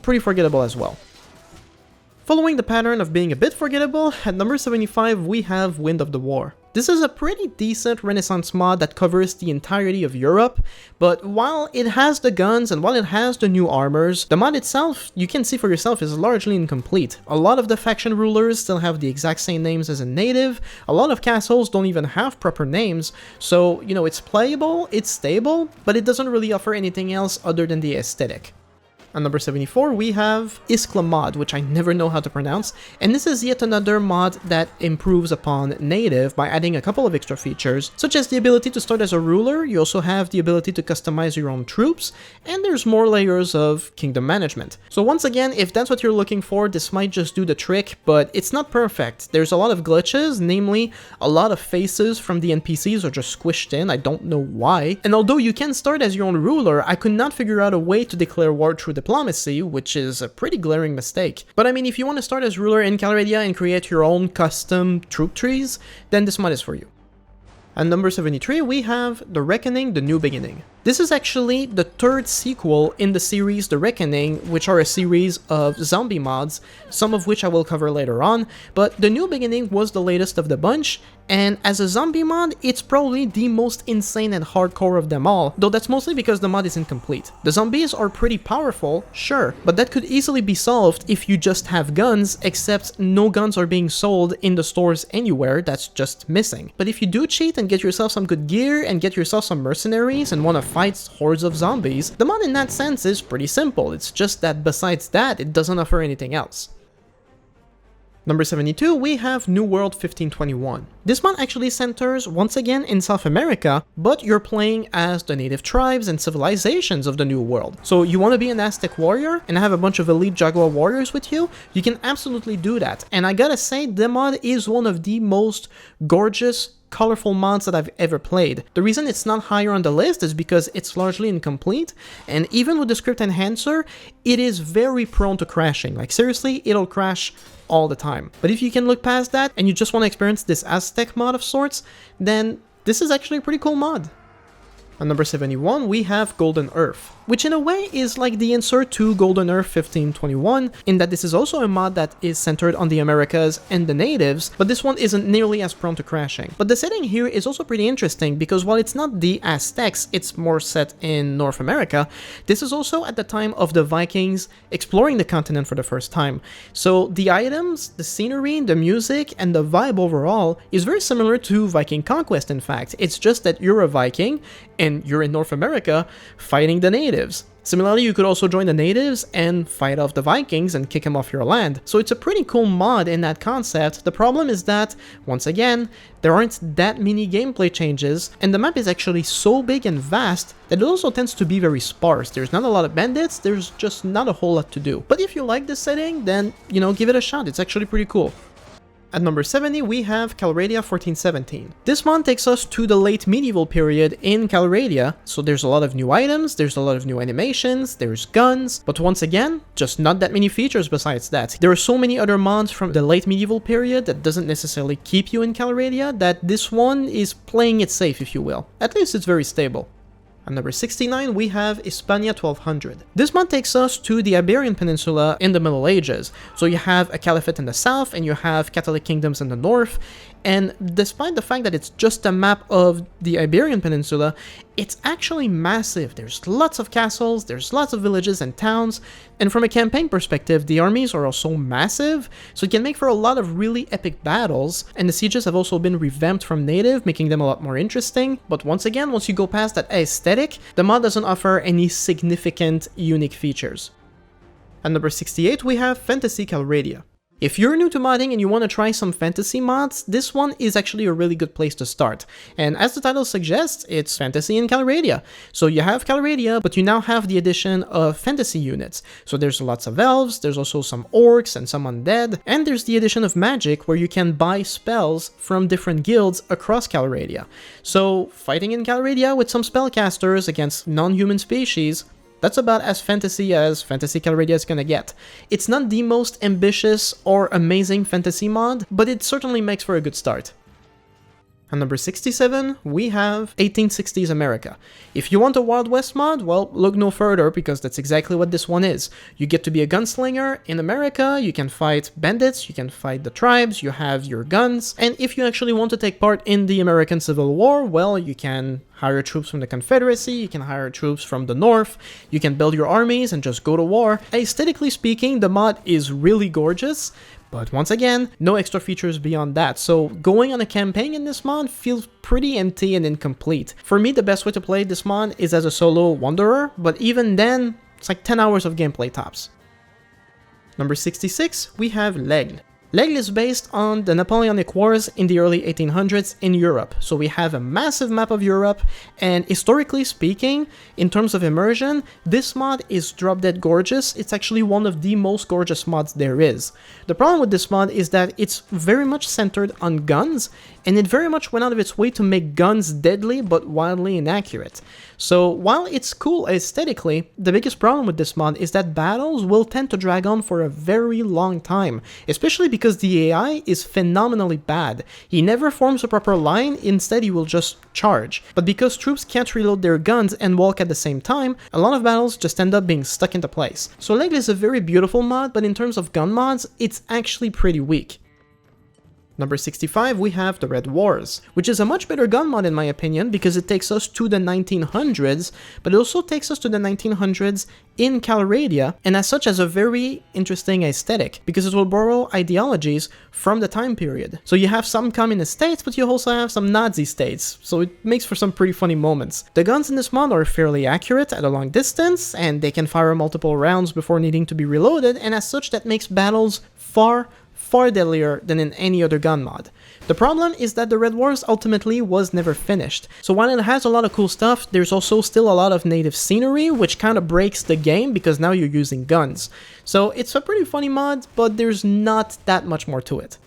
pretty forgettable as well. Following the pattern of being a bit forgettable, at number 75 we have Wind of the War. This is a pretty decent Renaissance mod that covers the entirety of Europe, but while it has the guns and while it has the new armors, the mod itself, you can see for yourself, is largely incomplete. A lot of the faction rulers still have the exact same names as a native, a lot of castles don't even have proper names, so, it's playable, it's stable, but it doesn't really offer anything else other than the aesthetic. On number 74, we have Iskla mod, which I never know how to pronounce, and this is yet another mod that improves upon native by adding a couple of extra features, such as the ability to start as a ruler. You also have the ability to customize your own troops, and there's more layers of kingdom management. So once again, if that's what you're looking for, this might just do the trick, but it's not perfect. There's a lot of glitches, namely, a lot of faces from the NPCs are just squished in, I don't know why, and although you can start as your own ruler, I could not figure out a way to declare war through diplomacy, which is a pretty glaring mistake. But I mean, if you want to start as ruler in Calradia and create your own custom troop trees, then this mod is for you. At number 73, we have The Reckoning, The New Beginning. This is actually the third sequel in the series The Reckoning, which are a series of zombie mods, some of which I will cover later on, but The New Beginning was the latest of the bunch, and as a zombie mod, it's probably the most insane and hardcore of them all, though that's mostly because the mod is incomplete. The zombies are pretty powerful, sure, but that could easily be solved if you just have guns, except no guns are being sold in the stores anywhere, that's just missing. But if you do cheat and get yourself some good gear and get yourself some mercenaries and want to fight hordes of zombies, the mod in that sense is pretty simple, it's just that besides that, it doesn't offer anything else. Number 72, we have New World 1521. This mod actually centers, once again, in South America, but you're playing as the native tribes and civilizations of the New World. So you want to be an Aztec warrior and have a bunch of elite Jaguar warriors with you, you can absolutely do that. And I gotta say, the mod is one of the most gorgeous, colorful mods that I've ever played. The reason it's not higher on the list is because it's largely incomplete, and even with the script enhancer, it is very prone to crashing. Like seriously, it'll crash all the time. But if you can look past that and you just want to experience this Aztec mod of sorts, then this is actually a pretty cool mod. On number 71, we have Golden Earth, which in a way is like the insert to Golden Earth 1521, in that this is also a mod that is centered on the Americas and the natives, but this one isn't nearly as prone to crashing. But the setting here is also pretty interesting, because while it's not the Aztecs, it's more set in North America, this is also at the time of the Vikings exploring the continent for the first time. So the items, the scenery, the music, and the vibe overall is very similar to Viking Conquest, in fact. It's just that you're a Viking, and you're in North America fighting the natives. Similarly, you could also join the natives and fight off the Vikings and kick them off your land. So it's a pretty cool mod in that concept. The problem is that, once again, there aren't that many gameplay changes, and the map is actually so big and vast that it also tends to be very sparse. There's not a lot of bandits, there's just not a whole lot to do. But if you like this setting, then, give it a shot, it's actually pretty cool. At number 70, we have Calradia 1417. This mod takes us to the late medieval period in Calradia, so there's a lot of new items, there's a lot of new animations, there's guns, but once again, just not that many features besides that. There are so many other mods from the late medieval period that doesn't necessarily keep you in Calradia that this one is playing it safe, if you will. At least it's very stable. At number 69, we have Hispania 1200. This mod takes us to the Iberian Peninsula in the Middle Ages. So you have a caliphate in the south, and you have Catholic kingdoms in the north, and despite the fact that it's just a map of the Iberian Peninsula, it's actually massive. There's lots of castles, there's lots of villages and towns, and from a campaign perspective, the armies are also massive, so it can make for a lot of really epic battles, and the sieges have also been revamped from native, making them a lot more interesting. But once again, once you go past that aesthetic, the mod doesn't offer any significant unique features. At number 68, we have Fantasy Calradia. If you're new to modding and you want to try some fantasy mods, this one is actually a really good place to start. And as the title suggests, it's fantasy in Calradia. So you have Calradia, but you now have the addition of fantasy units. So there's lots of elves, there's also some orcs and some undead, and there's the addition of magic where you can buy spells from different guilds across Calradia. So fighting in Calradia with some spellcasters against non-human species, that's about as Fantasy Calradia is gonna get. It's not the most ambitious or amazing fantasy mod, but it certainly makes for a good start. And number 67, we have 1860s America. If you want a Wild West mod, well, look no further, because that's exactly what this one is. You get to be a gunslinger in America, you can fight bandits, you can fight the tribes, you have your guns, and if you actually want to take part in the American Civil War, well, you can hire troops from the Confederacy, you can hire troops from the North, you can build your armies and just go to war. Aesthetically speaking, the mod is really gorgeous, but once again, no extra features beyond that, so going on a campaign in this mod feels pretty empty and incomplete. For me, the best way to play this mod is as a solo wanderer, but even then, it's like 10 hours of gameplay tops. Number 66, we have L'Aigle. L'Aigle is based on the Napoleonic Wars in the early 1800s in Europe, so we have a massive map of Europe, and historically speaking, in terms of immersion, this mod is drop dead gorgeous. It's actually one of the most gorgeous mods there is. The problem with this mod is that it's very much centered on guns, and it very much went out of its way to make guns deadly but wildly inaccurate. So while it's cool aesthetically, the biggest problem with this mod is that battles will tend to drag on for a very long time, especially because the AI is phenomenally bad. He never forms a proper line, instead he will just charge. But because troops can't reload their guns and walk at the same time, a lot of battles just end up being stuck into place. So L'Aigle is a very beautiful mod, but in terms of gun mods, it's actually pretty weak. Number 65, we have the Red Wars, which is a much better gun mod in my opinion, because it takes us to the 1900s, but it also takes us to the 1900s in Calradia, and as such has a very interesting aesthetic, because it will borrow ideologies from the time period. So you have some communist states, but you also have some Nazi states, so it makes for some pretty funny moments. The guns in this mod are fairly accurate at a long distance, and they can fire multiple rounds before needing to be reloaded, and as such that makes battles far deadlier than in any other gun mod. The problem is that the Red Wars ultimately was never finished. So while it has a lot of cool stuff, there's also still a lot of native scenery, which kind of breaks the game because now you're using guns. So it's a pretty funny mod, but there's not that much more to it.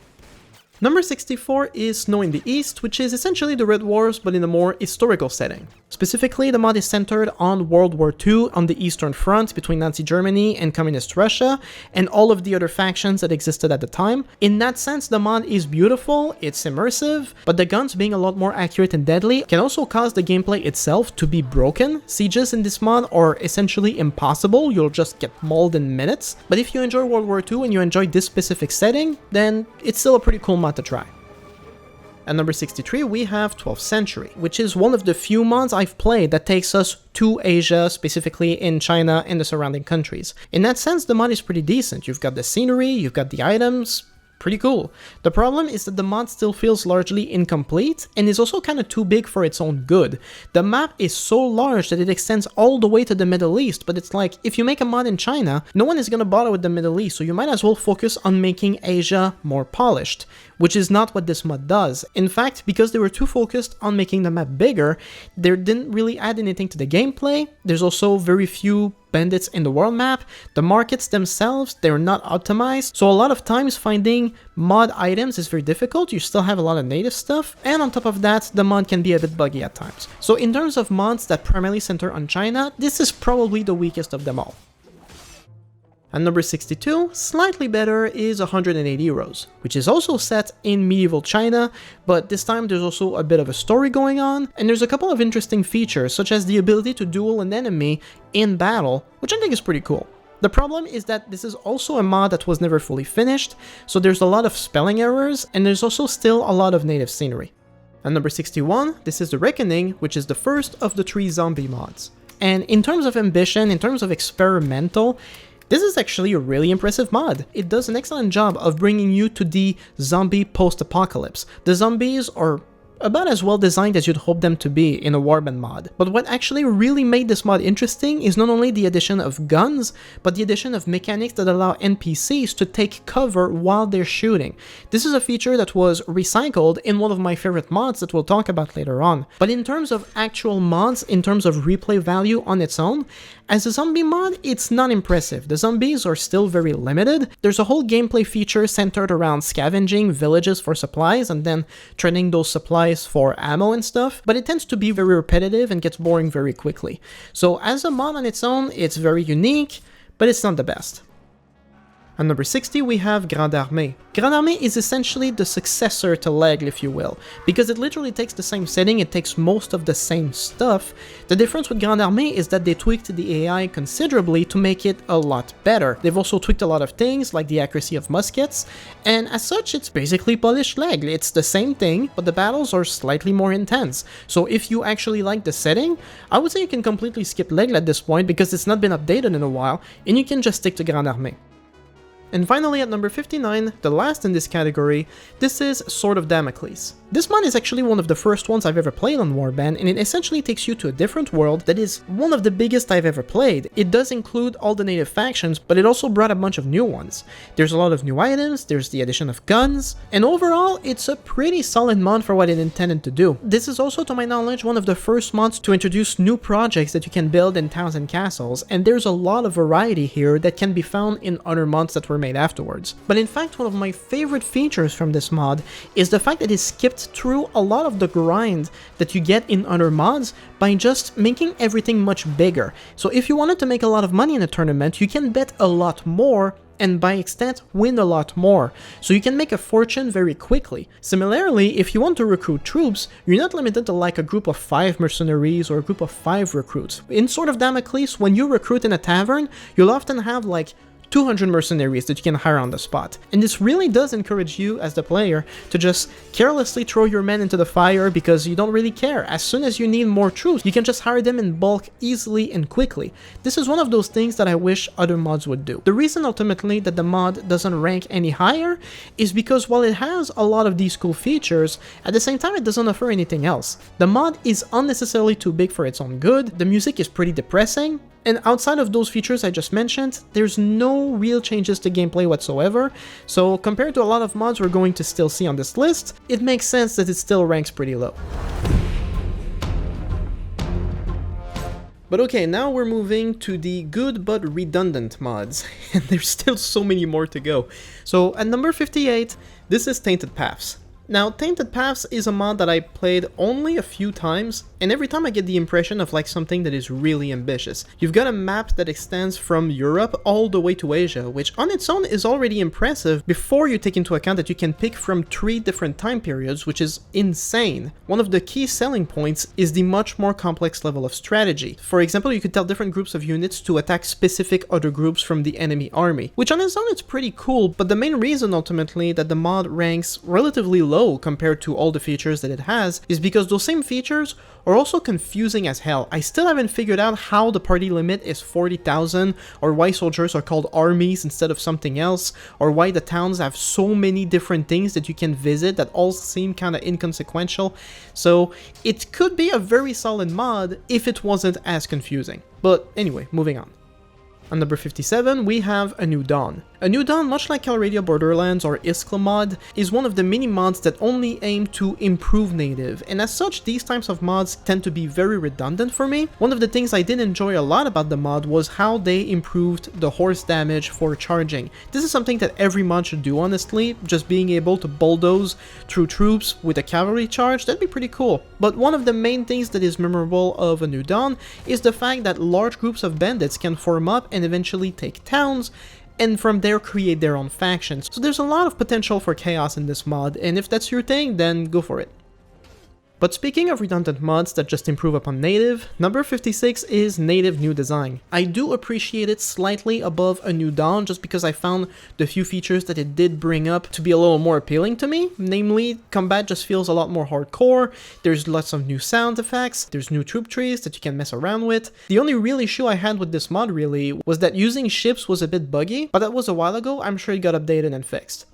Number 64 is Snow in the East, which is essentially the Red Wars but in a more historical setting. Specifically, the mod is centered on World War II on the Eastern Front between Nazi Germany and Communist Russia, and all of the other factions that existed at the time. In that sense, the mod is beautiful, it's immersive, but the guns being a lot more accurate and deadly can also cause the gameplay itself to be broken. Sieges in this mod are essentially impossible, you'll just get mauled in minutes. But if you enjoy World War II and you enjoy this specific setting, then it's still a pretty cool mod to try. At number 63, we have 12th Century, which is one of the few mods I've played that takes us to Asia, specifically in China and the surrounding countries. In that sense, the mod is pretty decent. You've got the scenery, you've got the items, pretty cool. The problem is that the mod still feels largely incomplete and is also kind of too big for its own good. The map is so large that it extends all the way to the Middle East, but it's like, if you make a mod in China, no one is gonna bother with the Middle East, so you might as well focus on making Asia more polished, which is not what this mod does. In fact, because they were too focused on making the map bigger, they didn't really add anything to the gameplay. There's also very few bandits in the world map. The markets themselves, they're not optimized, so a lot of times finding mod items is very difficult. You still have a lot of native stuff, and on top of that, the mod can be a bit buggy at times. So in terms of mods that primarily center on China, this is probably the weakest of them all. And number 62, slightly better, is 180 Heroes, which is also set in medieval China, but this time there's also a bit of a story going on, and there's a couple of interesting features, such as the ability to duel an enemy in battle, which I think is pretty cool. The problem is that this is also a mod that was never fully finished, so there's a lot of spelling errors, and there's also still a lot of native scenery. And number 61, this is The Reckoning, which is the first of the 3 zombie mods. And in terms of ambition, in terms of experimental, this is actually a really impressive mod. It does an excellent job of bringing you to the zombie post-apocalypse. The zombies are about as well designed as you'd hope them to be in a Warband mod. But what actually really made this mod interesting is not only the addition of guns, but the addition of mechanics that allow NPCs to take cover while they're shooting. This is a feature that was recycled in one of my favorite mods that we'll talk about later on. But in terms of actual mods, in terms of replay value on its own, as a zombie mod, it's not impressive. The zombies are still very limited. There's a whole gameplay feature centered around scavenging villages for supplies and then trading those supplies for ammo and stuff, but it tends to be very repetitive and gets boring very quickly. So as a mod on its own, it's very unique, but it's not the best. On number 60, we have Grande Armée. Grande Armée is essentially the successor to L'Aigle, if you will, because it literally takes the same setting, it takes most of the same stuff. The difference with Grande Armée is that they tweaked the AI considerably to make it a lot better. They've also tweaked a lot of things, like the accuracy of muskets, and as such, it's basically polished L'Aigle. It's the same thing, but the battles are slightly more intense. So if you actually like the setting, I would say you can completely skip L'Aigle at this point because it's not been updated in a while, and you can just stick to Grande Armée. And finally, at number 59, the last in this category, this is Sword of Damocles. This mod is actually one of the first ones I've ever played on Warband, and it essentially takes you to a different world that is one of the biggest I've ever played. It does include all the native factions, but it also brought a bunch of new ones. There's a lot of new items, there's the addition of guns, and overall, it's a pretty solid mod for what it intended to do. This is also, to my knowledge, one of the first mods to introduce new projects that you can build in towns and castles, and there's a lot of variety here that can be found in other mods that were made afterwards. But in fact, one of my favorite features from this mod is the fact that it skipped through a lot of the grind that you get in other mods by just making everything much bigger. So if you wanted to make a lot of money in a tournament, you can bet a lot more and by extent win a lot more, so you can make a fortune very quickly. Similarly, if you want to recruit troops, you're not limited to like a group of 5 mercenaries or a group of 5 recruits. In Sword of Damocles, when you recruit in a tavern, you'll often have like 200 mercenaries that you can hire on the spot. And this really does encourage you as the player to just carelessly throw your men into the fire because you don't really care. As soon as you need more troops, you can just hire them in bulk easily and quickly. This is one of those things that I wish other mods would do. The reason ultimately that the mod doesn't rank any higher is because while it has a lot of these cool features, at the same time it doesn't offer anything else. The mod is unnecessarily too big for its own good, the music is pretty depressing, and outside of those features I just mentioned, there's no real changes to gameplay whatsoever, so compared to a lot of mods we're going to still see on this list, it makes sense that it still ranks pretty low. But okay, now we're moving to the good but redundant mods, and there's still so many more to go. So at number 58, this is Tainted Paths. Now, Tainted Paths is a mod that I played only a few times, and every time I get the impression of like something that is really ambitious. You've got a map that extends from Europe all the way to Asia, which on its own is already impressive before you take into account that you can pick from 3 different time periods, which is insane. One of the key selling points is the much more complex level of strategy. For example, you could tell different groups of units to attack specific other groups from the enemy army, which on its own is pretty cool, but the main reason ultimately that the mod ranks relatively low compared to all the features that it has is because those same features are also confusing as hell. I still haven't figured out how the party limit is 40,000, or why soldiers are called armies instead of something else, or why the towns have so many different things that you can visit that all seem kind of inconsequential. So it could be a very solid mod if it wasn't as confusing. But anyway, moving on. On number 57, we have A New Dawn. A New Dawn, much like Calradia Borderlands or Iskla mod, is one of the mini mods that only aim to improve native, and as such these types of mods tend to be very redundant for me. One of the things I did enjoy a lot about the mod was how they improved the horse damage for charging. This is something that every mod should do, honestly, just being able to bulldoze through troops with a cavalry charge, that'd be pretty cool. But one of the main things that is memorable of A New Dawn is the fact that large groups of bandits can form up and eventually take towns, and from there create their own factions. So there's a lot of potential for chaos in this mod, and if that's your thing, then go for it. But speaking of redundant mods that just improve upon native, number 56 is Native New Design. I do appreciate it slightly above A New Dawn just because I found the few features that it did bring up to be a little more appealing to me. Namely, combat just feels a lot more hardcore, there's lots of new sound effects, there's new troop trees that you can mess around with. The only real issue I had with this mod really was that using ships was a bit buggy, but that was a while ago, I'm sure it got updated and fixed.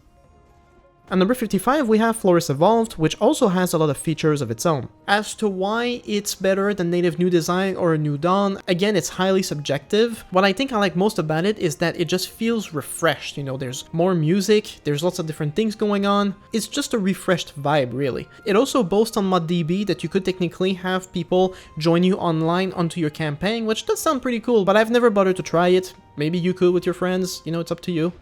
At number 55, we have Flores Evolved, which also has a lot of features of its own. As to why it's better than Native New Design or A New Dawn, again, it's highly subjective. What I think I like most about it is that it just feels refreshed, you know, there's more music, there's lots of different things going on. It's just a refreshed vibe, really. It also boasts on ModDB that you could technically have people join you online onto your campaign, which does sound pretty cool, but I've never bothered to try it. Maybe you could with your friends, you know, it's up to you.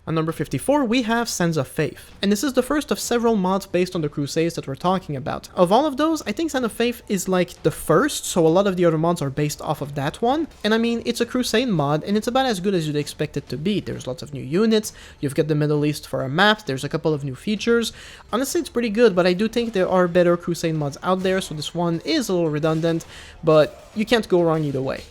On number 54, we have Sands of Faith, and this is the first of several mods based on the Crusades that we're talking about. Of all of those, I think Sands of Faith is like the first, so a lot of the other mods are based off of that one, and I mean, it's a Crusade mod, and it's about as good as you'd expect it to be. There's lots of new units, you've got the Middle East for a map, there's a couple of new features. Honestly, it's pretty good, but I do think there are better Crusade mods out there, so this one is a little redundant, but you can't go wrong either way.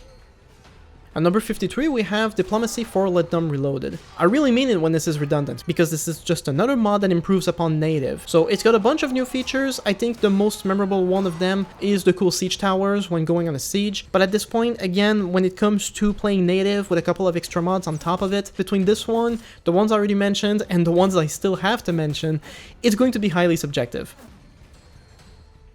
At number 53, we have Diplomacy for Ledum Reloaded. I really mean it when this is redundant, because this is just another mod that improves upon native. So it's got a bunch of new features. I think the most memorable one of them is the cool siege towers when going on a siege. But at this point, again, when it comes to playing native with a couple of extra mods on top of it, between this one, the ones I already mentioned, and the ones I still have to mention, it's going to be highly subjective.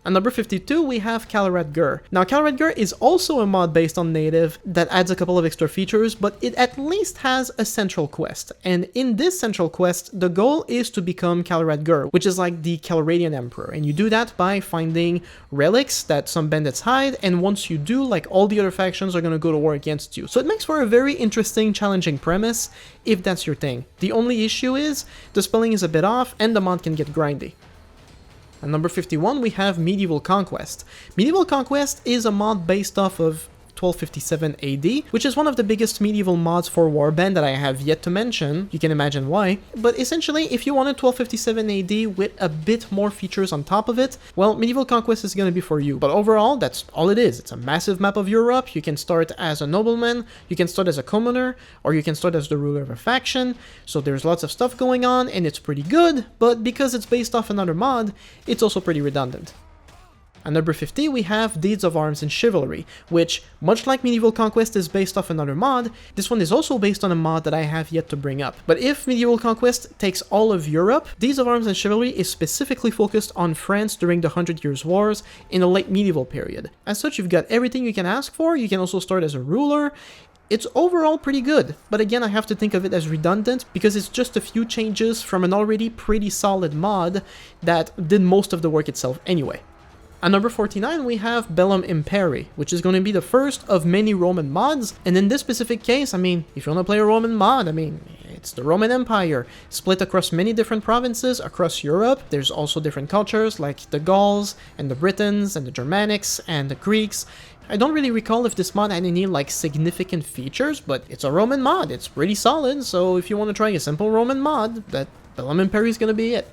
At number 52, we have Kalarat Gur. Now, Kalarat Gur is also a mod based on native that adds a couple of extra features, but it at least has a central quest. And in this central quest, the goal is to become Kalarat Gur, which is like the Calradian Emperor. And you do that by finding relics that some bandits hide, and once you do, like, all the other factions are going to go to war against you. So it makes for a very interesting, challenging premise, if that's your thing. The only issue is, the spelling is a bit off, and the mod can get grindy. At number 51, we have Medieval Conquest. Medieval Conquest is a mod based off of 1257 AD, which is one of the biggest medieval mods for Warband that I have yet to mention. You can imagine why. But essentially, if you wanted 1257 AD with a bit more features on top of it, well, Medieval Conquest is going to be for you. But overall, that's all it is. It's a massive map of Europe. You can start as a nobleman, you can start as a commoner, or you can start as the ruler of a faction. So there's lots of stuff going on, and it's pretty good, but because it's based off another mod, it's also pretty redundant. At number 50, we have Deeds of Arms and Chivalry, which, much like Medieval Conquest is based off another mod, this one is also based on a mod that I have yet to bring up. But if Medieval Conquest takes all of Europe, Deeds of Arms and Chivalry is specifically focused on France during the 100 Years' Wars in the late medieval period. As such, you've got everything you can ask for. You can also start as a ruler. It's overall pretty good, but again, I have to think of it as redundant because it's just a few changes from an already pretty solid mod that did most of the work itself anyway. At number 49, we have Bellum Imperi, which is going to be the first of many Roman mods, and in this specific case, I mean, if you want to play a Roman mod, I mean, it's the Roman Empire, split across many different provinces across Europe. There's also different cultures, like the Gauls, and the Britons, and the Germanics, and the Greeks. I don't really recall if this mod had any, like, significant features, but it's a Roman mod, it's pretty solid, so if you want to try a simple Roman mod, that Bellum Imperi is going to be it.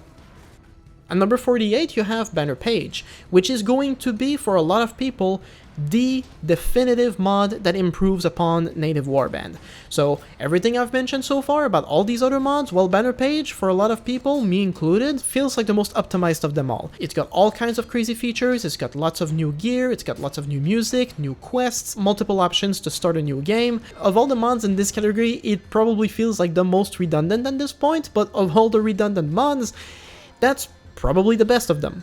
At number 48, you have Banner Page, which is going to be, for a lot of people, the definitive mod that improves upon native Warband. So everything I've mentioned so far about all these other mods, well, Banner Page, for a lot of people, me included, feels like the most optimized of them all. It's got all kinds of crazy features, it's got lots of new gear, it's got lots of new music, new quests, multiple options to start a new game. Of all the mods in this category, it probably feels like the most redundant at this point, but of all the redundant mods, that's probably the best of them.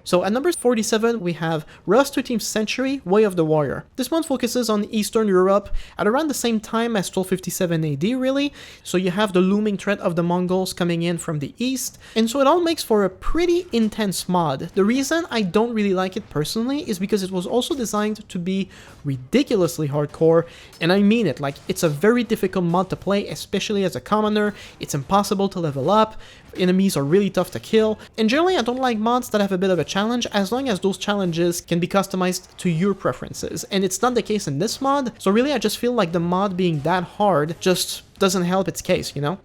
So at number 47, we have Rust 13th Century Way of the Warrior. This one focuses on Eastern Europe at around the same time as 1257 AD, really. So you have the looming threat of the Mongols coming in from the east, and so it all makes for a pretty intense mod. The reason I don't really like it personally is because it was also designed to be ridiculously hardcore, and I mean it. Like, it's a very difficult mod to play, especially as a commoner. It's impossible to level up. Enemies are really tough to kill, and generally I don't like mods that have a bit of a challenge as long as those challenges can be customized to your preferences, and it's not the case in this mod, so really I just feel like the mod being that hard just doesn't help its case, you know?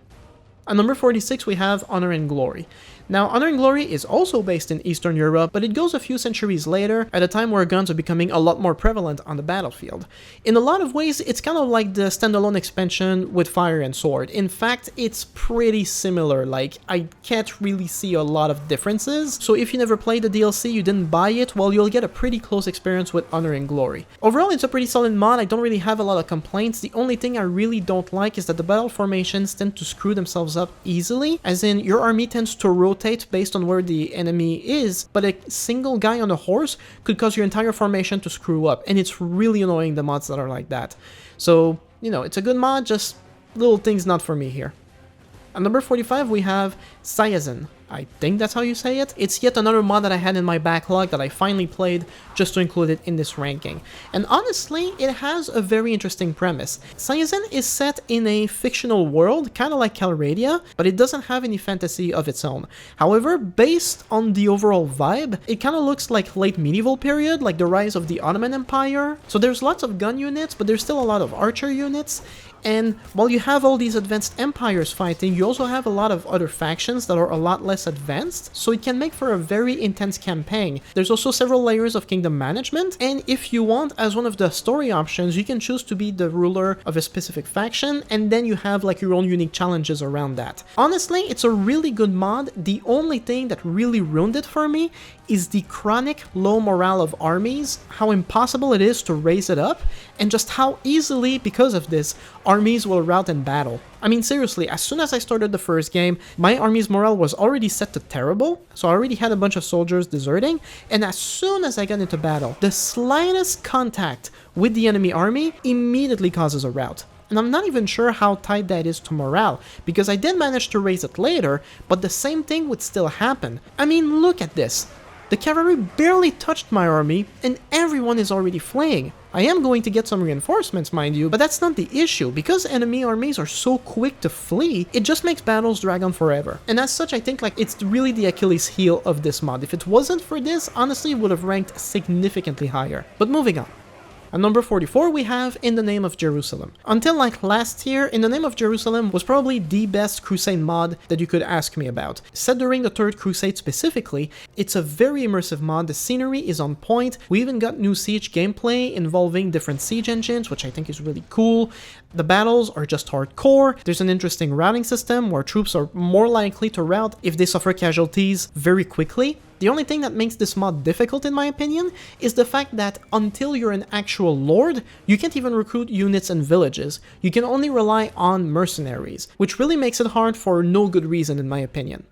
At number 46, we have Honor and Glory. Now, Honor and Glory is also based in Eastern Europe, but it goes a few centuries later, at a time where guns are becoming a lot more prevalent on the battlefield. In a lot of ways, it's kind of like the standalone expansion with Fire and Sword. In fact, it's pretty similar, like, I can't really see a lot of differences, so if you never played the DLC, you didn't buy it, well, you'll get a pretty close experience with Honor and Glory. Overall, it's a pretty solid mod. I don't really have a lot of complaints. The only thing I really don't like is that the battle formations tend to screw themselves up easily, as in, your army tends to rotate based on where the enemy is, but a single guy on a horse could cause your entire formation to screw up, and it's really annoying, the mods that are like that. So, you know, it's a good mod, just little things not for me here. At number 45, we have Sayazin. I think that's how you say it. It's yet another mod that I had in my backlog that I finally played just to include it in this ranking. And honestly, it has a very interesting premise. Sayazen is set in a fictional world, kind of like Calradia, but it doesn't have any fantasy of its own. However, based on the overall vibe, it kind of looks like late medieval period, like the rise of the Ottoman Empire. So there's lots of gun units, but there's still a lot of archer units. And while you have all these advanced empires fighting, you also have a lot of other factions that are a lot less advanced, so it can make for a very intense campaign. There's also several layers of kingdom management, and if you want, as one of the story options, you can choose to be the ruler of a specific faction, and then you have like your own unique challenges around that. Honestly, it's a really good mod. The only thing that really ruined it for me is the chronic low morale of armies, how impossible it is to raise it up, and just how easily, because of this, armies will rout in battle. I mean, seriously, as soon as I started the first game, my army's morale was already set to terrible, so I already had a bunch of soldiers deserting, and as soon as I got into battle, the slightest contact with the enemy army immediately causes a rout. And I'm not even sure how tied that is to morale, because I did manage to raise it later, but the same thing would still happen. I mean, look at this. The cavalry barely touched my army, and everyone is already fleeing. I am going to get some reinforcements, mind you, but that's not the issue. Because enemy armies are so quick to flee, it just makes battles drag on forever. And as such, I think like it's really the Achilles heel of this mod. If it wasn't for this, honestly, it would have ranked significantly higher. But moving on. At number 44, we have In the Name of Jerusalem. Until like last year, In the Name of Jerusalem was probably the best Crusade mod that you could ask me about. Set during the Third Crusade specifically, it's a very immersive mod, the scenery is on point, we even got new siege gameplay involving different siege engines, which I think is really cool. The battles are just hardcore, there's an interesting routing system where troops are more likely to rout if they suffer casualties very quickly. The only thing that makes this mod difficult, in my opinion, is the fact that until you're an actual lord, you can't even recruit units and villages. You can only rely on mercenaries, which really makes it hard for no good reason, in my opinion.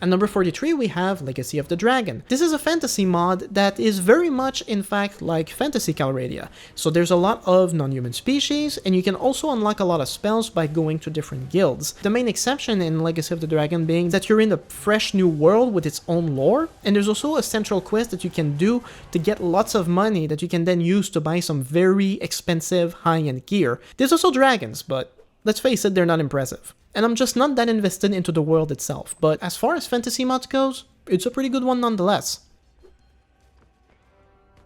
At number 43, we have Legacy of the Dragon. This is a fantasy mod that is very much, in fact, like Fantasy Calradia. So there's a lot of non-human species, and you can also unlock a lot of spells by going to different guilds. The main exception in Legacy of the Dragon being that you're in a fresh new world with its own lore, and there's also a central quest that you can do to get lots of money that you can then use to buy some very expensive high-end gear. There's also dragons, but let's face it, they're not impressive. And I'm just not that invested into the world itself, but as far as fantasy mods goes, it's a pretty good one nonetheless.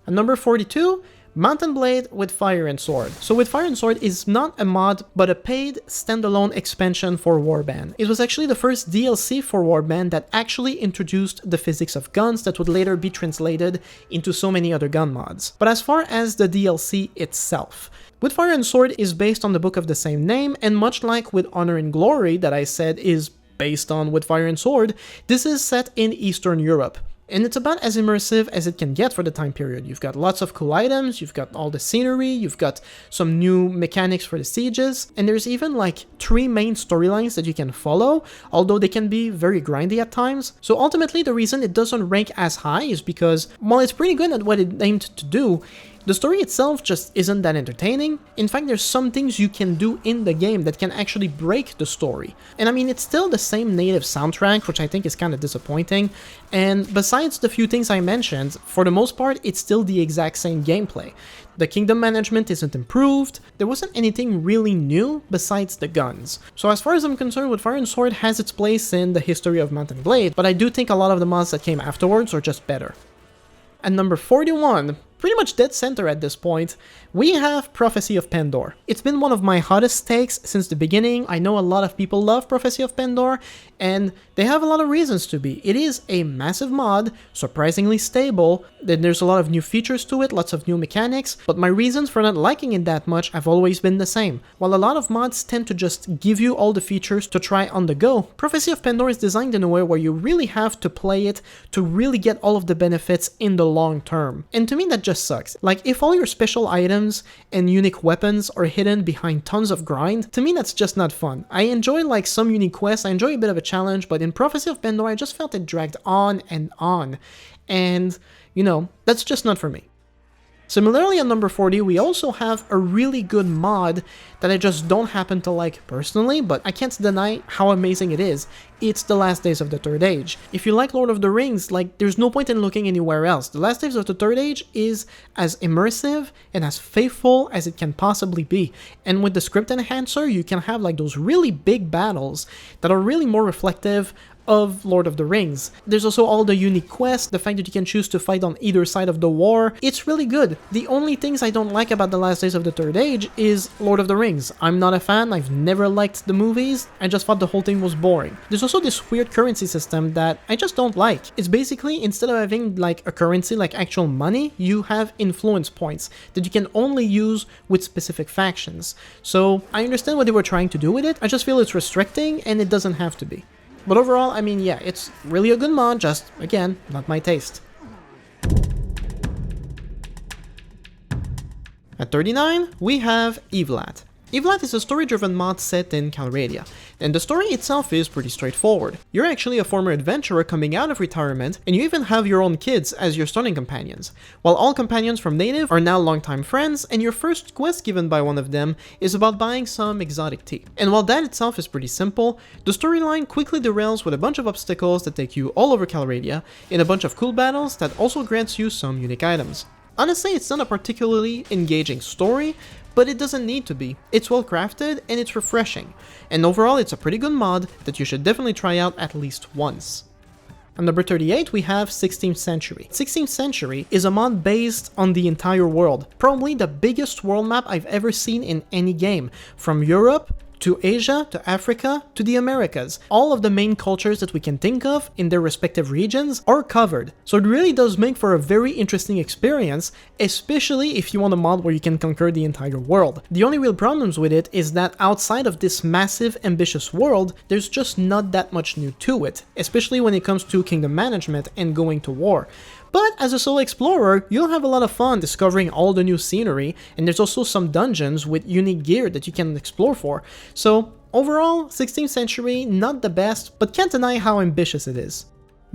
At number 42, Mountain Blade with Fire and Sword. So with Fire and Sword is not a mod, but a paid standalone expansion for Warband. It was actually the first DLC for Warband that actually introduced the physics of guns that would later be translated into so many other gun mods. But as far as the DLC itself, With Fire and Sword is based on the book of the same name, and much like with Honor and Glory that I said is based on With Fire and Sword, this is set in Eastern Europe. And it's about as immersive as it can get for the time period. You've got lots of cool items, you've got all the scenery, you've got some new mechanics for the sieges, and there's even like 3 main storylines that you can follow, although they can be very grindy at times. So ultimately the reason it doesn't rank as high is because, while it's pretty good at what it aimed to do, the story itself just isn't that entertaining. In fact, there's some things you can do in the game that can actually break the story. And I mean, it's still the same native soundtrack, which I think is kind of disappointing. And besides the few things I mentioned, for the most part, it's still the exact same gameplay. The kingdom management isn't improved, there wasn't anything really new besides the guns. So as far as I'm concerned, With Fire and Sword has its place in the history of Mountain Blade, but I do think a lot of the mods that came afterwards are just better. At number 41, pretty much dead center at this point, we have Prophecy of Pandora. It's been one of my hottest takes since the beginning. I know a lot of people love Prophecy of Pandora, and they have a lot of reasons to be. It is a massive mod, surprisingly stable, then there's a lot of new features to it, lots of new mechanics, but my reasons for not liking it that much have always been the same. While a lot of mods tend to just give you all the features to try on the go, Prophecy of Pandora is designed in a way where you really have to play it to really get all of the benefits in the long term. And to me that just sucks. Like, if all your special items and unique weapons are hidden behind tons of grind, to me that's just not fun. I enjoy like some unique quests, I enjoy a bit of a challenge, but in Prophecy of Pandora I just felt it dragged on, and you know, that's just not for me. Similarly, at number 40, we also have a really good mod that I just don't happen to like personally, but I can't deny how amazing it is. it's The Last Days of the Third Age. If you like Lord of the Rings, like, there's no point in looking anywhere else. The Last Days of the Third Age is as immersive and as faithful as it can possibly be. And with the script enhancer, you can have like those really big battles that are really more reflective of Lord of the Rings. There's also all the unique quests, the fact that you can choose to fight on either side of the war. It's really good. The only things I don't like about The Last Days of the Third Age is Lord of the Rings. I'm not a fan, I've never liked the movies, I just thought the whole thing was boring. There's also this weird currency system that I just don't like. It's basically, instead of having like a currency like actual money, you have influence points that you can only use with specific factions. So I understand what they were trying to do with it, I just feel it's restricting and it doesn't have to be. But overall, I mean, yeah, it's really a good mod, just, again, not my taste. At 39, we have Evlat. Evlat is a story-driven mod set in Calradia, and the story itself is pretty straightforward. You're actually a former adventurer coming out of retirement, and you even have your own kids as your starting companions, while all companions from Native are now longtime friends, and your first quest given by one of them is about buying some exotic tea. And while that itself is pretty simple, the storyline quickly derails with a bunch of obstacles that take you all over Calradia, in a bunch of cool battles that also grants you some unique items. Honestly, it's not a particularly engaging story, but it doesn't need to be. It's well crafted and it's refreshing, and overall it's a pretty good mod that you should definitely try out at least once. On number 38 we have 16th Century. 16th Century is a mod based on the entire world, probably the biggest world map I've ever seen in any game, from Europe to Asia, to Africa, to the Americas. All of the main cultures that we can think of in their respective regions are covered. So it really does make for a very interesting experience, especially if you want a mod where you can conquer the entire world. The only real problems with it is that outside of this massive, ambitious world, there's just not that much new to it, especially when it comes to kingdom management and going to war. But as a solo explorer, you'll have a lot of fun discovering all the new scenery, and there's also some dungeons with unique gear that you can explore for. So overall, 16th Century, not the best, but can't deny how ambitious it is.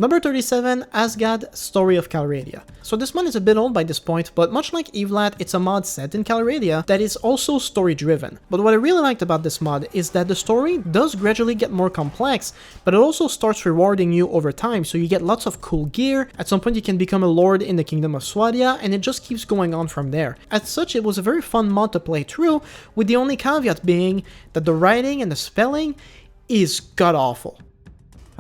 Number 37, Asgad, Story of Calradia. So this mod is a bit old by this point, but much like Evlat, it's a mod set in Calradia that is also story-driven. But what I really liked about this mod is that the story does gradually get more complex, but it also starts rewarding you over time, so you get lots of cool gear. At some point you can become a lord in the Kingdom of Swadia, and it just keeps going on from there. As such, it was a very fun mod to play through, with the only caveat being that the writing and the spelling is god-awful.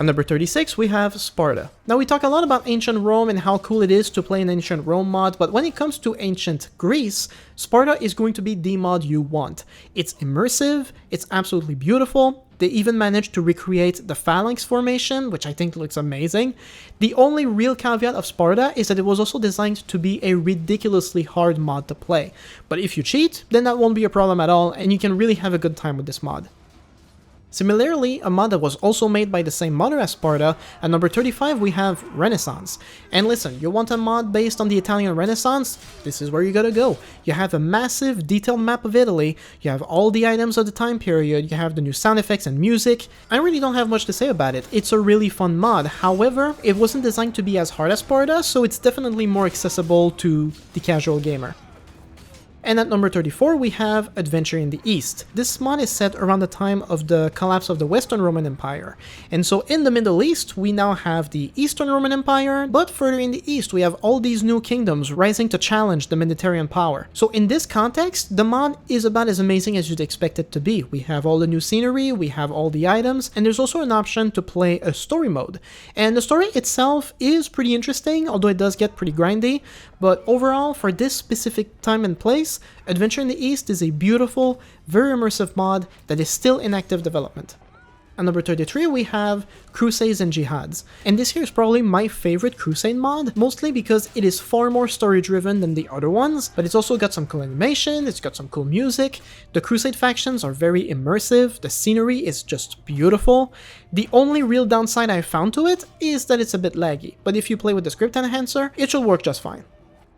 At number 36, we have Sparta. Now we talk a lot about ancient Rome and how cool it is to play an ancient Rome mod, but when it comes to ancient Greece, Sparta is going to be the mod you want. It's immersive, it's absolutely beautiful, they even managed to recreate the phalanx formation, which I think looks amazing. The only real caveat of Sparta is that it was also designed to be a ridiculously hard mod to play. But if you cheat, then that won't be a problem at all, and you can really have a good time with this mod. Similarly, a mod that was also made by the same modder as Sparta, at number 35 we have Renaissance. And listen, you want a mod based on the Italian Renaissance? This is where you gotta go. You have a massive detailed map of Italy, you have all the items of the time period, you have the new sound effects and music. I really don't have much to say about it. It's a really fun mod. However, it wasn't designed to be as hard as Sparta, so it's definitely more accessible to the casual gamer. And at number 34 we have Adventure in the East. This mod is set around the time of the collapse of the Western Roman Empire. And so in the Middle East we now have the Eastern Roman Empire, but further in the east we have all these new kingdoms rising to challenge the Mediterranean power. So in this context, the mod is about as amazing as you'd expect it to be. We have all the new scenery, we have all the items, and there's also an option to play a story mode. And the story itself is pretty interesting, although it does get pretty grindy, but overall, for this specific time and place, Adventure in the East is a beautiful, very immersive mod that is still in active development. At number 33 we have Crusades and Jihads, and this here is probably my favorite Crusade mod, mostly because it is far more story driven than the other ones, but it's also got some cool animation, it's got some cool music, the Crusade factions are very immersive, the scenery is just beautiful. The only real downside I've found to it is that it's a bit laggy, but if you play with the script enhancer, it should work just fine.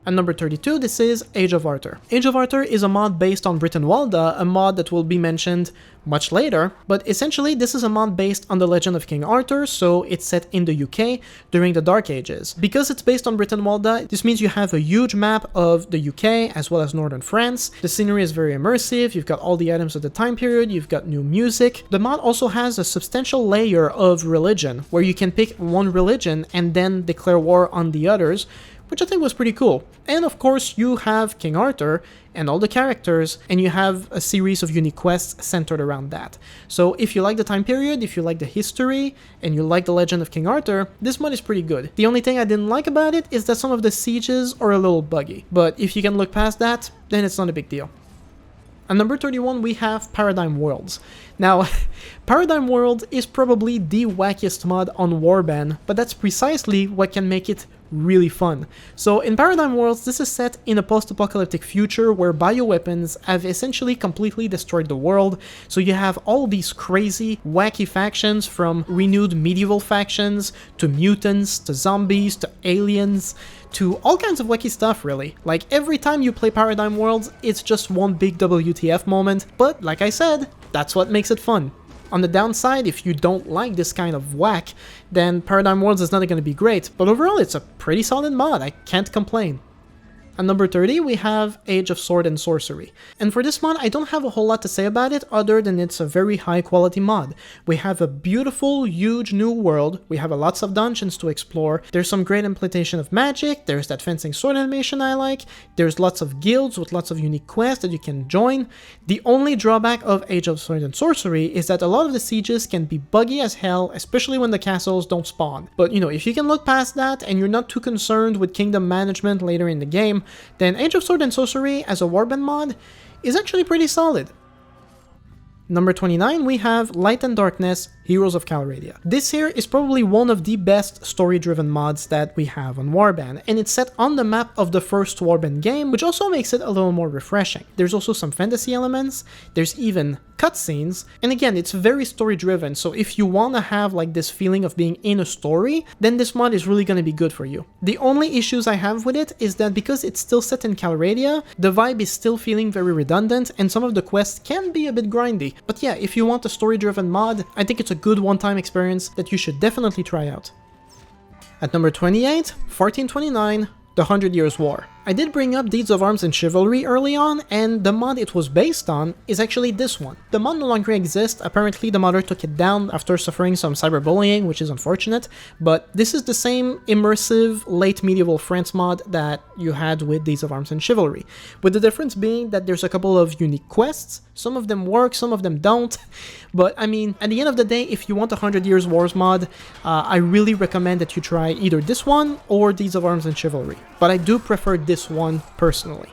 And number 32, this is Age of Arthur. Age of Arthur is a mod based on Brittenwalda, a mod that will be mentioned much later, but essentially this is a mod based on the legend of King Arthur, so it's set in the UK during the Dark Ages. Because it's based on Brittenwalda, this means you have a huge map of the UK as well as northern France. The scenery is very immersive, you've got all the items of the time period, you've got new music. The mod also has a substantial layer of religion, where you can pick one religion and then declare war on the others, which I think was pretty cool. And of course you have King Arthur and all the characters, and you have a series of unique quests centered around that. So if you like the time period, if you like the history, and you like the legend of King Arthur, this mod is pretty good. The only thing I didn't like about it is that some of the sieges are a little buggy, but if you can look past that, then it's not a big deal. At number 31, we have Paradigm Worlds. Now, Paradigm World is probably the wackiest mod on Warband, but that's precisely what can make it really fun. So in Paradigm Worlds, this is set in a post-apocalyptic future where bioweapons have essentially completely destroyed the world. So you have all these crazy, wacky factions, from renewed medieval factions, to mutants, to zombies, to aliens, to all kinds of wacky stuff, really. Like, every time you play Paradigm Worlds, it's just one big WTF moment, but like I said, that's what makes it fun. On the downside, if you don't like this kind of whack, then Paradigm Worlds is not going to be great, but overall it's a pretty solid mod, I can't complain. At number 30, we have Age of Sword and Sorcery. And for this mod, I don't have a whole lot to say about it other than it's a very high quality mod. We have a beautiful, huge new world, we have lots of dungeons to explore, there's some great implementation of magic, there's that fencing sword animation I like, there's lots of guilds with lots of unique quests that you can join. The only drawback of Age of Sword and Sorcery is that a lot of the sieges can be buggy as hell, especially when the castles don't spawn. But you know, if you can look past that and you're not too concerned with kingdom management later in the game, then Age of Sword and Sorcery as a Warband mod is actually pretty solid. Number 29, we have Light and Darkness, Heroes of Calradia. This here is probably one of the best story-driven mods that we have on Warband, and it's set on the map of the first Warband game, which also makes it a little more refreshing. There's also some fantasy elements, there's even cutscenes, and again, it's very story-driven, so if you want to have like this feeling of being in a story, then this mod is really going to be good for you. The only issues I have with it is that because it's still set in Calradia, the vibe is still feeling very redundant, and some of the quests can be a bit grindy. But yeah, if you want a story-driven mod, I think it's a good one-time experience that you should definitely try out. At number 28, 1429, The 100 Years' War. I did bring up Deeds of Arms and Chivalry early on, and the mod it was based on is actually this one. The mod no longer exists, apparently the modder took it down after suffering some cyberbullying, which is unfortunate, but this is the same immersive late medieval France mod that you had with Deeds of Arms and Chivalry, with the difference being that there's a couple of unique quests, some of them work, some of them don't, but I mean, at the end of the day, if you want a 100 Years Wars mod, I really recommend that you try either this one or Deeds of Arms and Chivalry, but I do prefer this one personally.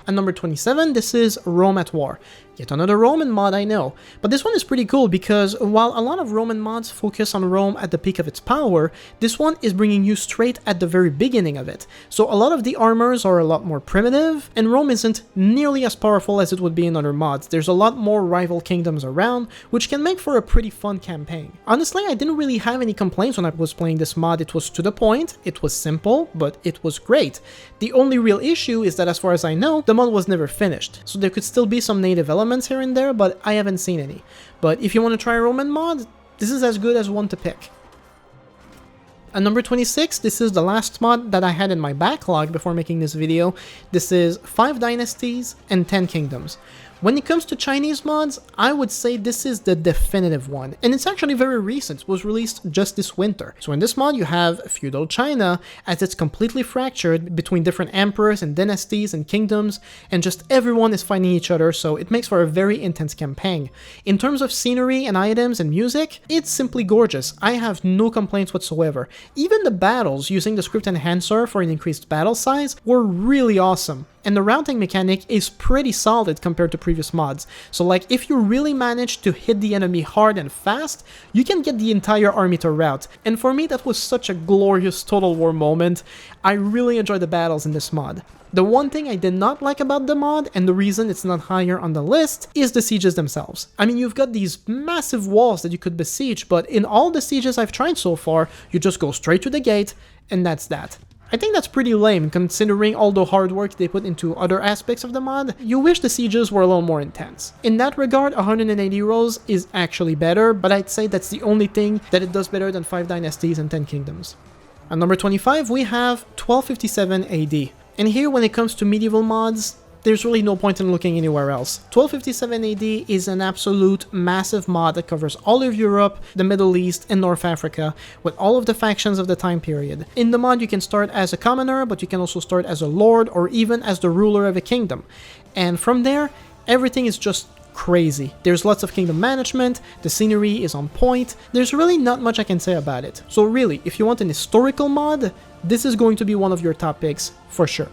At number 27, this is Rome at War. Yet another Roman mod, I know, but this one is pretty cool because while a lot of Roman mods focus on Rome at the peak of its power, this one is bringing you straight at the very beginning of it. So a lot of the armors are a lot more primitive, and Rome isn't nearly as powerful as it would be in other mods. There's a lot more rival kingdoms around, which can make for a pretty fun campaign. Honestly, I didn't really have any complaints when I was playing this mod. It was to the point, it was simple, but it was great. The only real issue is that as far as I know, the mod was never finished, so there could still be some native elements here and there, but I haven't seen any. But if you want to try a Roman mod, this is as good as one to pick. At number 26, this is the last mod that I had in my backlog before making this video. This is 5 Dynasties and 10 Kingdoms. When it comes to Chinese mods, I would say this is the definitive one, and it's actually very recent. It was released just this winter. So in this mod you have feudal China, as it's completely fractured between different emperors and dynasties and kingdoms, and just everyone is fighting each other, so it makes for a very intense campaign. In terms of scenery and items and music, it's simply gorgeous. I have no complaints whatsoever. Even the battles using the script enhancer for an increased battle size were really awesome. And the routing mechanic is pretty solid compared to previous mods. So like, if you really manage to hit the enemy hard and fast, you can get the entire army to rout. And for me, that was such a glorious Total War moment. I really enjoyed the battles in this mod. The one thing I did not like about the mod, and the reason it's not higher on the list, is the sieges themselves. I mean, you've got these massive walls that you could besiege, but in all the sieges I've tried so far, you just go straight to the gate, and that's that. I think that's pretty lame considering all the hard work they put into other aspects of the mod. You wish the sieges were a little more intense. In that regard, 180 rolls is actually better, but I'd say that's the only thing that it does better than 5 Dynasties and 10 Kingdoms. At number 25, we have 1257 AD. And here, when it comes to medieval mods, there's really no point in looking anywhere else. 1257 AD is an absolute massive mod that covers all of Europe, the Middle East, and North Africa, with all of the factions of the time period. In the mod, you can start as a commoner, but you can also start as a lord, or even as the ruler of a kingdom. And from there, everything is just crazy. There's lots of kingdom management, the scenery is on point, there's really not much I can say about it. So really, if you want an historical mod, this is going to be one of your top picks, for sure.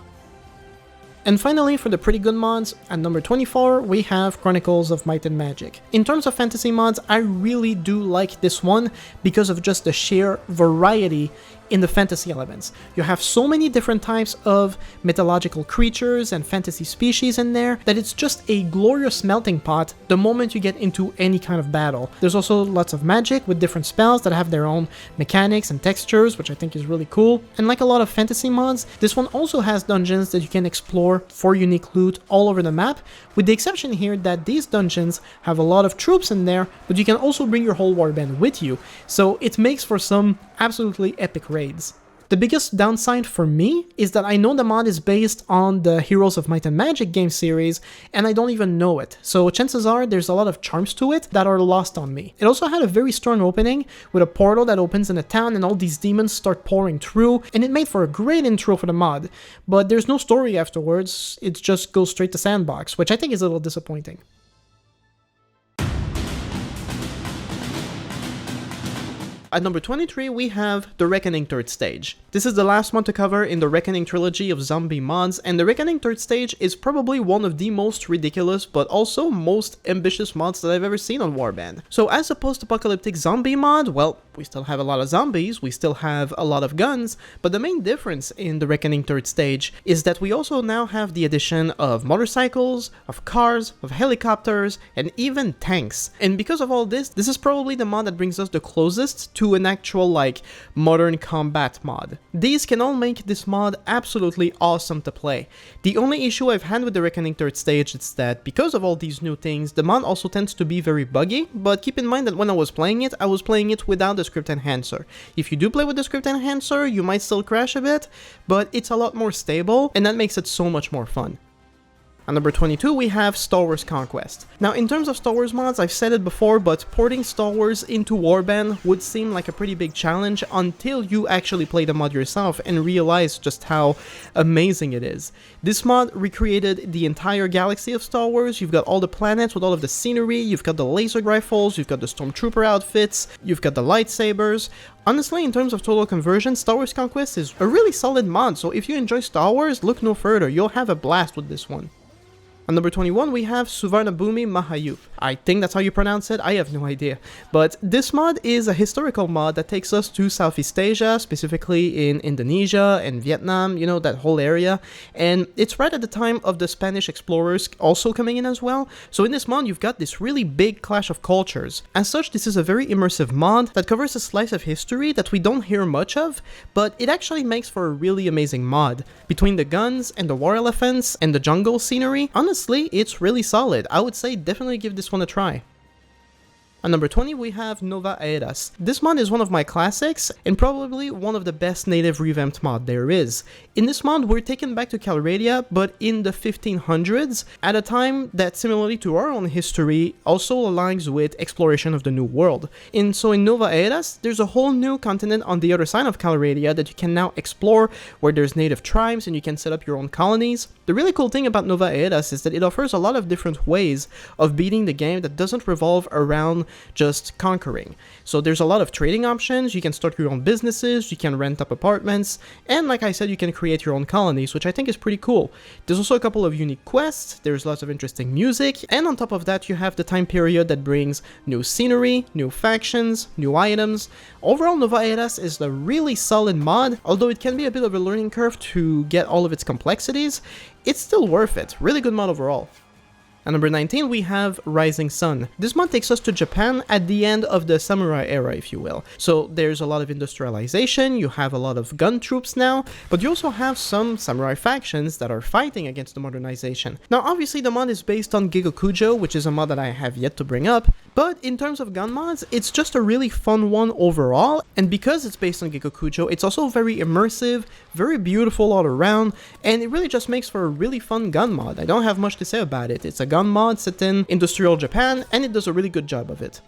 And finally, for the pretty good mods, at number 24, we have Chronicles of Might and Magic. In terms of fantasy mods, I really do like this one because of just the sheer variety in the fantasy elements. You have so many different types of mythological creatures and fantasy species in there that it's just a glorious melting pot the moment you get into any kind of battle. There's also lots of magic with different spells that have their own mechanics and textures, which I think is really cool. And like a lot of fantasy mods, this one also has dungeons that you can explore for unique loot all over the map, with the exception here that these dungeons have a lot of troops in there, but you can also bring your whole warband with you, so it makes for some absolutely epic raids. The biggest downside for me is that I know the mod is based on the Heroes of Might and Magic game series, and I don't even know it, so chances are there's a lot of charms to it that are lost on me. It also had a very strong opening, with a portal that opens in a town and all these demons start pouring through, and it made for a great intro for the mod, but there's no story afterwards, it just goes straight to sandbox, which I think is a little disappointing. At number 23, we have The Reckoning 3rd Stage. This is the last one to cover in the Reckoning trilogy of zombie mods, and The Reckoning 3rd Stage is probably one of the most ridiculous but also most ambitious mods that I've ever seen on Warband. So as a post-apocalyptic zombie mod, well, we still have a lot of zombies, we still have a lot of guns, but the main difference in The Reckoning 3rd Stage is that we also now have the addition of motorcycles, of cars, of helicopters, and even tanks. And because of all this, this is probably the mod that brings us the closest to an actual, like, modern combat mod. These can all make this mod absolutely awesome to play. The only issue I've had with The Reckoning 3rd Stage is that because of all these new things, the mod also tends to be very buggy, but keep in mind that when I was playing it without the script enhancer. If you do play with the script enhancer, you might still crash a bit, but it's a lot more stable, and that makes it so much more fun. At number 22, we have Star Wars Conquest. Now, in terms of Star Wars mods, I've said it before, but porting Star Wars into Warband would seem like a pretty big challenge until you actually play the mod yourself and realize just how amazing it is. This mod recreated the entire galaxy of Star Wars. You've got all the planets with all of the scenery, you've got the laser rifles, you've got the stormtrooper outfits, you've got the lightsabers. Honestly, in terms of total conversion, Star Wars Conquest is a really solid mod, so if you enjoy Star Wars, look no further, you'll have a blast with this one. On number 21, we have Suvarnabhumi Mahayup. I think that's how you pronounce it, I have no idea. But this mod is a historical mod that takes us to Southeast Asia, specifically in Indonesia and Vietnam, you know, that whole area. And it's right at the time of the Spanish explorers also coming in as well. So in this mod, you've got this really big clash of cultures. As such, this is a very immersive mod that covers a slice of history that we don't hear much of, but it actually makes for a really amazing mod. Between the guns and the war elephants and the jungle scenery, honestly, it's really solid. I would say definitely give this one a try. At number 20, we have Nova Eras. This mod is one of my classics, and probably one of the best native revamped mod there is. In this mod, we're taken back to Calradia, but in the 1500s, at a time that, similarly to our own history, also aligns with exploration of the New World. So in Nova Eras, there's a whole new continent on the other side of Calradia that you can now explore, where there's native tribes and you can set up your own colonies. The really cool thing about Nova Eras is that it offers a lot of different ways of beating the game that doesn't revolve around just conquering. So there's a lot of trading options, you can start your own businesses, you can rent up apartments, and like I said, you can create your own colonies, which I think is pretty cool. There's also a couple of unique quests, there's lots of interesting music, and on top of that you have the time period that brings new scenery, new factions, new items. Overall, Nova Eras is a really solid mod, although it can be a bit of a learning curve to get all of its complexities. It's still worth it, really good mod overall. At number 19, we have Rising Sun. This mod takes us to Japan at the end of the samurai era, if you will. So there's a lot of industrialization, you have a lot of gun troops now, but you also have some samurai factions that are fighting against the modernization. Now obviously the mod is based on Gigokujo, which is a mod that I have yet to bring up, but in terms of gun mods, it's just a really fun one overall, and because it's based on Gigokujo, it's also very immersive, very beautiful all around, and it really just makes for a really fun gun mod. I don't have much to say about it. It's a gun mod set in industrial Japan, and it does a really good job of it.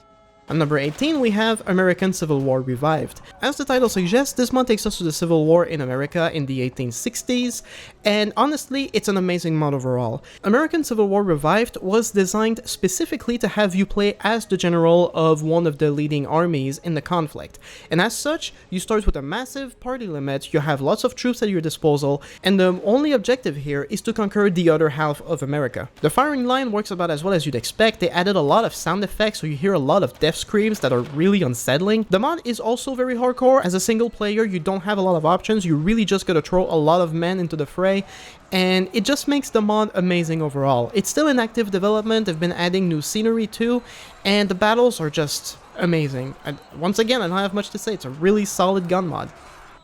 At number 18, we have American Civil War Revived. As the title suggests, this mod takes us to the Civil War in America in the 1860s, and honestly, it's an amazing mod overall. American Civil War Revived was designed specifically to have you play as the general of one of the leading armies in the conflict, and as such, you start with a massive party limit, you have lots of troops at your disposal, and the only objective here is to conquer the other half of America. The firing line works about as well as you'd expect. They added a lot of sound effects, so you hear a lot of death screams that are really unsettling. The mod is also very hardcore. As a single player, you don't have a lot of options, you really just gotta throw a lot of men into the fray, and it just makes the mod amazing overall. It's still in active development, they've been adding new scenery too, and the battles are just amazing. And once again, I don't have much to say, it's a really solid gun mod.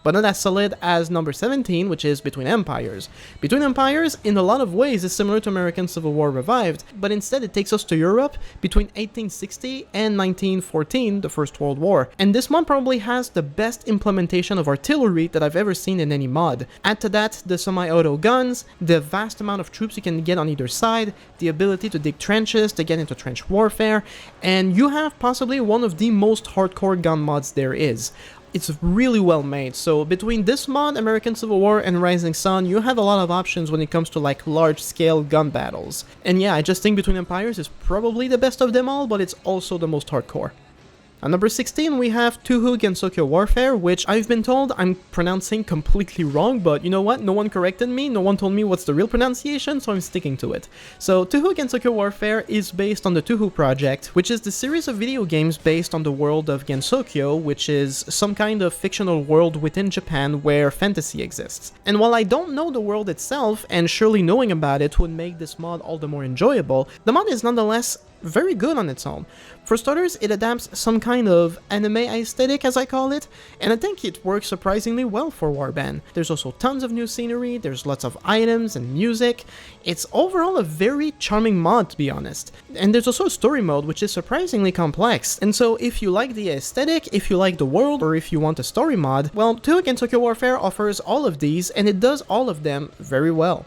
But not as solid as number 17, which is Between Empires. Between Empires, in a lot of ways, is similar to American Civil War Revived, but instead it takes us to Europe between 1860 and 1914, the First World War. And this mod probably has the best implementation of artillery that I've ever seen in any mod. Add to that the semi-auto guns, the vast amount of troops you can get on either side, the ability to dig trenches, to get into trench warfare, and you have possibly one of the most hardcore gun mods there is. It's really well made, so between this mod, American Civil War, and Rising Sun, you have a lot of options when it comes to like large-scale gun battles. And yeah, I just think Between Empires is probably the best of them all, but it's also the most hardcore. At number 16, we have Touhou Gensokyo Warfare, which I've been told I'm pronouncing completely wrong, but you know what? No one corrected me, no one told me what's the real pronunciation, so I'm sticking to it. So, Touhou Gensokyo Warfare is based on the Touhou Project, which is the series of video games based on the world of Gensokyo, which is some kind of fictional world within Japan where fantasy exists. And while I don't know the world itself, and surely knowing about it would make this mod all the more enjoyable, the mod is nonetheless very good on its own. For starters, it adapts some kind of anime aesthetic, as I call it, and I think it works surprisingly well for Warband. There's also tons of new scenery, there's lots of items and music. It's overall a very charming mod, to be honest. And there's also a story mode, which is surprisingly complex. And so if you like the aesthetic, if you like the world, or if you want a story mod, well, Touhou Gensokyo Warfare offers all of these, and it does all of them very well.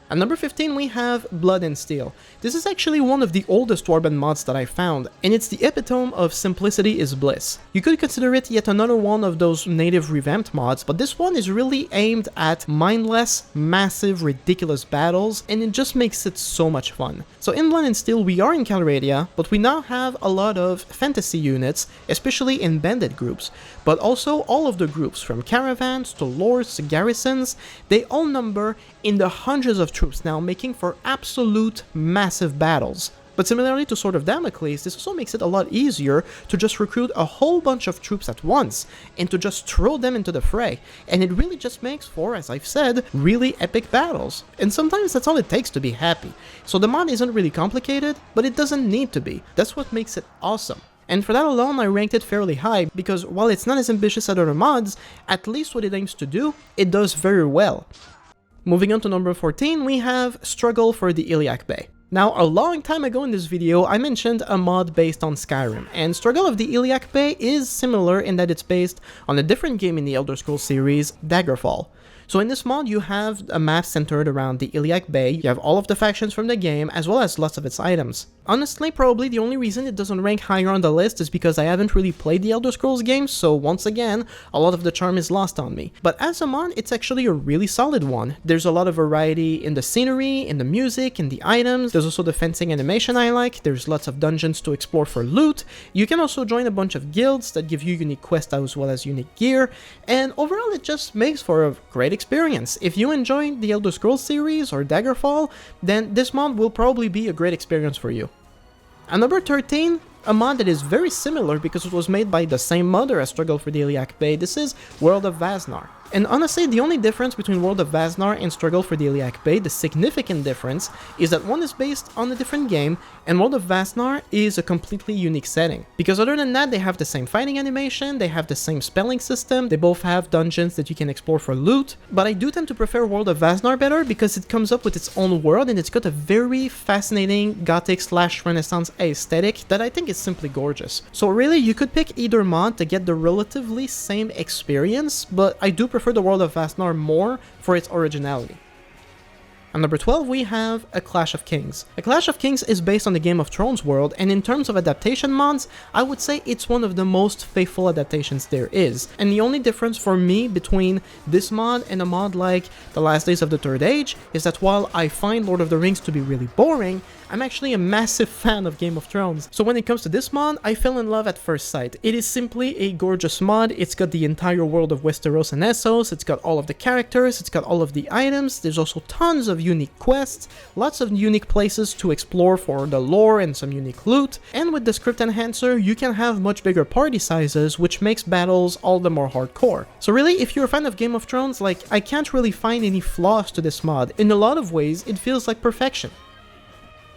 At number 15, we have Blood and Steel. This is actually one of the oldest Warband mods that I found, and it's the epitome of simplicity is bliss. You could consider it yet another one of those native revamped mods, but this one is really aimed at mindless, massive, ridiculous battles, and it just makes it so much fun. So in Blood and Steel, we are in Calradia, but we now have a lot of fantasy units, especially in bandit groups, but also all of the groups, from caravans to lords to garrisons, they all number in the hundreds of troops now, making for absolute massive battles. But similarly to Sword of Damocles, this also makes it a lot easier to just recruit a whole bunch of troops at once, and to just throw them into the fray, and it really just makes for, as I've said, really epic battles. And sometimes that's all it takes to be happy. So the mod isn't really complicated, but it doesn't need to be. That's what makes it awesome. And for that alone, I ranked it fairly high, because while it's not as ambitious as other mods, at least what it aims to do, it does very well. Moving on to number 14, we have Struggle for the Iliac Bay. Now, a long time ago in this video, I mentioned a mod based on Skyrim, and Struggle of the Iliac Bay is similar in that it's based on a different game in the Elder Scrolls series, Daggerfall. So in this mod, you have a map centered around the Iliac Bay, you have all of the factions from the game, as well as lots of its items. Honestly, probably the only reason it doesn't rank higher on the list is because I haven't really played the Elder Scrolls games, so once again, a lot of the charm is lost on me. But as a mod, it's actually a really solid one. There's a lot of variety in the scenery, in the music, in the items. There's also the fencing animation I like. There's lots of dungeons to explore for loot. You can also join a bunch of guilds that give you unique quests as well as unique gear, and overall it just makes for a great experience. If you enjoy the Elder Scrolls series or Daggerfall, then this mod will probably be a great experience for you. At number 13, a mod that is very similar because it was made by the same modder as Struggle for the Iliac Bay. This is World of Vaznar. And honestly, the only difference between World of Vaznar and Struggle for the Iliac Bay, the significant difference, is that one is based on a different game, and World of Vaznar is a completely unique setting. Because other than that, they have the same fighting animation, they have the same spelling system, they both have dungeons that you can explore for loot, but I do tend to prefer World of Vaznar better because it comes up with its own world and it's got a very fascinating gothic/renaissance aesthetic that I think is simply gorgeous. So really, you could pick either mod to get the relatively same experience, but I do prefer the World of Vaznar more for its originality. On number 12 we have A Clash of Kings. A Clash of Kings is based on the Game of Thrones world, and in terms of adaptation mods, I would say it's one of the most faithful adaptations there is. And the only difference for me between this mod and a mod like The Last Days of the Third Age is that while I find Lord of the Rings to be really boring, I'm actually a massive fan of Game of Thrones. So when it comes to this mod, I fell in love at first sight. It is simply a gorgeous mod. It's got the entire world of Westeros and Essos, it's got all of the characters, it's got all of the items, there's also tons of unique quests, lots of unique places to explore for the lore and some unique loot, and with the script enhancer, you can have much bigger party sizes, which makes battles all the more hardcore. So really, if you're a fan of Game of Thrones, like, I can't really find any flaws to this mod. In a lot of ways, it feels like perfection.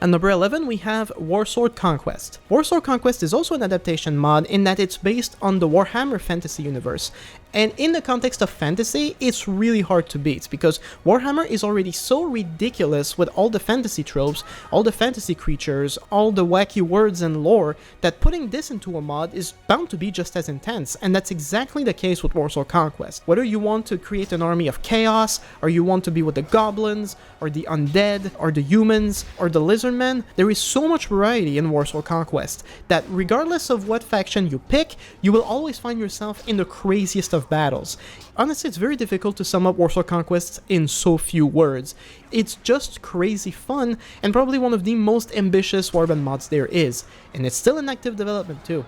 At number 11 we have Warsword Conquest. Warsword Conquest is also an adaptation mod in that it's based on the Warhammer fantasy universe. And in the context of fantasy, it's really hard to beat, because Warhammer is already so ridiculous with all the fantasy tropes, all the fantasy creatures, all the wacky words and lore, that putting this into a mod is bound to be just as intense, and that's exactly the case with Warsword Conquest. Whether you want to create an army of chaos, or you want to be with the goblins, or the undead, or the humans, or the lizardmen, there is so much variety in Warsword Conquest, that regardless of what faction you pick, you will always find yourself in the craziest of battles. Honestly, it's very difficult to sum up Warsword Conquest in so few words. It's just crazy fun, and probably one of the most ambitious Warband mods there is, and it's still in active development too.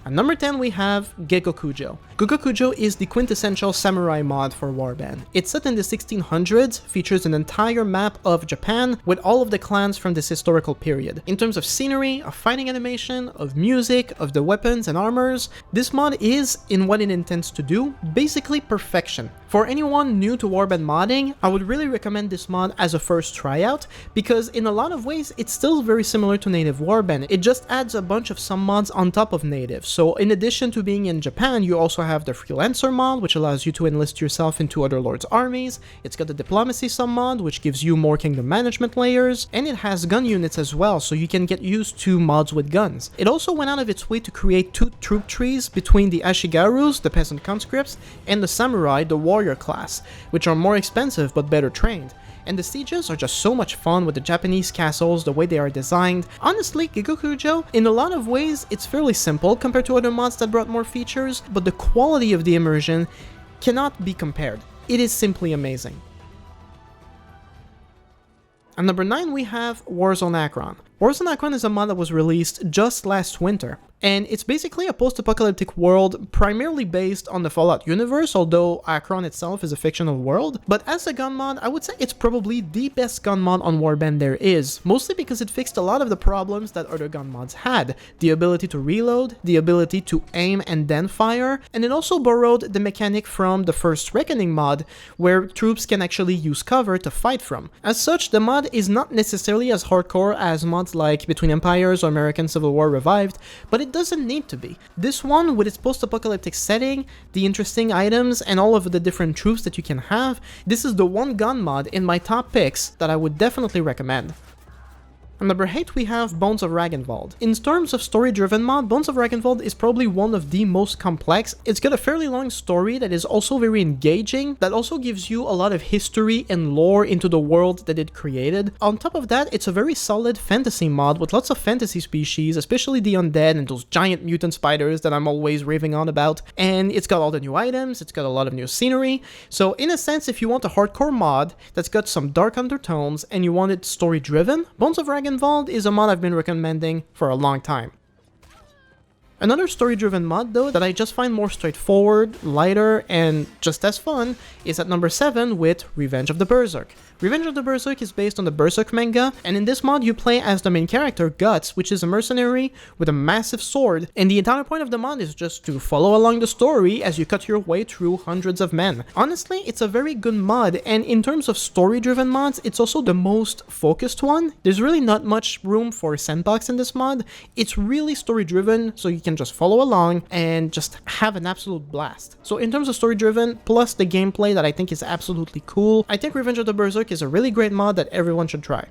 At number 10 we have Gegokujo. Gegokujo is the quintessential samurai mod for Warband. It's set in the 1600s, features an entire map of Japan with all of the clans from this historical period. In terms of scenery, of fighting animation, of music, of the weapons and armors, this mod is, in what it intends to do, basically perfection. For anyone new to Warband modding, I would really recommend this mod as a first tryout, because in a lot of ways it's still very similar to native Warband. It just adds a bunch of some mods on top of native. So in addition to being in Japan, you also have the freelancer mod, which allows you to enlist yourself into other lords' armies. It's got the diplomacy sub mod, which gives you more kingdom management layers, and it has gun units as well, so you can get used to mods with guns. It also went out of its way to create two troop trees between the Ashigarus, the peasant conscripts, and the samurai, the warrior class, which are more expensive but better trained. And the sieges are just so much fun with the Japanese castles, the way they are designed. Honestly, Gegokujo, in a lot of ways, it's fairly simple compared to other mods that brought more features, but the quality of the immersion cannot be compared. It is simply amazing. At number 9 we have Warzone Akron. Warzone Akron is a mod that was released just last winter, and it's basically a post-apocalyptic world primarily based on the Fallout universe, although Akron itself is a fictional world. But as a gun mod, I would say it's probably the best gun mod on Warband there is, mostly because it fixed a lot of the problems that other gun mods had. The ability to reload, the ability to aim and then fire, and it also borrowed the mechanic from the first Reckoning mod, where troops can actually use cover to fight from. As such, the mod is not necessarily as hardcore as mods like Between Empires or American Civil War Revived, but it doesn't need to be. This one, with its post-apocalyptic setting, the interesting items, and all of the different troops that you can have, this is the one gun mod in my top picks that I would definitely recommend. On number 8 we have Bones of Ragnvald. In terms of story-driven mod, Bones of Ragnvald is probably one of the most complex. It's got a fairly long story that is also very engaging, that also gives you a lot of history and lore into the world that it created. On top of that, it's a very solid fantasy mod with lots of fantasy species, especially the undead and those giant mutant spiders that I'm always raving on about. And it's got all the new items, it's got a lot of new scenery. So in a sense, if you want a hardcore mod that's got some dark undertones and you want it story-driven, Bones of Ragnvald is a mod I've been recommending for a long time. Another story-driven mod though that I just find more straightforward, lighter, and just as fun is at number 7 with Revenge of the Berserk. Revenge of the Berserk is based on the Berserk manga, and in this mod you play as the main character, Guts, which is a mercenary with a massive sword, and the entire point of the mod is just to follow along the story as you cut your way through hundreds of men. Honestly, it's a very good mod, and in terms of story-driven mods, it's also the most focused one. There's really not much room for sandbox in this mod. It's really story-driven, so you can just follow along and just have an absolute blast. So in terms of story-driven, plus the gameplay that I think is absolutely cool, I think Revenge of the Berserk is a really great mod that everyone should try.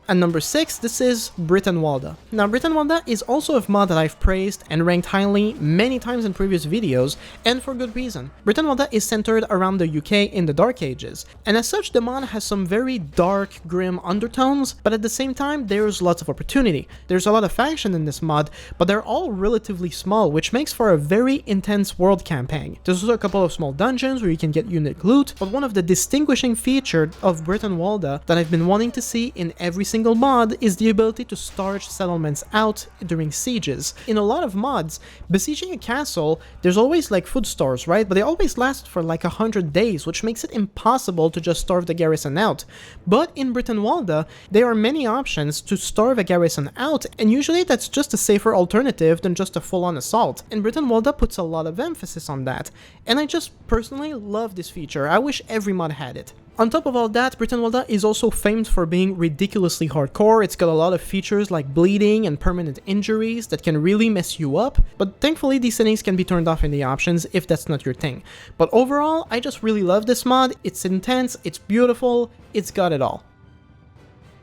And number 6, this is Brittenwalda. Now, Brittenwalda is also a mod that I've praised and ranked highly many times in previous videos, and for good reason. Brittenwalda is centered around the UK in the Dark Ages, and as such the mod has some very dark, grim undertones, but at the same time there's lots of opportunity. There's a lot of faction in this mod, but they're all relatively small, which makes for a very intense world campaign. There's also a couple of small dungeons where you can get unique loot, but one of the distinguishing features of Brittenwalda that I've been wanting to see in every single mod is the ability to starve settlements out during sieges. In a lot of mods, besieging a castle, there's always like food stores, right? But they always last for like 100 days, which makes it impossible to just starve the garrison out. But in Brittenwalda, there are many options to starve a garrison out, and usually that's just a safer alternative than just a full-on assault. And Brittenwalda puts a lot of emphasis on that, and I just personally love this feature. I wish every mod had it. On top of all that, Brittenwalda is also famed for being ridiculously hardcore. It's got a lot of features like bleeding and permanent injuries that can really mess you up, but thankfully these settings can be turned off in the options if that's not your thing. But overall, I just really love this mod. It's intense, it's beautiful, it's got it all.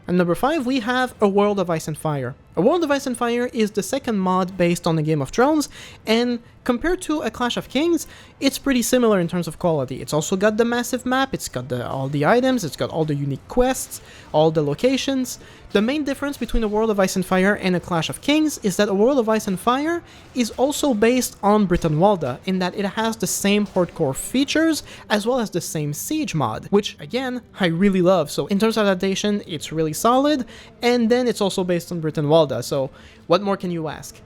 And number 5, we have A World of Ice and Fire. A World of Ice and Fire is the second mod based on the Game of Thrones, and compared to A Clash of Kings, it's pretty similar in terms of quality. It's also got the massive map, it's got all the items, it's got all the unique quests, all the locations. The main difference between A World of Ice and Fire and A Clash of Kings is that A World of Ice and Fire is also based on Brittenwalda, in that it has the same hardcore features as well as the same siege mod, which again, I really love. So in terms of adaptation, it's really solid, and then it's also based on Brittenwalda, so what more can you ask?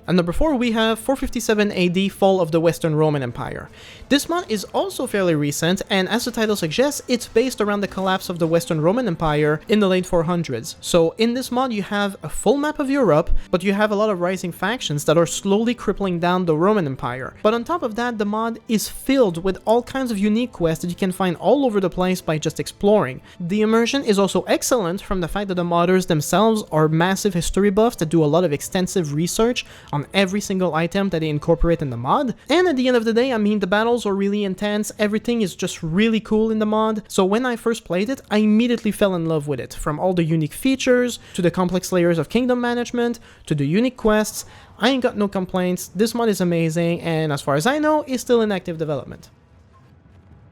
And number 4, we have 457 AD, Fall of the Western Roman Empire. This mod is also fairly recent, and as the title suggests, it's based around the collapse of the Western Roman Empire in the late 400s. So in this mod you have a full map of Europe, but you have a lot of rising factions that are slowly crippling down the Roman Empire. But on top of that, the mod is filled with all kinds of unique quests that you can find all over the place by just exploring. The immersion is also excellent from the fact that the modders themselves are massive history buffs that do a lot of extensive research on every single item that they incorporate in the mod. And at the end of the day, I mean, the battles are really intense, everything is just really cool in the mod. So when I first played it, I immediately fell in love with it, from all the unique features, to the complex layers of kingdom management, to the unique quests. I ain't got no complaints, this mod is amazing, and as far as I know, is still in active development.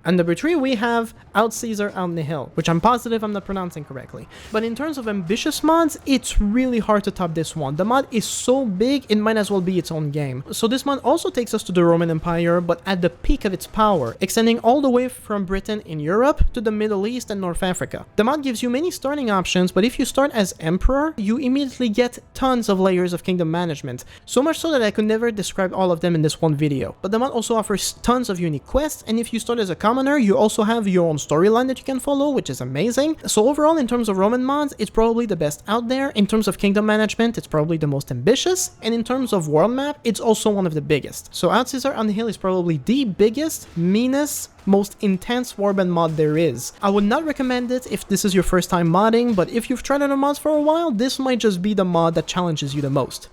And number 3, we have Out Caesar, Out Nihil, which I'm positive I'm not pronouncing correctly. But in terms of ambitious mods, it's really hard to top this one. The mod is so big, it might as well be its own game. So this mod also takes us to the Roman Empire, but at the peak of its power, extending all the way from Britain in Europe to the Middle East and North Africa. The mod gives you many starting options, but if you start as Emperor, you immediately get tons of layers of kingdom management. So much so that I could never describe all of them in this one video. But the mod also offers tons of unique quests, and if you start as a commoner, you also have your own storyline that you can follow, which is amazing. So overall, in terms of Roman mods, it's probably the best out there. In terms of kingdom management, it's probably the most ambitious, and in terms of world map, it's also one of the biggest. So Out Caesar, Out Nihil is probably the biggest, meanest, most intense Warband mod there is. I would not recommend it if this is your first time modding, but if you've tried other mods for a while, this might just be the mod that challenges you the most.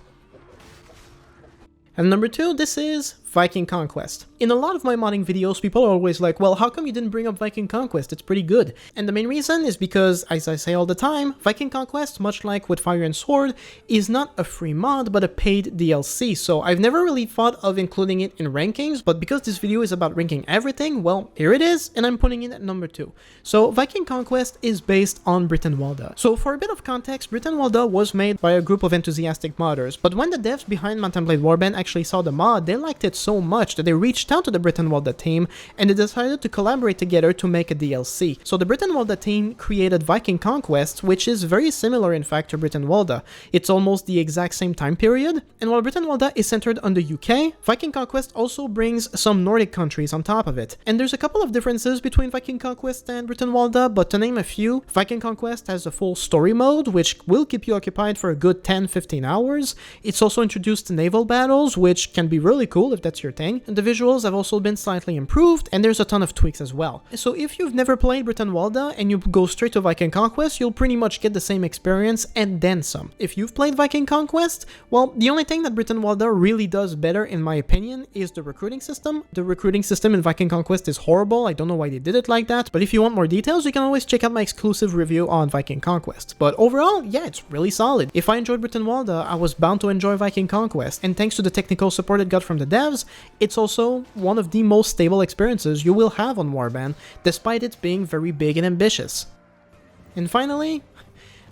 And number 2, this is Viking Conquest. In a lot of my modding videos, people are always like, well, how come you didn't bring up Viking Conquest? It's pretty good. And the main reason is because, as I say all the time, Viking Conquest, much like with Fire and Sword, is not a free mod, but a paid DLC. So I've never really thought of including it in rankings, but because this video is about ranking everything, well, here it is, and I'm putting it at number 2. So Viking Conquest is based on Brittenwalda. So for a bit of context, Brittenwalda was made by a group of enthusiastic modders, but when the devs behind Mountain Blade Warband actually saw the mod, they liked it so much that they reached out to the Brittenwalda team and they decided to collaborate together to make a DLC. So the Brittenwalda team created Viking Conquest, which is very similar in fact to Brittenwalda. It's almost the exact same time period, and while Brittenwalda is centered on the UK, Viking Conquest also brings some Nordic countries on top of it. And there's a couple of differences between Viking Conquest and Brittenwalda, but to name a few, Viking Conquest has a full story mode, which will keep you occupied for a good 10-15 hours. It's also introduced naval battles, which can be really cool if that's your thing, and the visuals have also been slightly improved, and there's a ton of tweaks as well. So if you've never played Brittenwalda and you go straight to Viking Conquest, you'll pretty much get the same experience and then some. If you've played Viking Conquest, well, the only thing that Brittenwalda really does better, in my opinion, is the recruiting system. The recruiting system in Viking Conquest is horrible, I don't know why they did it like that, but if you want more details, you can always check out my exclusive review on Viking Conquest. But overall, yeah, it's really solid. If I enjoyed Brittenwalda, I was bound to enjoy Viking Conquest, and thanks to the technical support it got from the devs, it's also one of the most stable experiences you will have on Warband, despite it being very big and ambitious. And finally,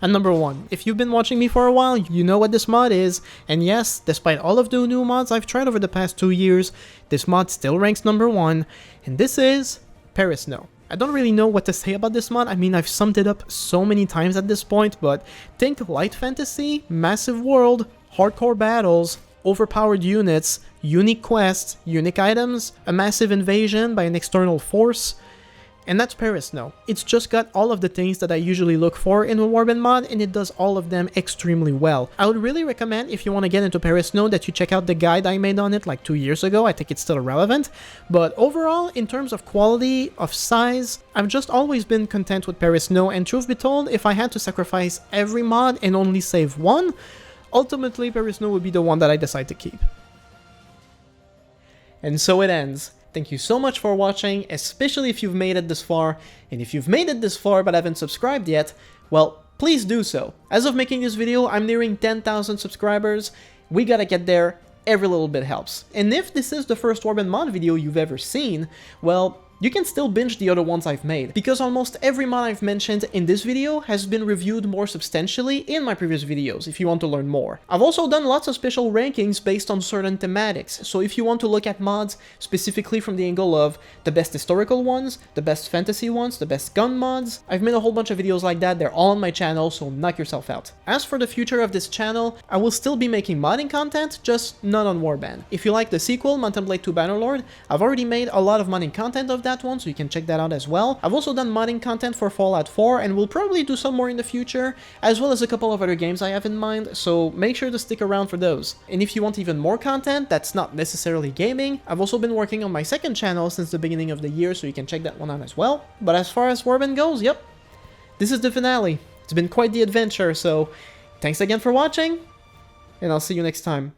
at number 1, if you've been watching me for a while, you know what this mod is, and yes, despite all of the new mods I've tried over the past 2 years, this mod still ranks number 1, and this is Paris Snow. I don't really know what to say about this mod. I mean, I've summed it up so many times at this point, but think light fantasy, massive world, hardcore battles, overpowered units, unique quests, unique items, a massive invasion by an external force, and that's Paris Snow. It's just got all of the things that I usually look for in a Warband mod, and it does all of them extremely well. I would really recommend, if you want to get into Paris Snow, that you check out the guide I made on it like 2 years ago. I think it's still relevant, but overall, in terms of quality, of size, I've just always been content with Paris Snow, and truth be told, if I had to sacrifice every mod and only save one, ultimately Paris Snow would be the one that I decide to keep. And so it ends. Thank you so much for watching, especially if you've made it this far, and if you've made it this far but haven't subscribed yet, well, please do so. As of making this video, I'm nearing 10,000 subscribers. We gotta get there, every little bit helps. And if this is the first Warband mod video you've ever seen, well, you can still binge the other ones I've made, because almost every mod I've mentioned in this video has been reviewed more substantially in my previous videos, if you want to learn more. I've also done lots of special rankings based on certain thematics, so if you want to look at mods specifically from the angle of the best historical ones, the best fantasy ones, the best gun mods, I've made a whole bunch of videos like that. They're all on my channel, so knock yourself out. As for the future of this channel, I will still be making modding content, just not on Warband. If you like the sequel, Mountain Blade 2 Bannerlord, I've already made a lot of modding content of that one, so you can check that out as well. I've also done modding content for Fallout 4, and will probably do some more in the future, as well as a couple of other games I have in mind, so make sure to stick around for those. And if you want even more content that's not necessarily gaming, I've also been working on my second channel since the beginning of the year, so you can check that one out as well. But as far as Warband goes, yep, this is the finale. It's been quite the adventure, so thanks again for watching, and I'll see you next time.